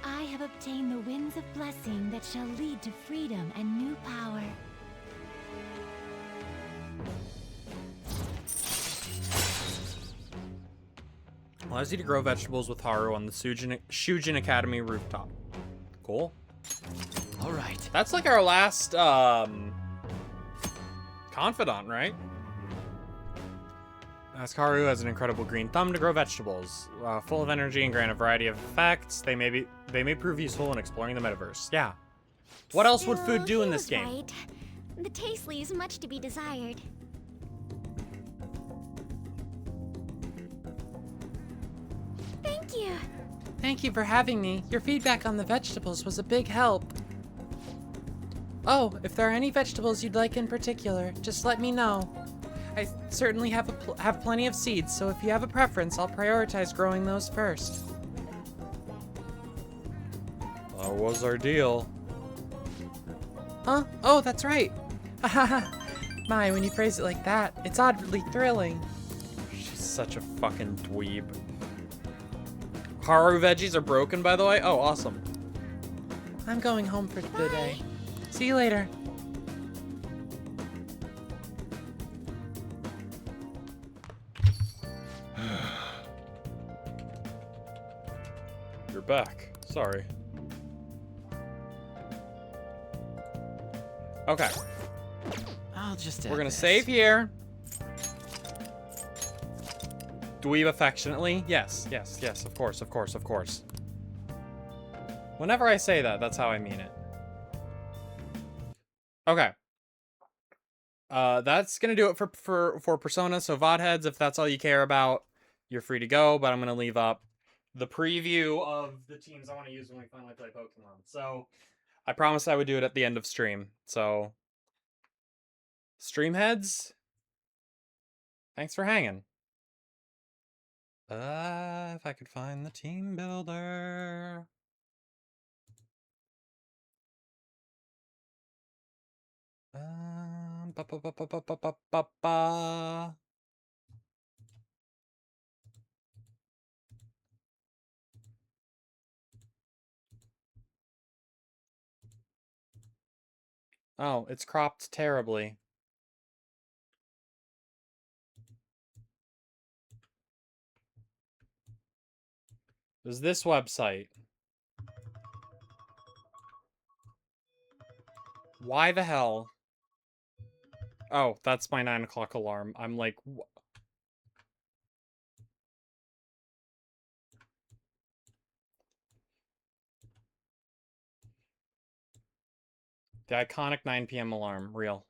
I have obtained the winds of blessing that shall lead to freedom and new power. Allows you to grow vegetables with Haru on the Shujin Academy rooftop. Cool. All right. That's like our last confidant, right? Haru has an incredible green thumb to grow vegetables, full of energy and grant a variety of effects. They may prove useful in exploring the metaverse. Yeah. What else would food do in this game? Right. The taste leaves much to be desired. Thank you. Thank you for having me. Your feedback on the vegetables was a big help. Oh, if there are any vegetables you'd like in particular, just let me know. I certainly have plenty of seeds, so if you have a preference, I'll prioritize growing those first. That was our deal. Huh? Oh, that's right. My, when you phrase it like that, it's oddly thrilling. She's such a fucking dweeb. Haru veggies are broken, by the way? Oh, awesome. I'm going home for the day. See you later. You're back. Sorry. Okay. I'll just We're gonna save here. Dweeb affectionately? Yes, yes, yes, of course, of course, of course. Whenever I say that, that's how I mean it. Okay. That's gonna do it for Persona. So VOD heads, if that's all you care about, you're free to go, but I'm gonna leave up the preview of the teams I want to use when we finally play Pokemon. So I promised I would do it at the end of stream. So stream heads, thanks for hanging. If I could find the team builder. Ba, ba, ba, ba, ba, ba, ba, ba, ba. Oh, it's cropped terribly. There's this website. Why the hell? Oh, that's my 9 o'clock alarm. I'm like, the iconic 9 p.m. alarm, real.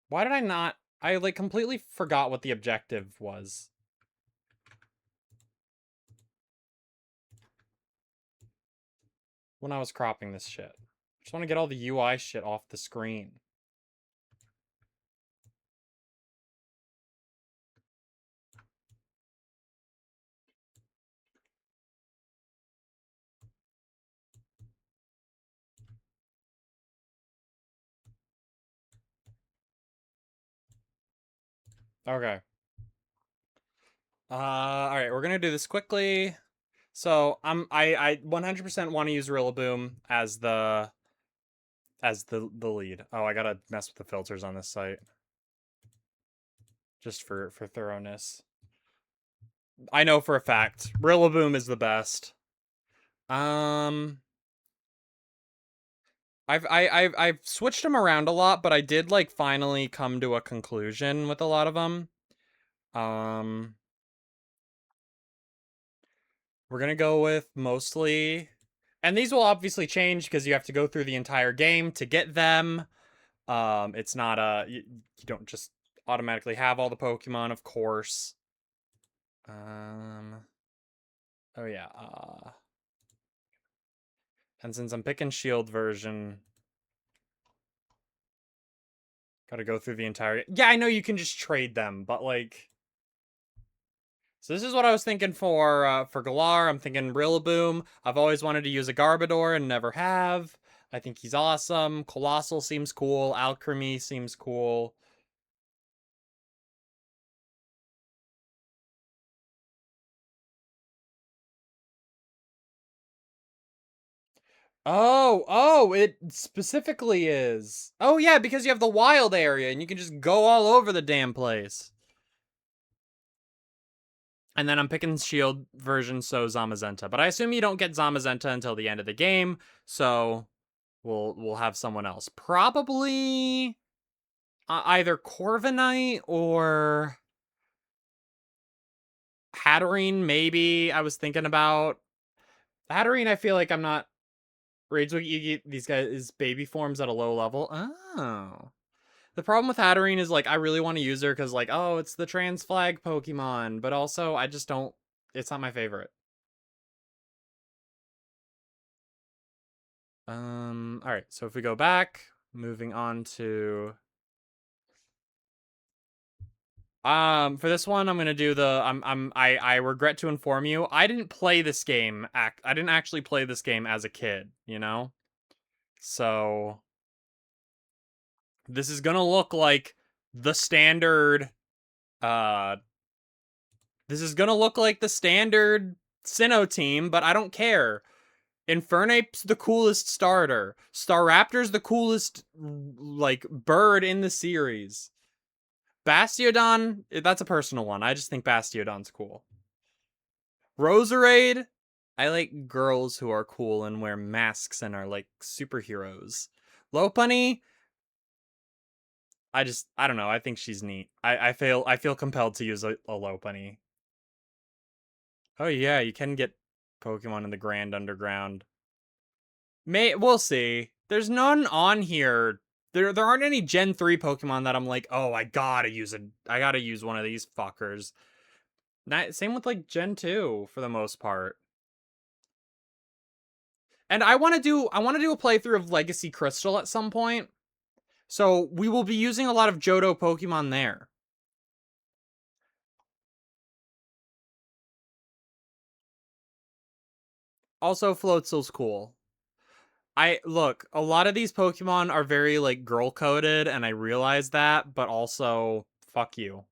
Why did I not? I like completely forgot what the objective was. When I was cropping this shit. I just want to get all the UI shit off the screen. Okay. All right, we're gonna do this quickly. So I 100% want to use Rillaboom as the lead. Oh, I gotta mess with the filters on this site. Just for thoroughness. I know for a fact Rillaboom is the best. I've switched them around a lot, but I did like finally come to a conclusion with a lot of them. We're gonna go with mostly, and these will obviously change because you have to go through the entire game to get them. It's not you don't just automatically have all the Pokemon, of course. Oh yeah. And since I'm picking Shield version, gotta go through the entire. Yeah, I know you can just trade them, but like. So this is what I was thinking for Galar. I'm thinking Rillaboom. I've always wanted to use a Garbodor and never have. I think he's awesome. Colossal seems cool. Alchemy seems cool. Oh, it specifically is. Oh yeah, because you have the wild area and you can just go all over the damn place. And then I'm picking shield version, so Zamazenta. But I assume you don't get Zamazenta until the end of the game, so we'll have someone else. Probably either Corviknight or Hatterene, maybe. I was thinking about Hatterene. I feel like I'm not Rage Wiki, these guys baby forms at a low level. Oh. The problem with Hatterene is, like, I really want to use her because, like, oh, it's the trans flag Pokemon, but also I just don't, it's not my favorite. Alright, so if we go back, moving on to... for this one, I'm gonna do the, I regret to inform you, I didn't play this game, I didn't actually play this game as a kid, you know? So... This is gonna look like the standard, this is gonna look like the standard Sinnoh team, but I don't care. Infernape's the coolest starter. Staraptor's the coolest, like, bird in the series. Bastiodon, that's a personal one. I just think Bastiodon's cool. Roserade, I like girls who are cool and wear masks and are, like, superheroes. Lopunny, I don't know. I think she's neat. I feel compelled to use a Lopunny. Oh yeah, you can get Pokemon in the Grand Underground. We'll see. There's none on here. There aren't any Gen 3 Pokemon that I'm like, oh, I gotta use one of these fuckers. Same with like Gen 2 for the most part. And I want to do a playthrough of Legacy Crystal at some point. So we will be using a lot of Johto Pokemon there. Also, Floatzel's cool. Look, a lot of these Pokemon are very, like, girl-coded, and I realize that, but also, fuck you.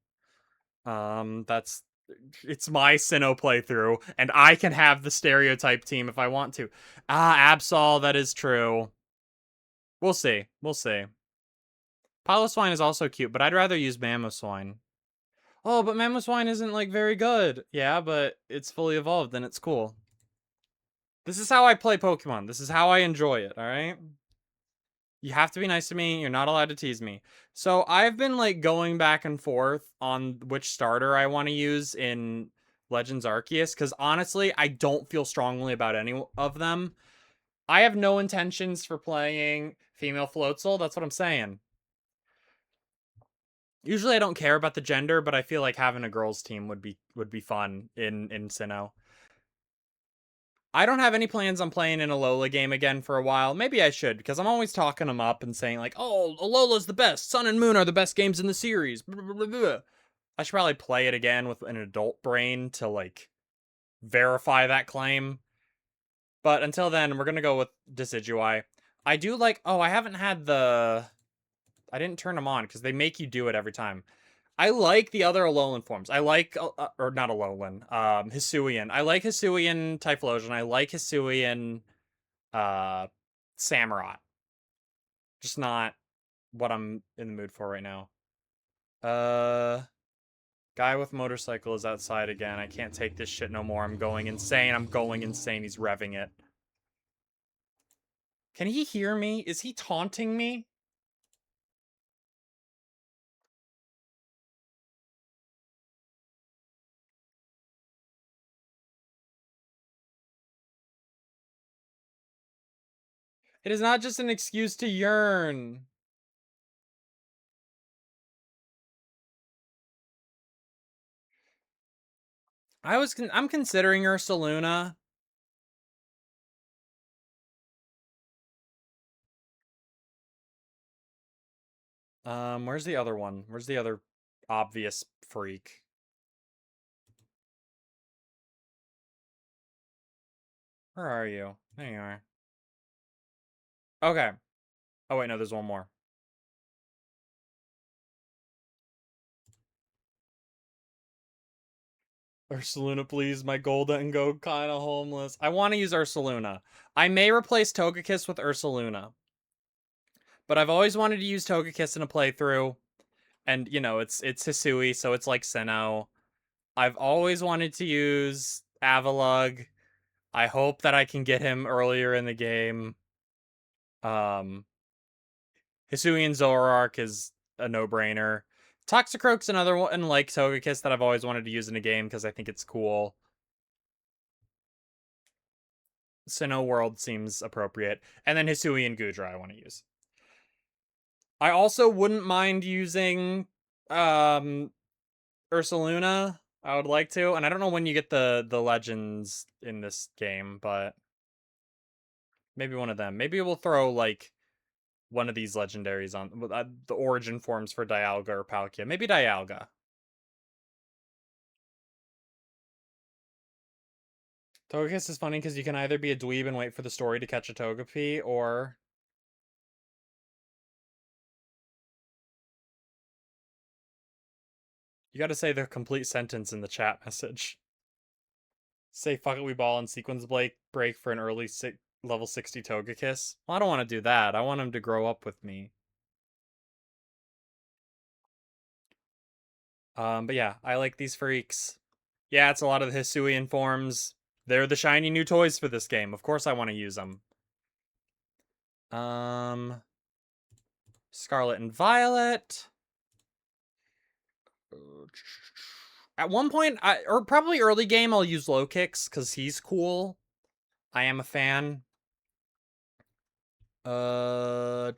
It's my Sinnoh playthrough, and I can have the stereotype team if I want to. Absol, that is true. We'll see. We'll see. Piloswine is also cute, but I'd rather use Mamoswine. Oh, but Mamoswine isn't, like, very good. Yeah, but it's fully evolved, and it's cool. This is how I play Pokemon. This is how I enjoy it, alright? You have to be nice to me. You're not allowed to tease me. So I've been, like, going back and forth on which starter I want to use in Legends Arceus, because honestly, I don't feel strongly about any of them. I have no intentions for playing female Floatzel. That's what I'm saying. Usually I don't care about the gender, but I feel like having a girls team would be fun in Sinnoh. I don't have any plans on playing an Alola game again for a while. Maybe I should, because I'm always talking them up and saying, like, oh, Alola's the best. Sun and Moon are the best games in the series. Blah, blah, blah, blah. I should probably play it again with an adult brain to, like, verify that claim. But until then, we're going to go with Decidueye. I do like... Oh, I haven't had the... I didn't turn them on, because they make you do it every time. I like the other Alolan forms. I like, or not Alolan, Hisuian. I like Hisuian Typhlosion. I like Hisuian, Samurott. Just not what I'm in the mood for right now. Guy with motorcycle is outside again. I can't take this shit no more. I'm going insane. I'm going insane. He's revving it. Can he hear me? Is he taunting me? It is not just an excuse to yearn. I'm considering Ursaluna. Where's the other one? Where's the other obvious freak? Where are you? There you are. Okay. Oh, wait, no, there's one more. Ursaluna, please. My Golden go kind of homeless. I want to use Ursaluna. I may replace Togekiss with Ursaluna. But I've always wanted to use Togekiss in a playthrough. And, you know, it's Hisui, so it's like Sinnoh. I've always wanted to use Avalugg. I hope that I can get him earlier in the game. Hisui and Zoroark is a no-brainer. Toxicroak's another one like Togekiss that I've always wanted to use in a game because I think it's cool. Sinnoh World seems appropriate. And then Hisui and Goodra I want to use. I also wouldn't mind using Ursaluna. I would like to. And I don't know when you get the legends in this game, but maybe one of them. Maybe we'll throw, like, one of these legendaries on the origin forms for Dialga or Palkia. Maybe Dialga. Togekiss is funny because you can either be a dweeb and wait for the story to catch a Togepi, or... You gotta say the complete sentence in the chat message. Say fuck it, we ball and sequence break for an early level 60 Togekiss. Well, I don't want to do that. I want him to grow up with me. But yeah, I like these freaks. Yeah, it's a lot of the Hisuian forms. They're the shiny new toys for this game. Of course I want to use them. Scarlet and Violet. At one point, or probably early game, I'll use Low Kicks because he's cool. I am a fan. Oh,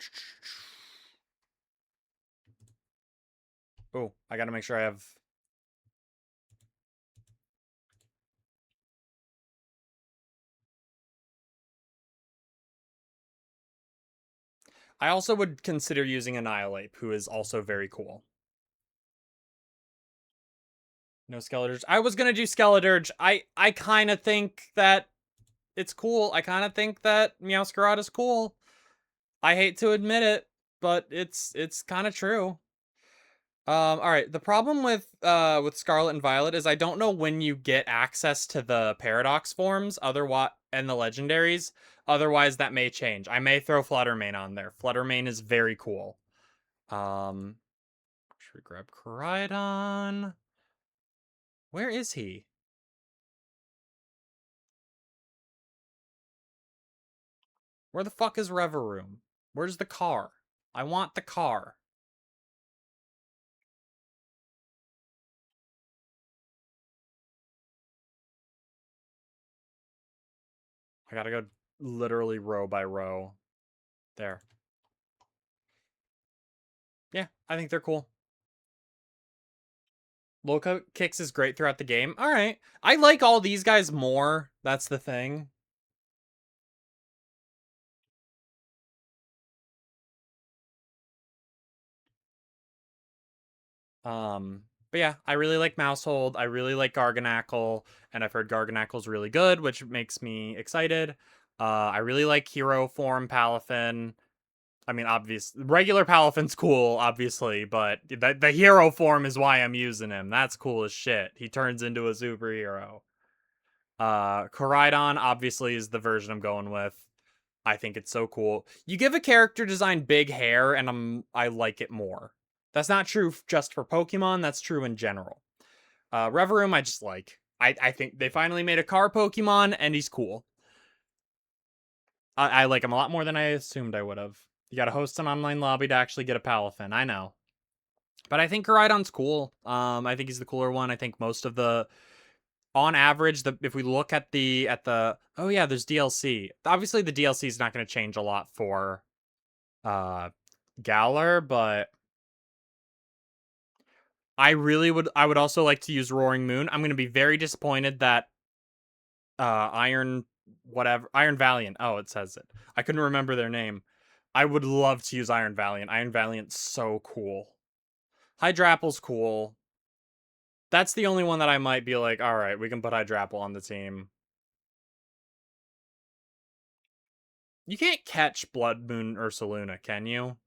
I gotta make sure I have... I also would consider using Annihilate, who is also very cool. No Skeledirge. I was gonna do Skeledirge. I kind of think that it's cool. I kind of think that Meowscarada is cool. I hate to admit it, but it's kind of true. All right. The problem with Scarlet and Violet is I don't know when you get access to the Paradox forms, otherwise, and the legendaries. Otherwise, that may change. I may throw Fluttermane on there. Fluttermane is very cool. Should we grab Koraidon? Where is he? Where the fuck is Reveroom? Where's the car? I want the car. I gotta go literally row by row. There. Yeah, I think they're cool. Low Kicks is great throughout the game. All right. I like all these guys more. That's the thing. But yeah, I really like Mousehold. I really like Garganacl, and I've heard Garganacl's really good, which makes me excited. I really like Hero Form Palafin. I mean, regular Palafin's cool, obviously, but the hero form is why I'm using him. That's cool as shit. He turns into a superhero. Koraidon, obviously, is the version I'm going with. I think it's so cool. You give a character design big hair, and I like it more. That's not true just for Pokemon. That's true in general. Reveroom, I just like. I think they finally made a car Pokemon, and he's cool. I like him a lot more than I assumed I would have. You gotta host an online lobby to actually get a Palafin. I know. But I think Koraidon's cool. I think he's the cooler one. I think most of the... On average, if we look at the... Oh yeah, there's DLC. Obviously, the DLC is not going to change a lot for Galar, but... I would also like to use Roaring Moon. I'm going to be very disappointed that Iron Valiant. Oh, it says it. I couldn't remember their name. I would love to use Iron Valiant. Iron Valiant's so cool. Hydrapple's cool. That's the only one that I might be like, all right, we can put Hydrapple on the team. You can't catch Blood Moon Ursaluna, can you?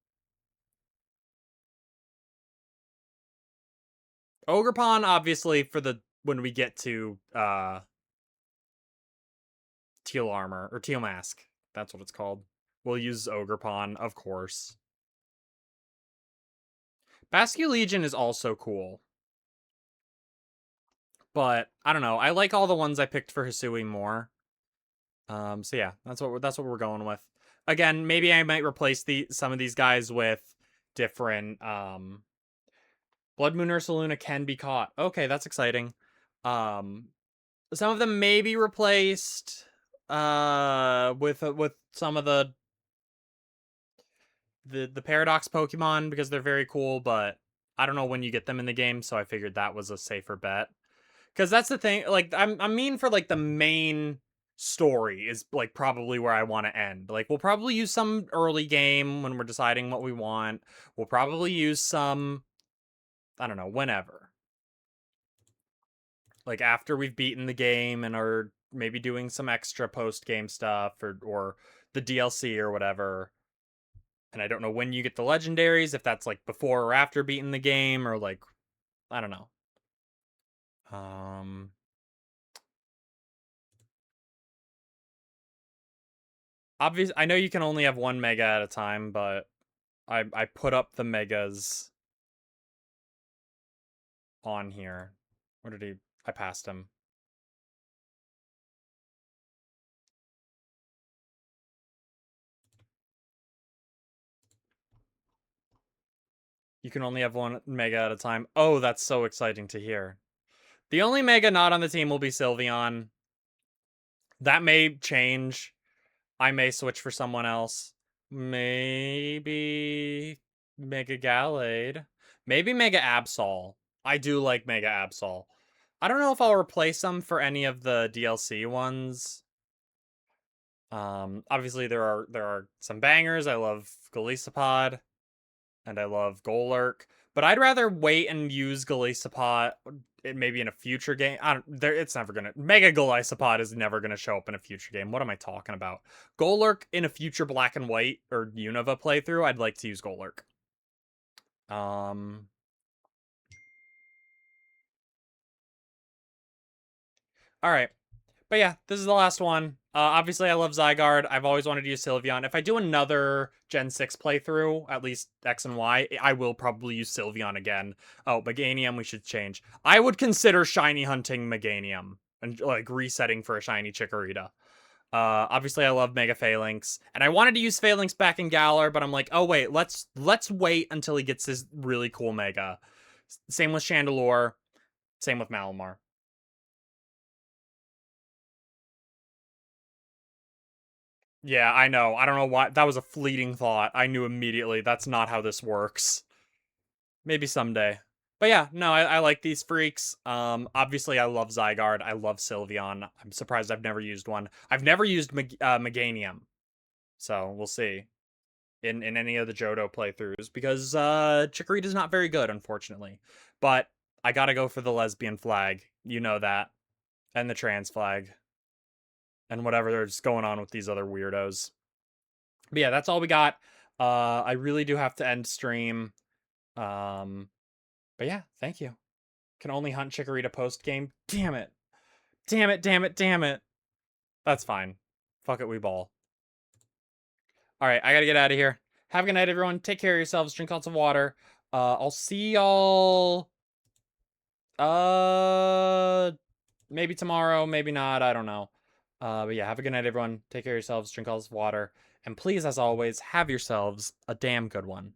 Ogerpon, obviously, for the when we get to teal armor or teal mask. That's what it's called. We'll use Ogerpon, of course. Basque Legion is also cool. But I don't know. I like all the ones I picked for Hisui more. So yeah, that's what we're going with. Again, maybe I might replace some of these guys with different Blood Moon Ursaluna can be caught. Okay, that's exciting. Some of them may be replaced with some of the Paradox Pokemon because they're very cool, but I don't know when you get them in the game, so I figured that was a safer bet. Because that's the thing, like, I mean for, like, the main story is, like, probably where I want to end. Like, we'll probably use some early game when we're deciding what we want. We'll probably use some, I don't know, whenever. Like, after we've beaten the game and are maybe doing some extra post-game stuff or the DLC or whatever. And I don't know when you get the legendaries, if that's, like, before or after beating the game, or, like, I don't know. Obviously, I know you can only have one mega at a time, but I put up the megas on here. Where did he? I passed him. You can only have one mega at a time. Oh, that's so exciting to hear. The only mega not on the team will be Sylveon. That may change. I may switch for someone else. Maybe Mega Gallade. Maybe Mega Absol. I do like Mega Absol. I don't know if I'll replace them for any of the DLC ones. Obviously there are some bangers. I love Golisopod, and I love Golurk, but I'd rather wait and use Golisopod maybe in a future game. It's never gonna. Mega Golisopod is never gonna show up in a future game. What am I talking about? Golurk in a future Black and White or Unova playthrough, I'd like to use Golurk. All right. But yeah, this is the last one. Obviously, I love Zygarde. I've always wanted to use Sylveon. If I do another Gen 6 playthrough, at least X and Y, I will probably use Sylveon again. Oh, Meganium, we should change. I would consider shiny hunting Meganium and, like, resetting for a shiny Chikorita. Obviously, I love Mega Phalanx. And I wanted to use Phalanx back in Galar, but I'm like, oh, wait, let's wait until he gets his really cool Mega. Same with Chandelure. Same with Malamar. Yeah, I know. I don't know why. That was a fleeting thought. I knew immediately that's not how this works. Maybe someday. But yeah, no, I like these freaks. Obviously, I love Zygarde. I love Sylveon. I'm surprised I've never used one. I've never used Meganium. So, we'll see. In any of the Johto playthroughs. Because Chikorita's not very good, unfortunately. But I gotta go for the lesbian flag. You know that. And the trans flag. And whatever's going on with these other weirdos. But yeah, that's all we got. I really do have to end stream. But yeah, thank you. Can only hunt Chikorita post-game. Damn it. Damn it, damn it, damn it. That's fine. Fuck it, we ball. Alright, I gotta get out of here. Have a good night, everyone. Take care of yourselves. Drink lots of water. I'll see y'all... maybe tomorrow, maybe not. I don't know. But yeah, have a good night, everyone. Take care of yourselves. Drink lots of water. And please, as always, have yourselves a damn good one.